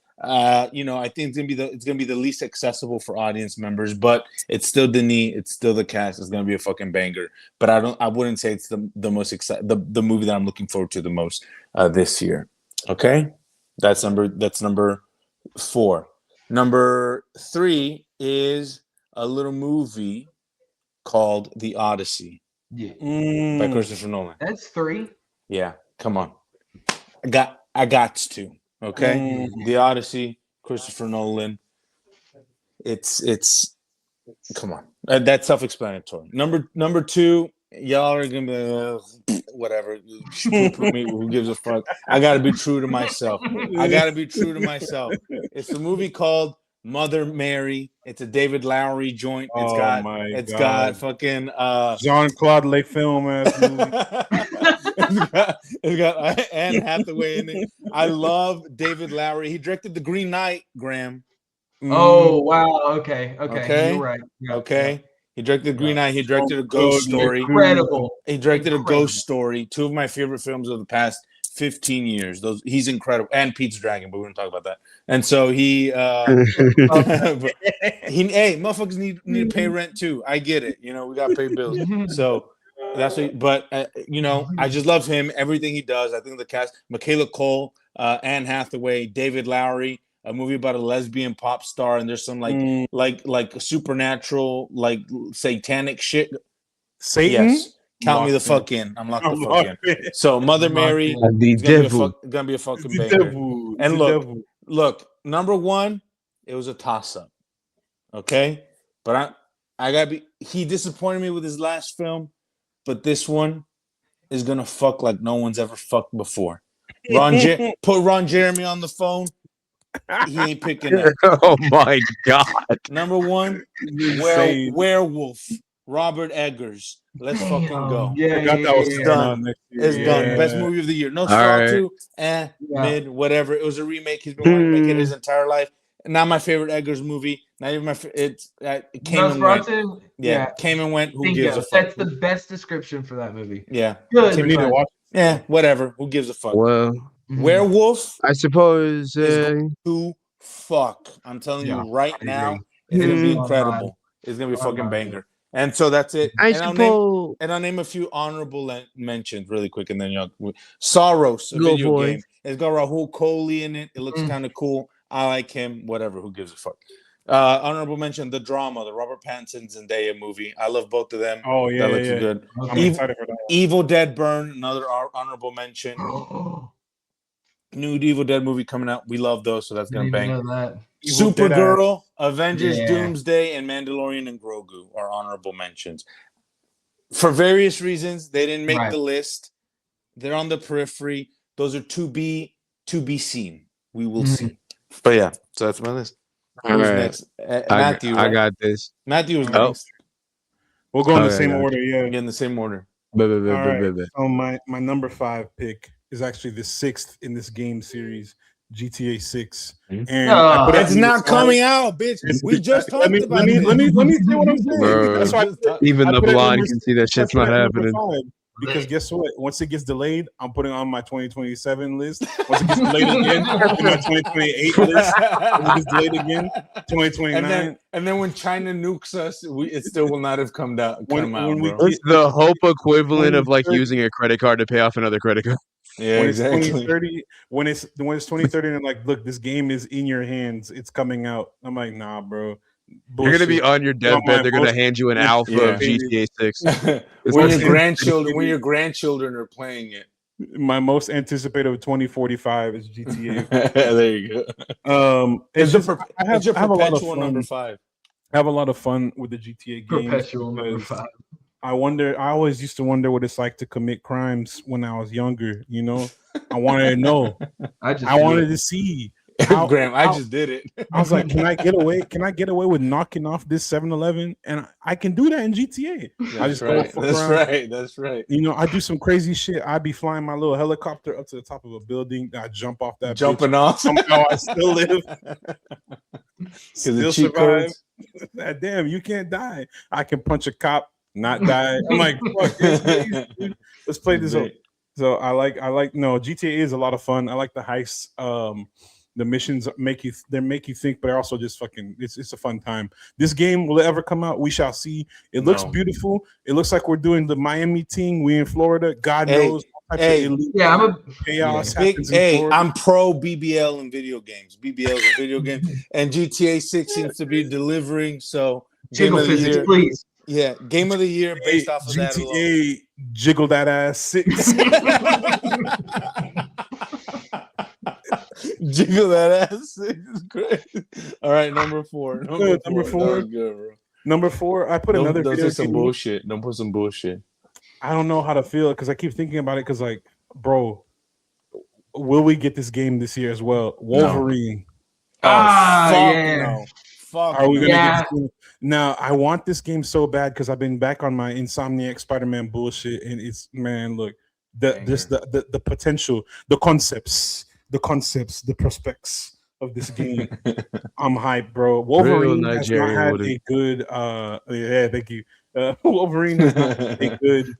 D: You know, I think it's gonna be the least accessible for audience members, but it's still Denis, it's still the cast. It's gonna be a fucking banger. But I wouldn't say it's the most the movie that I'm looking forward to the most this year. Okay, that's number 4. Number 3 is a little movie called The Odyssey
F: Yeah.
D: by Christopher Nolan.
F: That's 3.
D: Yeah, come on. I got to. Okay. The Odyssey, Christopher Nolan. It's come on. That's self-explanatory. Number 2, y'all are gonna be whatever. Who gives a fuck? I gotta be true to myself. It's a movie called Mother Mary. It's a David Lowery joint. It's got fucking
B: Jean-Claude Le Film ass movie.
D: it's got Anne Hathaway in it. I love David Lowery. He directed The Green Knight, Graham.
F: Oh wow. Okay. You're right. Yeah,
D: Okay. He directed The Green Knight. He directed A Ghost Story.
F: Incredible.
D: He directed A
F: Incredible.
D: Ghost Story. 2 of my favorite films of the past 15 years. He's incredible. And Pete's Dragon, but we're gonna talk about that. And so hey, motherfuckers need to pay rent too. I get it. You know, we gotta pay bills. So that's what, but you know, I just love him, everything he does. I think the cast, Michaela Cole, Anne Hathaway, David Lowery, a movie about a lesbian pop star, and there's some like supernatural, like satanic shit.
B: Satan?
D: Yes. Count me the fuck in. I'm locked the fuck in. So Mother Mary is gonna be a fucking banger. And look, number 1, it was a toss-up. Okay? But I gotta be, he disappointed me with his last film, but this one is gonna fuck like no one's ever fucked before. Put Ron Jeremy on the phone. He ain't picking up.
A: Oh my god.
D: Number 1, Werewolf. Robert Eggers. Let's fucking go.
F: Yeah,
D: It's done. It's done. Best movie of the year. No Straw 2, mid, whatever. It was a remake. He's been wanting to make it his entire life. Not my favorite Eggers movie. Not even my it came and went. Yeah, came and went. Who gives a fuck?
F: That's the best description for that movie.
D: Yeah.
F: Good.
D: Yeah, whatever. Who gives a fuck?
A: Well,
D: Werewolf
A: I suppose
D: is going to fuck. I'm telling you right now, it's gonna be incredible. It's gonna be a fucking banger. And so that's it. I'll name a few honorable mentions really quick, and then Soros, a video game. It's got Rahul Kohli in it. It looks kind of cool. I like him. Whatever. Who gives a fuck? Honorable mention: the drama, the Robert Pattinson Zendaya movie. I love both of them.
B: Oh yeah,
D: that looks good.
B: I'm excited for that one.
D: Evil Dead Burn, another honorable mention. New Evil Dead movie coming out. We love those, so that's gonna bang. Supergirl, Avengers, Doomsday, and Mandalorian and Grogu are honorable mentions. For various reasons, they didn't make the list. They're on the periphery. Those are to be to be seen. We will see. But yeah, so that's my list.
A: All
D: Who's
A: right.
D: next? Matthew,
A: I
D: right?
A: got this.
D: Matthew was
A: Oh.
D: next.
B: We'll go in the
A: Okay,
B: same
A: gotcha.
B: order. Yeah.
D: Again, the same order.
B: All right. So my number 5 pick is actually the 6th in this game series, GTA 6. And I put
D: It's not coming out, bitch. We just talked about it.
B: Let me say what I'm saying.
A: Bro,
B: That's why
A: even
B: I
A: the
B: put it at
A: blind
B: number
A: can see that shit's
B: I put
A: not
B: it at number
A: happening.
B: 5, because guess what? Once it gets delayed, I'm putting on my 2027 list. Once it gets delayed again, I'm my 2028 list. Once it gets delayed again, 2029.
D: And then when China nukes us, it still will not have come out.
B: When we
D: Bro.
A: It's the hope equivalent of like
B: 2030.
A: using a credit card to pay off another credit card.
D: Yeah,
B: when
D: exactly.
B: it's 2030, when it's 2030, and like, look, this game is in your hands. It's coming out. I'm like, nah, bro.
A: You're gonna be
B: Bullshit.
A: on your deathbed. They're gonna hand you an alpha of GTA 6.
D: When
B: It's
D: your grandchildren are playing it.
B: My most anticipated of 2045 is GTA.
D: There you go.
B: It's
D: It's
B: just,
D: I have a lot of fun. Number 5.
B: I have a lot of fun with the GTA games.
F: Perpetual number 5.
B: I always used to wonder what it's like to commit crimes when I was younger. You know, I wanted to know. I wanted to see.
D: Graham, I just did it.
B: I was like, can I get away? Can I get away with knocking off this 7-Eleven? And I can do that in GTA. I just
D: right.
B: go fuck around.
D: That's right.
B: You know, I do some crazy shit. I'd be flying my little helicopter up to the top of a building. I jump off that.
D: Jumping
B: bitch.
D: off.
B: Somehow I still live. Still survive. Damn, you can't die. I can punch a cop, not die. I'm like, fuck this, dude. Let's play this up. So I like. No, GTA is a lot of fun. I like the heists. The missions make you think, but they're also just fucking. It's a fun time. This game, will it ever come out? We shall see. It looks beautiful. It looks like we're doing the Miami thing. We in Florida. God knows. I'm
F: a
B: chaos.
D: I'm pro BBL in video games. BBL in video games, and GTA 6 seems to be delivering. So
F: jiggle physics, please.
D: Yeah, game of the year based off of
B: GTA,
D: that alone.
B: Jiggle that ass 6.
D: Jiggle that ass. It's great. All right, number 4.
B: Number 4.
D: Good, bro.
B: Number 4. I put another.
D: Don't say some bullshit. Don't put some bullshit.
B: I don't know how to feel because I keep thinking about it. Because like, bro, will we get this game this year as well? Wolverine.
D: No.
B: No.
D: Fuck.
B: Are we gonna get this game? Now, I want this game so bad because I've been back on my Insomniac Spider-Man bullshit, and it's look, the potential, the concepts, the prospects of this game. I'm hyped, bro. Wolverine has not had a good thank you. Wolverine has not had a good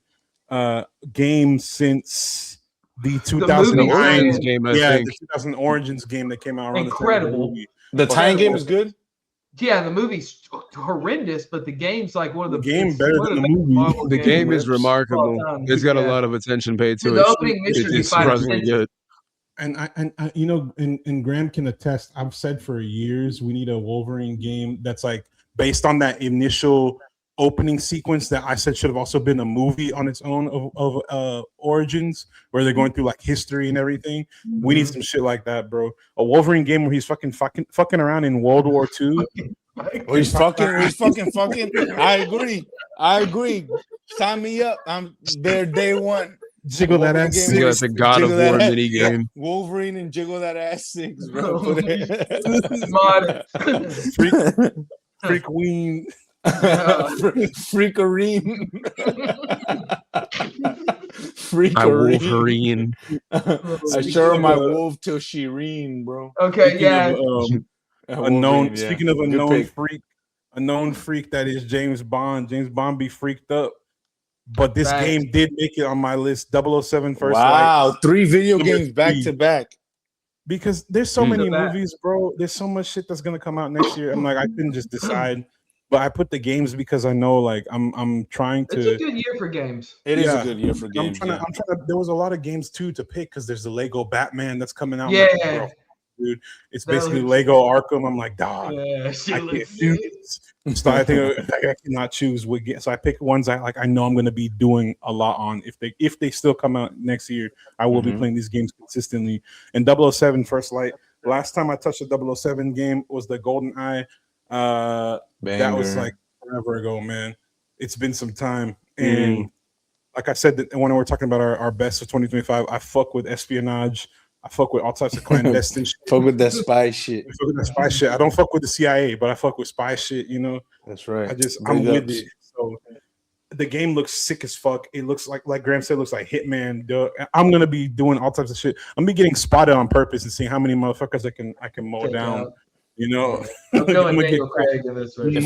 B: game since the 2009
A: game.
B: The 2000 Origins game that came out around
F: incredible.
D: The tie-in game is good.
F: Yeah, the movie's horrendous, but the game's like one of the
B: game better than the movie.
A: The game is remarkable. It's got a lot of attention paid to it.
F: The opening mission
A: It's surprisingly good.
B: And I you know, and Graham can attest. I've said for years we need a Wolverine game that's like based on that initial opening sequence that I said should have also been a movie on its own of Origins, where they're going through like history and everything. We need some shit like that, bro. A Wolverine game where he's fucking around in World War II.
D: He's fucking. I agree. Sign me up. I'm there day one.
B: Jiggle that ass 6.
A: It's a God of War mini game.
D: Wolverine and Jiggle that ass 6, bro.
B: Freakween.
D: Freakarine.
A: Wolverine.
D: I show her my wolf till she reen, bro.
F: Okay,
B: Speaking of,
D: Wolverine,
B: speaking of a known freak that is James Bond. James Bond be freaked up. But this game did make it on my list. 007 First
D: Light. 3 video
B: Number
D: games back
B: 3.
D: to back.
B: Because there's so many movies, bro. There's so much shit that's gonna come out next year. I'm like, I couldn't just decide. But I put the games because I know, like, I'm trying to.
F: It's a good year for games.
D: It is a good year for games.
B: I'm trying to. There was a lot of games too to pick because there's the Lego Batman that's coming out.
F: Yeah,
B: bro, dude, it's basically Lego Arkham. I'm like, dog, I can't do this. So I think I cannot choose what game. So I pick ones I know I'm going to be doing a lot on. If they still come out next year, I will be playing these games consistently. And 007 First Light. Last time I touched a 007 game was the Golden Eye. That was like forever ago, man. It's been some time. And like I said, that when we're talking about our best of 2025, I fuck with espionage. I fuck with all types of clandestine shit.
D: Fuck with that spy shit.
B: I fuck with that spy shit. I don't fuck with the CIA, but I fuck with spy shit. You know,
D: That's right.
B: I'm
D: Big
B: with
D: ups.
B: it. So the game looks sick as fuck. It looks like Graham said, it looks like Hitman. Duh. I'm gonna be doing all types of shit. I'm gonna be getting spotted on purpose and seeing how many motherfuckers I can mow
F: Take
B: down.
F: out.
B: You know,
F: I'm
B: I'm
F: feeling
B: gonna
F: Daniel
B: get
F: Craig in this right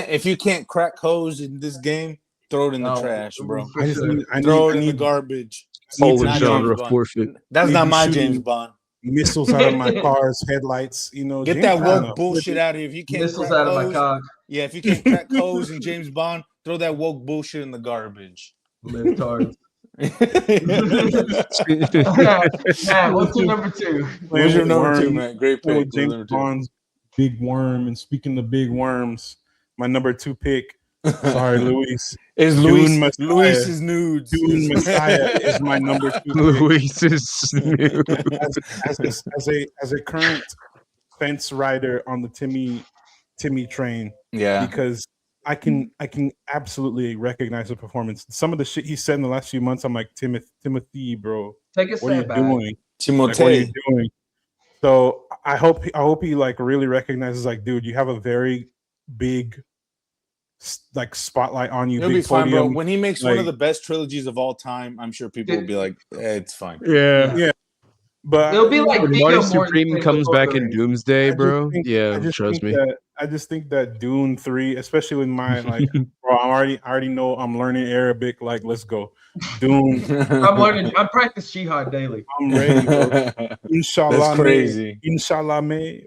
D: If you can't crack codes in this game, throw it in the
F: Oh,
D: trash, bro.
F: for
B: I just
F: sure.
B: need,
D: Throw it in the garbage.
A: Whole
B: to
D: Not
B: be
A: genre
D: James Bond.
A: forfeit.
D: That's
B: Maybe
D: not my
B: shooting-
D: James Bond.
B: missiles out of my car's headlights. You know,
D: Get
B: James
D: that
B: Bond,
D: woke bullshit out of here. If you can't
F: Missiles
D: crack
F: out of my
D: codes,
F: cock.
D: yeah, if you can't crack codes in James Bond, throw that woke bullshit in the garbage.
F: Libtards.
A: Who's
F: Matt, what's your number 2?
D: Who's your number 2,
B: Worm.
D: man? Great
B: Playing
D: pick.
B: with James
D: Number 2.
B: Bond's big worm. And speaking of big worms, my number 2 pick. Sorry, Luis.
D: Is
B: Dune Messiah.
D: Luis's nudes.
B: Dune Messiah is my number 2 pick.
A: Luis's new?
B: As a current fence rider on the Timmy train,
D: Yeah.
B: because I can absolutely recognize the performance. Some of the shit he said in the last few months, I'm like, Timothy, bro,
F: Take a
B: what are you
F: step back.
B: doing? Like,
D: Timothée.
B: what are you doing? So I hope he like really recognizes, like, dude, you have a very big like spotlight on you.
D: You'll
B: Big
D: be fine, bro.
B: podium.
D: When he makes one of
B: like-
D: the best trilogies of all time, I'm sure people will be like, it's fine.
A: Yeah.
B: Yeah. But
F: It'll be like
A: When
F: Viggo
A: Marty
F: Mortensen
A: Supreme
F: with
A: comes
F: Lord
A: back
F: of the
A: in
F: Rings.
A: Doomsday, bro.
B: I just
A: Trust
B: think
A: me.
B: I just think that Dune 3, especially with my like, bro, I already know I'm learning Arabic. Like, let's go, Dune.
F: I'm practice jihad daily.
B: I'm ready, bro. Inshallah,
D: That's crazy.
B: Inshallah,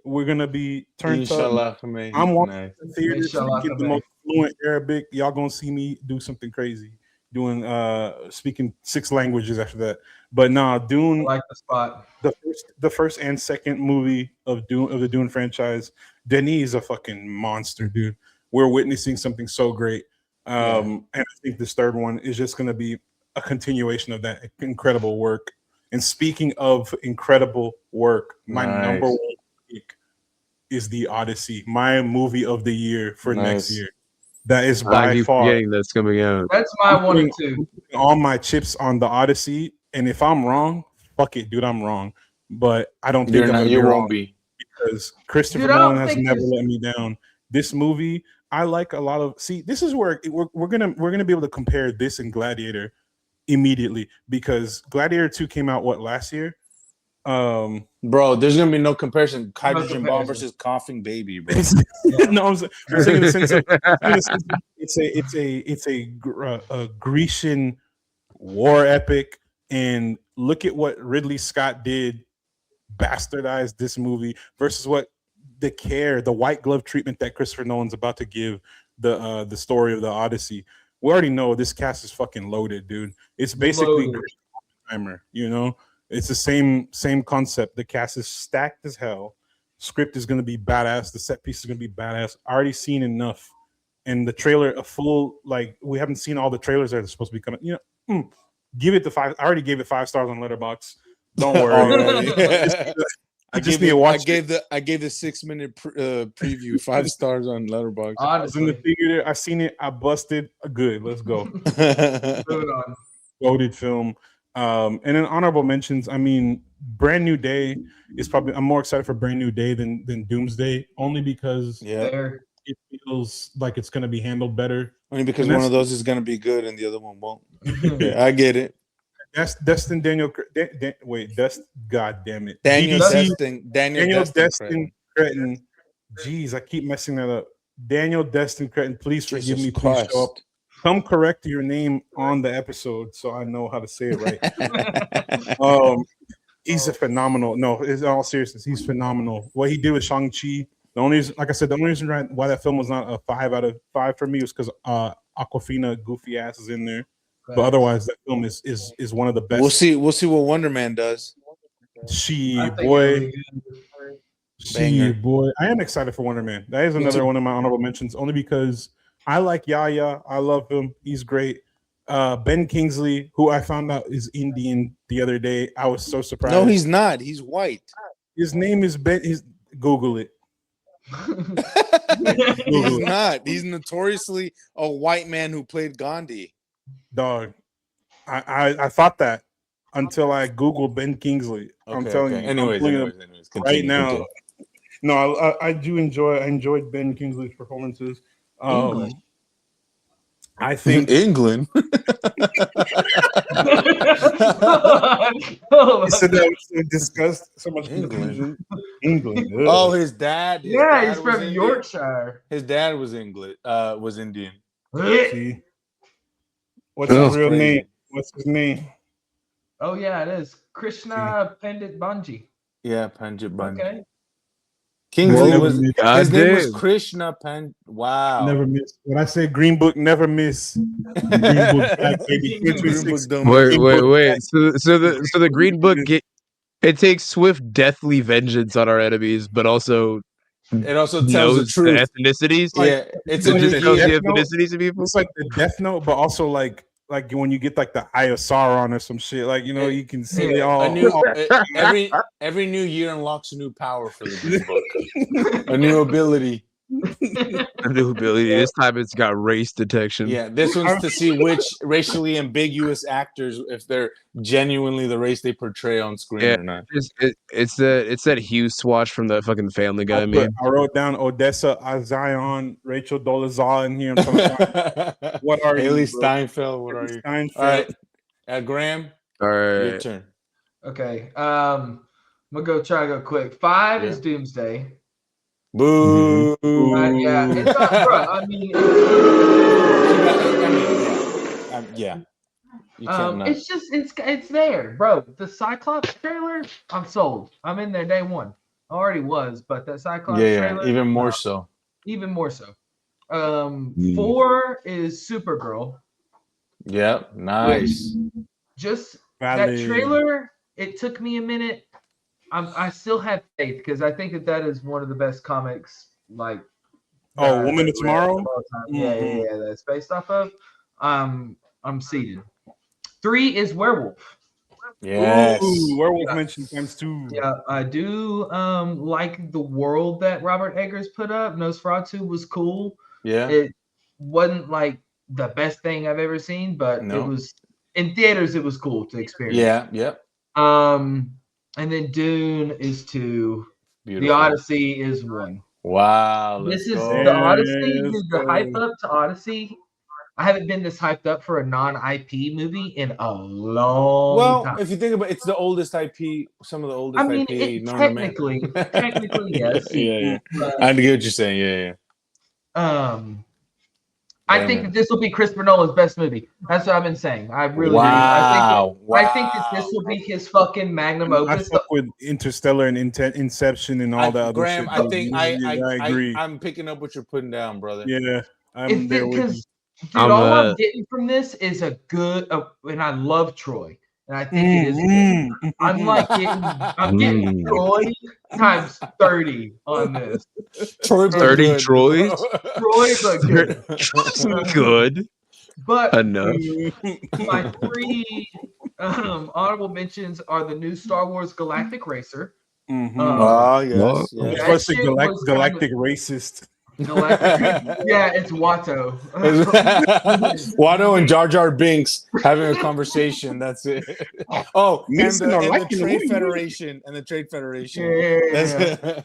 B: we're gonna be turned up.
D: Inshallah, man.
B: I'm watching
D: Nice.
B: the theater
F: Inshallah,
B: speaking the most fluent Arabic. Y'all gonna see me do something crazy, doing speaking 6 languages after that. But nah,
F: I
B: Dune,
F: like the spot.
B: the first and second movie of the Dune franchise. Denis is a fucking monster, dude. We're witnessing something so great. And I think this third one is just gonna be a continuation of that incredible work. And speaking of incredible work, my number 1 pick is The Odyssey, my movie of the year for next year. That is
A: I
B: by
A: keep
B: far
A: forgetting that's coming out.
F: That's my
B: I'm
F: 1 and
B: putting
F: 2.
B: all my chips on The Odyssey. And if I'm wrong, fuck it, dude, I'm wrong. But I don't think
D: You're
B: I'm
D: not,
B: gonna
D: you
B: be wrong
D: won't be.
B: because Christopher
F: Dude, I don't
B: Nolan has
F: think
B: never
F: this-
B: let me down. This movie, I like a lot of. See, this is where we're gonna be able to compare this and Gladiator immediately, because Gladiator 2 came out last year.
D: Bro, there's gonna be no comparison. Hydrogen bomb
F: comparison.
D: versus coughing baby, bro.
B: No, I'm saying in the sense of it's a Grecian war epic, and look at what Ridley Scott did, bastardized this movie versus what the white glove treatment that Christopher Nolan's about to give the story of the Odyssey. We already know this cast is fucking loaded, dude. It's basically
F: Loaded.
B: Oppenheimer, you know. It's the same concept. The cast is stacked as hell. Script is going to be badass. The set piece is going to be badass. Already seen enough, and the trailer, a full like we haven't seen all the trailers that are supposed to be coming. You know, give it the 5. I already gave it 5 stars on Letterboxd. Don't worry. I just need to watch.
D: I gave the 6-minute preview 5 stars on Letterboxd.
B: I was in the
F: Honestly,
B: theater. I seen it. I busted. Good. Let's go.
F: moving on.
B: Loaded film. And then honorable mentions. I mean, Brand New Day is probably. I'm more excited for Brand New Day than Doomsday, only because
D: Yeah,
F: There.
B: it feels like it's going to be handled better.
D: only because
B: And
D: one
B: that's-
D: of those is gonna be good and the other one won't. Yeah, I get it.
B: That's Destin Daniel. God damn it.
D: Daniel
B: DDC,
D: Destin.
B: Daniel Destin Cretton. Jeez, I keep messing that up. Daniel Destin Cretton. Please forgive me. Please show up. Come correct your name on the episode so I know how to say it right. He's a phenomenal. No, in all seriousness, he's phenomenal. What he did with Shang-Chi. The only reason, like I said, the only reason why that film was not a 5 out of 5 for me was because Aquafina goofy ass is in there. But otherwise, that film is one of the best.
D: We'll see what Wonder Man does.
B: She
F: I think
B: boy,
F: it'll be good.
B: she
D: Banger.
B: boy. I am excited for Wonder Man. That is
D: Me
B: another
D: too.
B: one of my honorable mentions, only because I like Yaya. I love him. He's great. Ben Kingsley, who I found out is Indian the other day. I was so surprised.
D: No, he's not. He's white.
B: His name is Ben. Google it.
D: He's not. He's notoriously a white man who played Gandhi.
B: Dog. I thought that. until I Google Ben Kingsley. I'm telling you.
D: Anyways,
B: I'm
D: anyways,
B: right
D: continue,
B: now.
D: continue.
B: No, I do enjoy. I enjoyed Ben Kingsley's performances.
F: English.
B: I think
D: England.
F: Hold
B: he
F: on.
B: said that was discussed so much
D: England.
B: confusion. England.
D: Oh, his dad. His
F: Yeah,
D: dad
F: he's
D: was
F: from
D: Indian.
F: Yorkshire.
D: His dad was English. Was Indian.
B: See, what's
A: Oh.
B: his real
D: Crazy.
B: name? What's his name?
F: Oh yeah, it is Krishna Pandit Banji.
D: Yeah, Panjit Bandi.
F: Okay.
D: Kingsley
B: Never
D: was
B: miss.
A: God
D: his name was
A: damn.
D: Krishna Pan. Wow.
B: Never miss. When I say Green Book, never miss. Green Book back, baby.
D: Green Book
B: 2026.
D: don't
A: Wait,
D: miss.
A: wait. So the Green Book it takes swift, deathly vengeance on our enemies, but also
D: It also tells the
A: knows
D: truth.
A: ethnicities.
D: Yeah, it's a
A: It
B: like
D: new
A: just tells
B: Death
A: the
D: year.
B: Note.
A: ethnicities of people.
B: It's like the Death Note, but also like when you get like the Eye of Sauron or some shit. Like you can see they all.
D: Every new year unlocks a new power for the Green Book. A new ability.
A: A new ability. This time it's got race detection.
D: Yeah, this one's to see which racially ambiguous actors, if they're genuinely the race they portray on screen
A: Yeah.
D: or not.
A: It's that Hugh swatch from the fucking Family Guy meme.
B: I wrote down Odessa Azion, Rachel Dolezal in here. I'm talking about, what are
D: Haley
B: you, bro?
D: Steinfeld? What are you?
B: Steinfeld.
D: All right, Graham,
A: All
D: your
A: right.
D: turn.
F: Okay. I'm gonna try to go quick. 5 is
D: Yeah.
F: Doomsday.
D: Boo.
F: Yeah, it's not, bro. I mean,
D: Yeah. You can't not.
F: it's just it's there, bro. The Cyclops trailer, I'm sold. I'm in there day one. I already was, but that Cyclops trailer,
D: Even more so.
F: even more so. 4 is Supergirl.
D: Yep, nice.
F: Just
B: Valid.
F: that trailer, it took me a minute. I still have faith because I think that is one of the best comics. Like,
B: Oh,
F: that
B: Woman
F: I've
B: of Tomorrow?
F: read of all time. Yeah. That's based off of. I'm seated. 3 is Werewolf.
D: Yes.
B: Ooh, Werewolf
F: Yeah.
B: mentioned times 2.
F: Yeah, I do like the world that Robert Eggers put up. Nosferatu was cool.
D: Yeah.
F: It wasn't like the best thing I've ever seen, but
D: No.
F: it was in theaters. It was cool to experience.
D: Yeah. Yep.
F: And then Dune is 2.
D: Beautiful.
F: The Odyssey is 1.
D: Wow.
F: This is
D: go.
F: the Odyssey.
B: Let's
F: Dude, the
B: go.
F: hype up to Odyssey. I haven't been this hyped up for a non-IP movie in a long time.
D: Well, if you think about it, it's the oldest IP, some of the oldest
F: I mean,
D: IP known to man.
F: technically, yes.
D: Yeah.
F: But,
D: I get what you're saying. Yeah.
F: I
D: Yeah,
F: think
D: man.
F: that this will be Christopher Nolan's best movie. That's what I've been saying. I really
D: Wow.
F: do. I think that this will be his fucking magnum
B: I
F: opus.
B: fuck with Interstellar and Inception and all that other
D: Graham,
B: shit.
D: I think
B: I agree.
D: I'm picking up what you're putting down, brother.
B: Yeah, I'm there with you.
F: Because, dude,
A: I'm,
F: all I'm getting from this is a good, and I love Troy, and I think it is good. I'm like getting Troy times 30 on this.
D: Troy,
A: 30
D: good.
A: Troys?
F: Troy, but good.
A: Troy's good
F: But
A: enough.
F: my 3 honorable mentions are the new Star Wars Galactic Racer.
D: Oh, yes.
B: It's
F: that
B: supposed to
F: shit was
B: galactic racist.
F: Galactic. Yeah, it's Watto.
D: Watto and Jar Jar Binks having a conversation. That's it. Oh, and
B: Mason are
D: the
B: liking
D: Trade
B: it.
D: Federation. And the Trade Federation.
F: Yeah.
B: Mason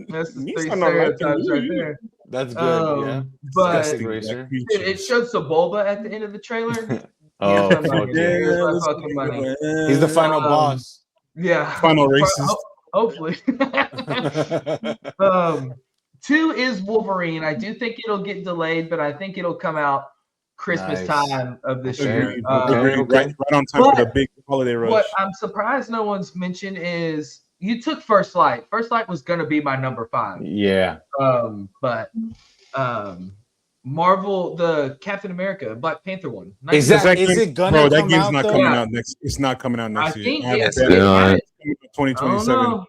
F: That's the 3
B: are not liking
F: stereotypes right
B: it.
F: there.
D: That's good. Yeah.
F: But
D: Disgusting racer.
F: dude, it showed Sebulba at the end of the trailer.
D: Oh,
F: Here's my
D: fuck
F: money.
D: yeah.
F: Here's my
B: let's
F: fucking money.
D: He's the final boss.
F: Yeah.
B: Final racist.
F: Hopefully. 2 is Wolverine. I do think it'll get delayed, but I think it'll come out Christmas
D: Nice.
F: time of this
D: Okay.
F: year.
B: Agreed.
D: Okay.
B: Right on time for the big holiday rush.
F: What I'm surprised no one's mentioned is you took First Light. First Light was gonna be my number 5.
D: Yeah.
F: But Marvel, the Captain America, Black Panther one.
D: Is it gonna
B: bro? That
D: come
B: game's
D: out,
B: not
D: though?
B: coming
F: Yeah.
B: out next. It's not coming out
F: I
B: next year.
F: think
B: I have
F: it's
B: better-
A: not.
B: it's coming out 2027.
F: I don't know.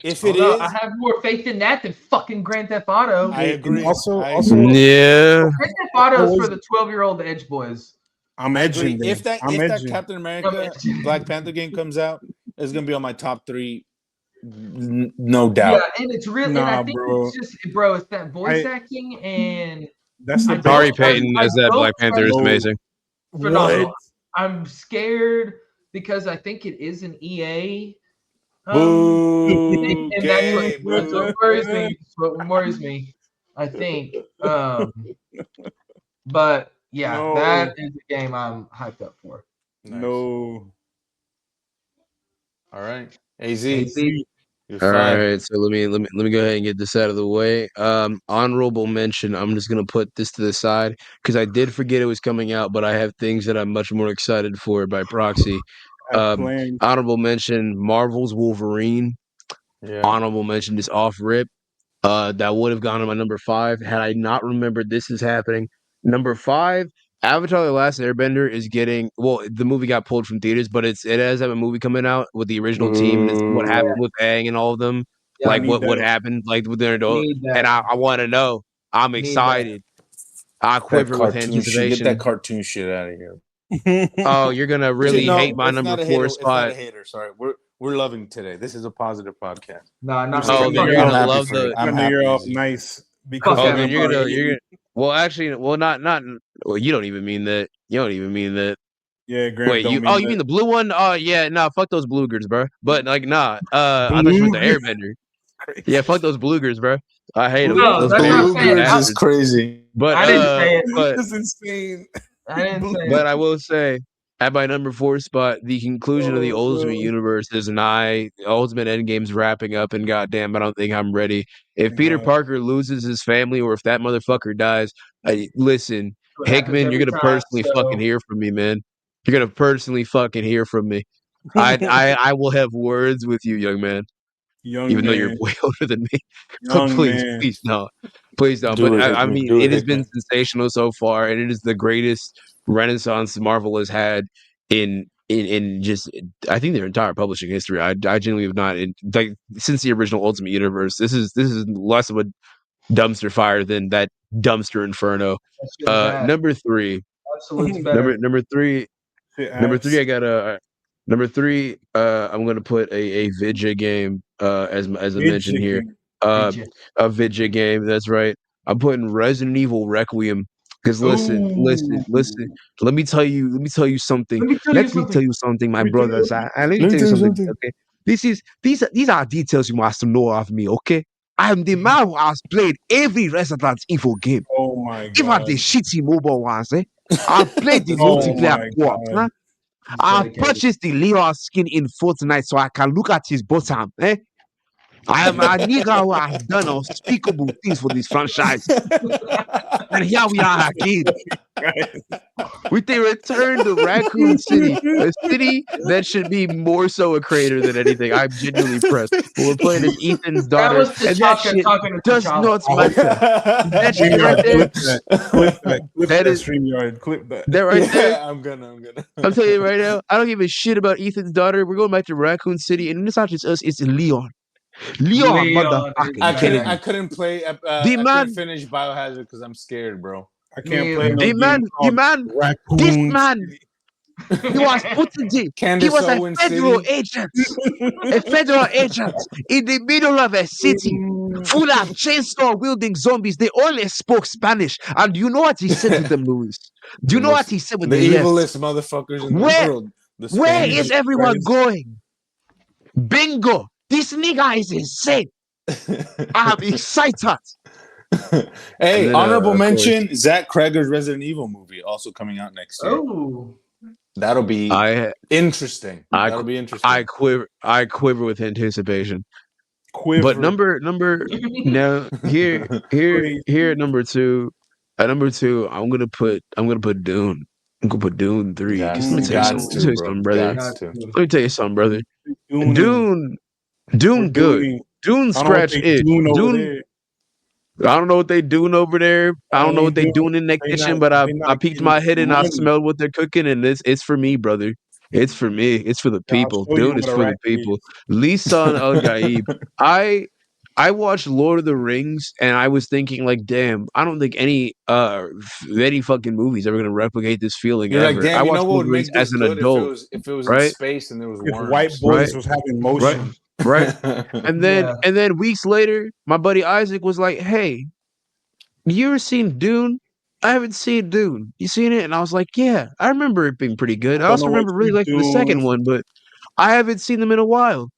D: If
F: I
D: it
F: don't know.
D: is,
F: I have more faith in that than fucking Grand Theft Auto.
D: I
B: And
D: agree.
B: also-
D: I
B: also-
D: agree.
A: Yeah.
F: Grand Theft Auto is for the 12-year-old edge boys.
B: I'm edging. them.
D: If that
B: I'm edging.
D: Captain America Black Panther game comes out, it's gonna be on my top 3, no doubt.
F: Yeah, and it's really, and
B: Nah,
F: I think
B: bro.
F: it's just, bro, it's that voice acting and
B: That's the
A: Ari
F: don't-
A: Payton
F: I
A: as that
F: don't
A: Black Panther is
F: trust-
A: amazing.
F: phenomenal.
B: What?
F: I'm scared because I think it is an EA.
D: Boo,
F: And that's
D: gay,
F: what
D: boo.
F: worries me. That's what worries me. I think. But yeah,
B: No.
F: that is a game I'm hyped up for.
D: Nice.
B: No.
D: All right. AZ.
F: AZ.
D: You're
A: All
D: five.
A: right, so let me go ahead and get this out of the way. Honorable mention. I'm just gonna put this to the side because I did forget it was coming out, but I have things that I'm much more excited for by proxy.
B: I have plans.
A: Honorable mention: Marvel's Wolverine.
D: Yeah.
A: Honorable mention is off rip. That would have gone to my number 5 had I not remembered this is happening. Number 5, Avatar: The Last Airbender is getting the movie got pulled from theaters, but it has a movie coming out with the original team, and it's what
D: Boo.
A: happened with Aang and all of them,
F: Yeah,
A: like
B: need
A: what
B: that.
A: happened, like with their adult.
F: Need
A: And
F: that.
A: I want to know. I'm
F: Need that.
A: excited. I
D: That
A: quiver with
D: cartoon shit. Get that
A: anticipation.
D: cartoon shit out of here.
A: Oh, you're gonna really hate my
D: it's
A: number
D: not a
A: 4
D: hater. It's not
A: spot.
D: a hater. Sorry, we're loving today. This is a positive podcast.
F: No, not
A: Oh,
F: really.
A: then you're
D: I'm
A: gonna
D: happy
A: love
D: for you.
A: the.
D: I'm
B: When you're
D: happy.
B: off
D: AZ.
B: nice because
F: Fuck
A: Oh,
F: out
A: then
F: of
A: you're
F: here.
A: gonna well, actually, not. Well, you don't even mean that. You don't even mean that.
B: Yeah, Graham
A: Wait,
B: don't
A: you?
B: mean
A: Oh,
B: that.
A: you mean the blue one? Oh, yeah, nah, fuck those bloogers, bro. But like, nah, I thought you meant the
B: Bloogers?
A: Airbender.
B: Crazy.
A: Yeah, fuck those bloogers, bro. I hate them.
F: No,
A: Those
F: that's what I'm saying.
D: Bloogers is
A: bastards.
D: crazy.
A: But
F: I didn't say it.
B: That's insane.
F: I didn't say
A: but
F: it.
A: I will say, at my number 4 spot, the conclusion of the
B: Oh,
A: Ultimate
B: no.
A: Universe is nigh. Ultimate Endgame's wrapping up, and goddamn, I don't think I'm ready. If Peter
B: Yeah.
A: Parker loses his family, or if that motherfucker dies, listen,
F: What happens
A: Hickman, you're
F: every
A: gonna
F: time.
A: personally fucking
F: So
A: hear from me, man. You're gonna personally fucking hear from me. I will have words with you, young man.
B: Young
A: Even though you're
B: man.
A: way older than me.
B: Young
A: Please,
B: man.
A: please don't. Please don't.
D: Do
A: But
D: it,
A: I
D: Hickman.
A: mean,
D: Do it,
A: it has been
D: Hickman.
A: sensational so far, and it is the greatest renaissance Marvel has had in just I think their entire publishing history. I genuinely have not like since the original Ultimate Universe. This is less of a dumpster fire than that dumpster inferno.
F: that shit is bad.
A: Number 3.
F: Absolute's better.
A: Number 3.
B: Shit
A: Number
B: ass.
A: 3, I got a number 3. I'm gonna put a Vidya game as a mention here.
B: Midget.
F: Vidya.
A: A Vidya game. That's right. I'm putting Resident Evil Requiem because listen.
B: Ooh.
A: Let me tell you something.
F: Let me tell you
A: Let me
F: something.
A: tell you something, my
B: Let me tell you
A: brothers.
B: something.
A: Let me
D: Let me
A: tell you
D: tell you
A: something.
D: something.
A: Okay, these are details you must know of me. Okay, I am the man who has played every Resident Evil game,
B: Oh my
A: even
B: god.
A: the shitty mobile ones. I've played the
B: Oh
A: multiplayer
B: my
A: co-op.
B: god.
F: He's
A: I've
F: dedicated.
A: purchased the Leon skin in Fortnite so I can look at his bottom. I am a nigga who has done unspeakable things for this franchise. And here we are again with a return to Raccoon City, a city that should be more so a crater than anything. I'm genuinely impressed. But we're playing as Ethan's
F: That
A: daughter,
F: was
A: and that
F: T'Chaka
A: shit
F: talking to
A: does
F: T'Challa.
A: not matter. That shit right
B: StreamYard,
A: there,
B: clip
A: that
B: that
A: is
B: StreamYard, clip that.
A: that right there.
D: Yeah, I'm gonna.
A: I'm telling you right now, I don't give a shit about Ethan's daughter. We're going back to Raccoon City, and it's not just us; it's Leon. Leon,
F: Leon
A: motherfucking
F: is
D: I couldn't.
A: Kennedy.
F: back.
D: I couldn't play.
A: The
D: I couldn't
A: man,
D: finish Biohazard because I'm scared, bro.
B: I can't
F: Me
B: play
F: either.
B: no
A: the man,
B: game
A: the
B: called
A: man. This
B: Raccoon
A: man,
B: City.
A: he was put in jail. He
D: Candace
A: was a
D: Owens
A: federal
D: City.
A: agent. A federal agent in the middle of a city full of chainsaw wielding zombies. They only spoke Spanish. And you know what he said to them, Louis? Do you know what he said when
D: the
A: they left?
D: evilest motherfuckers in the
A: Where
D: world. The
A: where
D: Spanish.
A: is everyone
B: Christ.
A: going? Bingo! This nigga is insane. I'm excited.
D: Hey,
A: then,
D: honorable
A: of course,
D: mention: Zach Kreger's Resident Evil movie also coming out next year.
F: Oh,
D: That'll be interesting.
A: I
D: That'll be interesting.
A: quiver with anticipation.
B: Quiver.
A: But number now here
B: Crazy.
A: at number 2. At number 2, I'm gonna put Dune. I'm gonna put Dune 3. Cause let me tell you something.
D: Gots
A: Let me
D: to,
A: tell you
D: bro.
A: something, brother.
D: Gots to.
A: Let me tell you something, brother.
B: Dune.
A: Dune
B: We're
A: good.
B: doing.
A: Dune
B: I don't know what
A: scratch
B: they
A: itch.
B: doing over
A: Dune.
B: there.
A: I don't know what they doing over there. I don't know what they doing in that
B: They
A: kitchen,
B: not.
A: but I
B: They not
A: peeked
B: getting
A: my head and I
B: money.
A: smelled what they're cooking, and it's for me, brother. It's for me. It's for the
B: I'll
A: people.
B: show you
A: Dune is
B: what a
A: for the
B: rat
A: people.
B: is.
A: Lisan Al Gaib. I watched Lord of the Rings, and I was thinking, like, damn, I don't think any fucking movies ever gonna replicate this feeling
D: You're like,
A: ever. I
D: damn. You know
A: watched
D: what
A: Lord of
D: would
A: the Rings
D: make this
A: as an
D: good
A: adult,
D: if it was in
A: right?
D: space and there was
B: If white
D: worms.
B: boys
A: Right?
B: was having
A: Right?
B: motion.
A: Right? And
F: yeah.
A: then weeks later, my buddy Isaac was like, "Hey, you ever seen Dune?" I haven't seen Dune. You seen it? And I was like, yeah, I remember it being pretty good.
B: I
A: I
B: don't
A: also
B: know what
A: remember really
B: you
A: liking the
B: doing.
A: second one, but I haven't seen them in a while.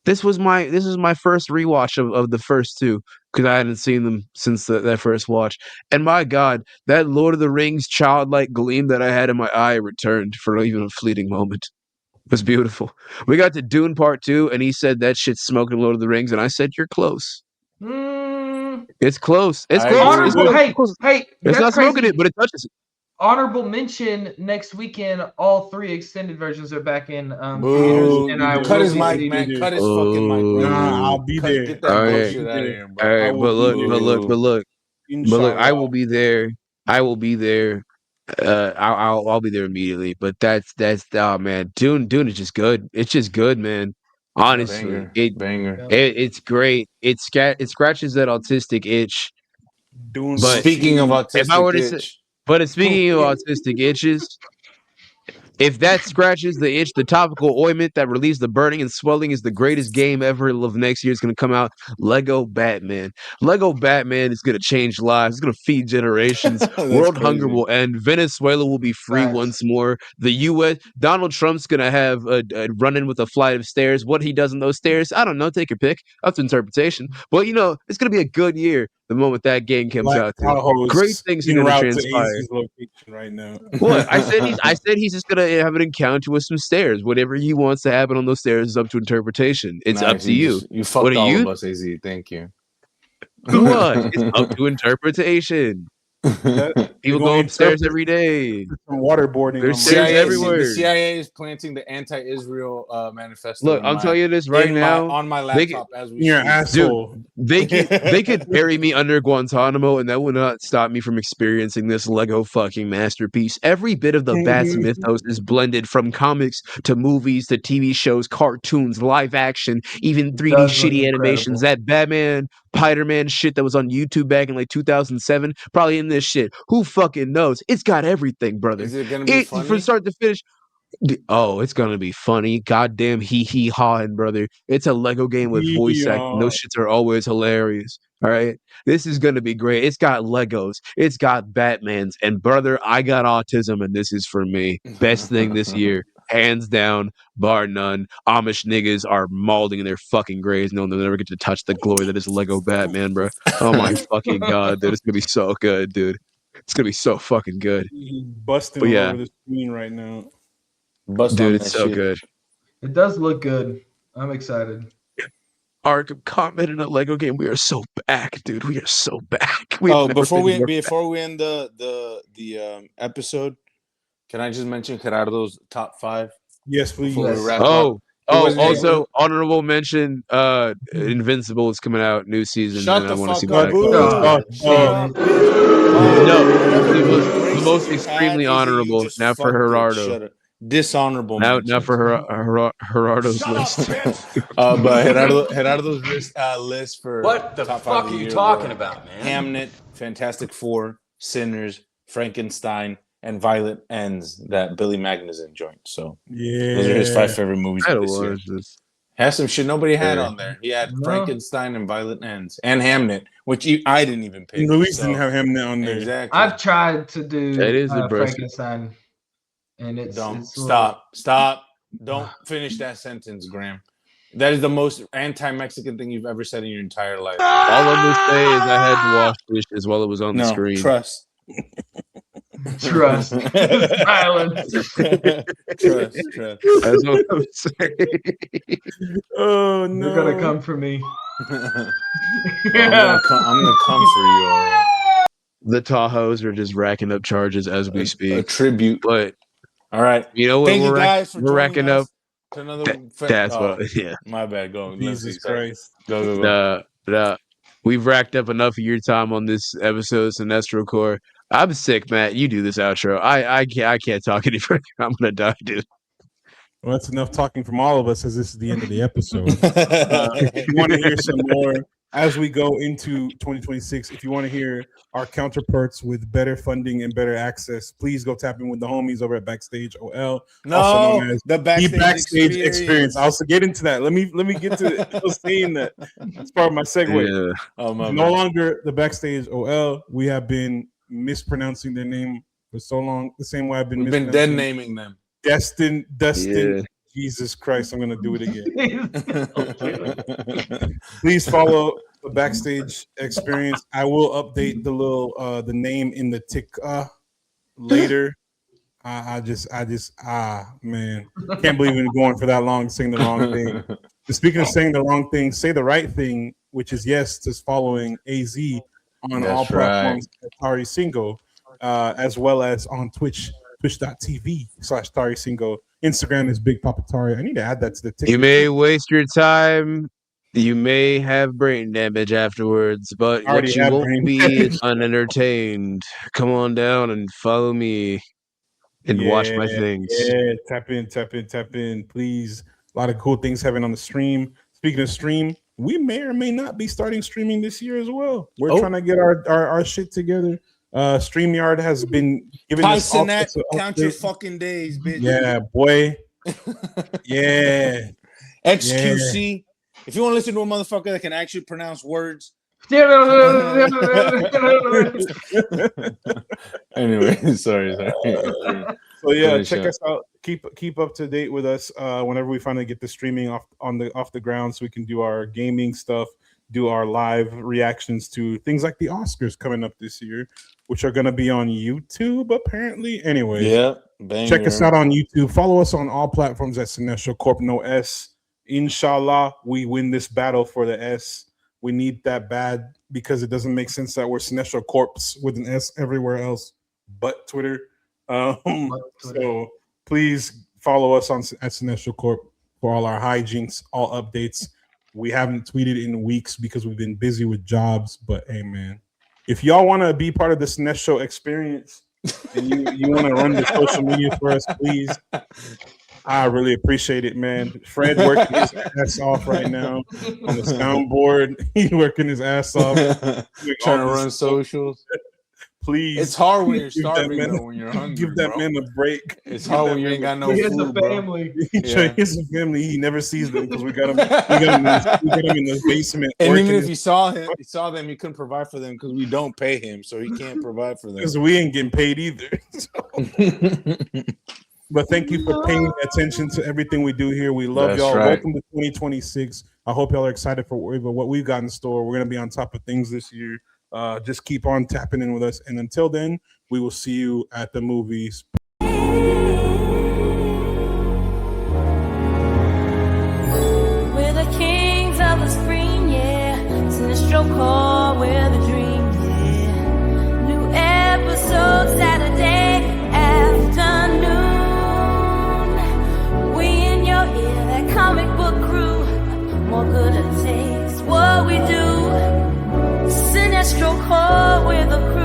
A: This is my first rewatch of the first two because I hadn't seen them since that first watch. And my God, that Lord of the Rings childlike gleam that I had in my eye returned for even a fleeting moment. It was beautiful. We got to Dune Part 2, and he said that shit's smoking Lord of the Rings, and I said, you're close.
F: Mm,
A: It's close. It's
D: I
A: close.
D: agree.
A: It's
F: honorable.
A: close.
F: Hey,
A: Close.
F: hey,
A: It's
F: that's
A: not smoking it,
F: crazy.
A: but it touches it.
F: Honorable mention next weekend. All 3 extended versions are back in theaters,
D: Boo!
F: and I
B: there.
D: Cut
F: will
D: his
F: be
D: mic,
F: seeing
D: man.
F: it.
D: Cut his fucking mic right
B: Nah,
D: now.
B: I'll be
D: Cut,
B: there.
D: get that
A: All
B: I'll
A: right.
B: be
D: bullshit out of
B: there.
D: here,
A: All
D: bro.
B: I
A: right,
B: will
A: but
B: be
A: look,
B: there.
A: but look,
D: Boo.
A: but look, but look. I will
B: Inshallah.
A: be there. I will be there. I'll be there immediately. But that's oh man, Dune is just good. It's just good, man.
F: Yep.
A: Honestly,
D: Banger,
A: it,
D: banger.
F: Yep.
A: it it's great. It scratches that autistic itch.
B: Dune
A: But
D: Speaking of
B: PC.
A: if I were
D: autistic
A: to say,
D: itch,
A: but speaking of autistic itches, if that scratches the itch, the topical ointment that relieves the burning and swelling is the greatest game ever of next year. It's going to come out. Lego Batman. Lego Batman is going to change lives. It's going to feed generations.
D: that's
A: World hunger
D: crazy.
A: will end. Venezuela will be free
F: Facts.
A: once more. The U.S. Donald Trump's going to have a run in with a flight of stairs. What he does in those stairs, I don't know. Take your pick. That's interpretation. But it's going to be a good year the moment that game comes
B: Black
A: out. Too.
B: Tahoe
A: Great
B: is
A: things are
B: en
A: going to
B: route to
A: transpire.
B: AZ's location right now.
A: What? I said he's just gonna have an encounter with some stairs. Whatever he wants to happen on those stairs is up to interpretation. It's up
D: Nice.
A: to you.
D: You
A: What
D: fucked
A: do
D: all of
A: you
D: us, Az. Thank you.
A: what? It's up to interpretation.
B: That they're
A: People
B: gonna
A: go upstairs
B: interpret
A: every day.
B: some waterboarding
A: There's
B: on my
A: stairs
D: CIA,
B: screen.
D: the
A: everywhere.
D: CIA is planting the anti-Israel manifesto
A: Look, I'm telling you this right now.
D: on my
A: They could,
D: laptop as we
B: In your
D: speak.
A: dude.
B: asshole.
A: They could bury me under Guantanamo, and that would not stop me from experiencing this Lego fucking masterpiece. Every bit of the vast mythos is blended from comics to movies to TV shows, cartoons, live action, even
F: It
A: 3D
F: does look
A: shitty animations.
F: incredible.
A: That Batman, Spider-Man shit that was on YouTube back in like 2007, probably in this shit. Who fucking knows? It's got everything, brother.
D: Is it gonna be
A: It from
D: funny?
A: start to finish. Oh, it's gonna be funny. Goddamn hee hawing, brother. It's a Lego game with voice acting.
B: Yeah.
A: Those shits are always hilarious. All right. This is gonna be great. It's got Legos, it's got Batmans, and brother, I got autism, and this is for me. Best thing this year. Hands down, bar none. Amish niggas are mauling in their fucking graves, knowing they'll never get to touch the glory that is Lego Batman, bro. Oh my fucking god, dude. It's gonna be so good, dude. It's gonna be so fucking good.
B: He's busting
A: But
B: all
A: yeah,
B: over the screen right now.
D: Bust
A: dude,
D: on
A: it's
D: that
A: so
D: shit.
A: good.
F: It does look good. I'm excited.
A: Arkham comment in a Lego game. We are so back, dude. We are so back. We've
D: Oh,
A: never been more back.
D: before we end the episode, can I just mention Gerardo's top 5
B: Yes, please.
D: before we
F: Yes.
D: wrap up?
A: Oh,
D: It wasn't as
A: also
D: good.
A: honorable mention. Invincible is coming out new season,
D: Shut
A: and I
D: the
A: want to see
D: fuck
A: what
D: up,
A: that.
F: God,
D: Shut
F: damn
D: up,
F: it.
D: bitch. Bye.
A: No,
D: Whatever
A: the
D: good
A: the
D: graces
A: most
D: you had,
A: extremely
D: is you
A: honorable.
D: just
A: Now for
D: fucked it.
A: Gerardo.
D: Shut up. Dishonorable
A: Now for
D: mentions.
A: Gerardo's list.
D: But Gerardo's list for
E: What the
D: top 5
E: fuck
D: of
E: are
D: the
E: you
D: year
E: talking
D: were
E: about, man?
D: Hamnet, Fantastic Four, Sinners, Frankenstein, and Violent Ends, that Billy Magnuson joint. So those are his 5
B: Yeah.
D: favorite movies
A: I
D: of
A: don't
D: this year.
A: watch this.
D: Has some shit nobody had
A: Yeah.
D: on there. He had
F: No.
D: Frankenstein and Violent Ends and Hamnet, which I didn't even pick.
B: Luis
D: So,
B: didn't have him on there.
D: exactly.
F: I've tried to
A: That
F: do
A: is impressive.
F: Frankenstein, and it's a little-
D: Stop. Don't finish that sentence, Graham. That is the most anti-Mexican thing you've ever said in your entire life.
A: All I'm gonna say is I had to watch dishes while it was on the
D: No,
A: screen.
D: trust.
F: Trust. Silence.
D: Trust.
A: That's what I'm saying.
B: Oh
F: They're gonna
B: no.
F: come for me.
D: I'm gonna come for you, all right.
A: The Tahoes are just racking up charges as we
D: A
A: speak.
D: tribute.
A: But
D: All right.
A: you know what?
D: Thank you guys for
A: We're
D: joining
A: racking up.
D: us to another.
A: That's what. Yeah.
D: My bad. Go.
B: Jesus Christ.
D: Go.
A: We've racked up enough of your time on this episode of Cinestro Core. I'm sick, Matt. You do this outro. I can't talk any further. I'm gonna die, dude.
B: Well, that's enough talking from all of us, as this is the end of the episode. If you want to hear some more as we go into 2026, if you want to hear our counterparts with better funding and better access, please go tap in with the homies over at Backstage OL. also known as
D: the
B: the
D: backstage,
B: experience. I'll also get into that. Let me get to saying that. It's part of my segue.
A: Yeah.
D: Oh, my
B: No
D: bad.
B: longer the Backstage OL. We have been mispronouncing their name for so long. The same way I've been
D: We've been dead naming them.
B: Dustin.
A: Yeah.
B: Jesus Christ, I'm gonna do it again. Please follow the backstage experience. I will update the little the name in the tick later. I just man, can't believe we've been going for that long saying the wrong thing. But speaking of saying the wrong thing, say the right thing, which is yes to following AZ on all platforms, Tari Singo, as well as on Twitch, twitch.tv/Tari Singo. Instagram is Big Papa Tari. I need to add that to the TikTok.
A: You may waste your time. You may have brain damage afterwards, but
B: I already
A: what you
B: have
A: won't
B: brain
A: be
B: damage.
A: is unentertained. Come on down and follow me and watch my things.
B: Yeah, tap in, please. A lot of cool things happening on the stream. Speaking of stream, we may or may not be starting streaming this year as well. We're trying to get our shit together. StreamYard has been giving us all sorts of
D: count your
B: updates.
D: fucking days, bitch.
B: Yeah, boy. Yeah.
D: XQC. If you want to listen to a motherfucker that can actually pronounce words. Anyway, sorry.
B: So yeah, check us out. Keep up to date with us whenever we finally get the streaming off the ground, so we can do our gaming stuff, do our live reactions to things like the Oscars coming up this year, which are going to be on YouTube apparently. Anyway,
D: yeah,
B: check us out on YouTube. Follow us on all platforms at Cinestro Corp. No S. Inshallah, we win this battle for the S. We need that bad because it doesn't make sense that we're Cinestro Corp with an S everywhere else but Twitter. So please follow us at Cinestro Corp for all our hijinks, all updates. We haven't tweeted in weeks because we've been busy with jobs. But hey, man, if y'all want to be part of the Cinestro experience and you want to run the social media for us, please. I really appreciate it, man. Fred working his ass off right now on the soundboard. He's working his ass off.
D: Trying to run socials.
B: Please.
D: It's hard when you're starving, though, when you're hungry.
B: Give that man a break.
D: It's hard when you ain't got no food,
F: a family.
B: He has a family. He never sees them because we got him in the basement.
D: And even if he saw them, he couldn't provide for them because we don't pay him, so he can't provide for them.
B: Because we ain't getting paid either. But thank you for paying attention to everything we do here. We love y'all.
D: Right.
B: Welcome to 2026. I hope y'all are excited for what we've got in store. We're going to be on top of things this year. Just keep on tapping in with us. And until then, we will see you at the movies.
C: We're the kings of the screen, yeah. Cinestro core, we're the dream, yeah. New episode Saturday afternoon. We in your ear, that comic book crew. More good it takes, what we do. Cinestro core, we're the crew.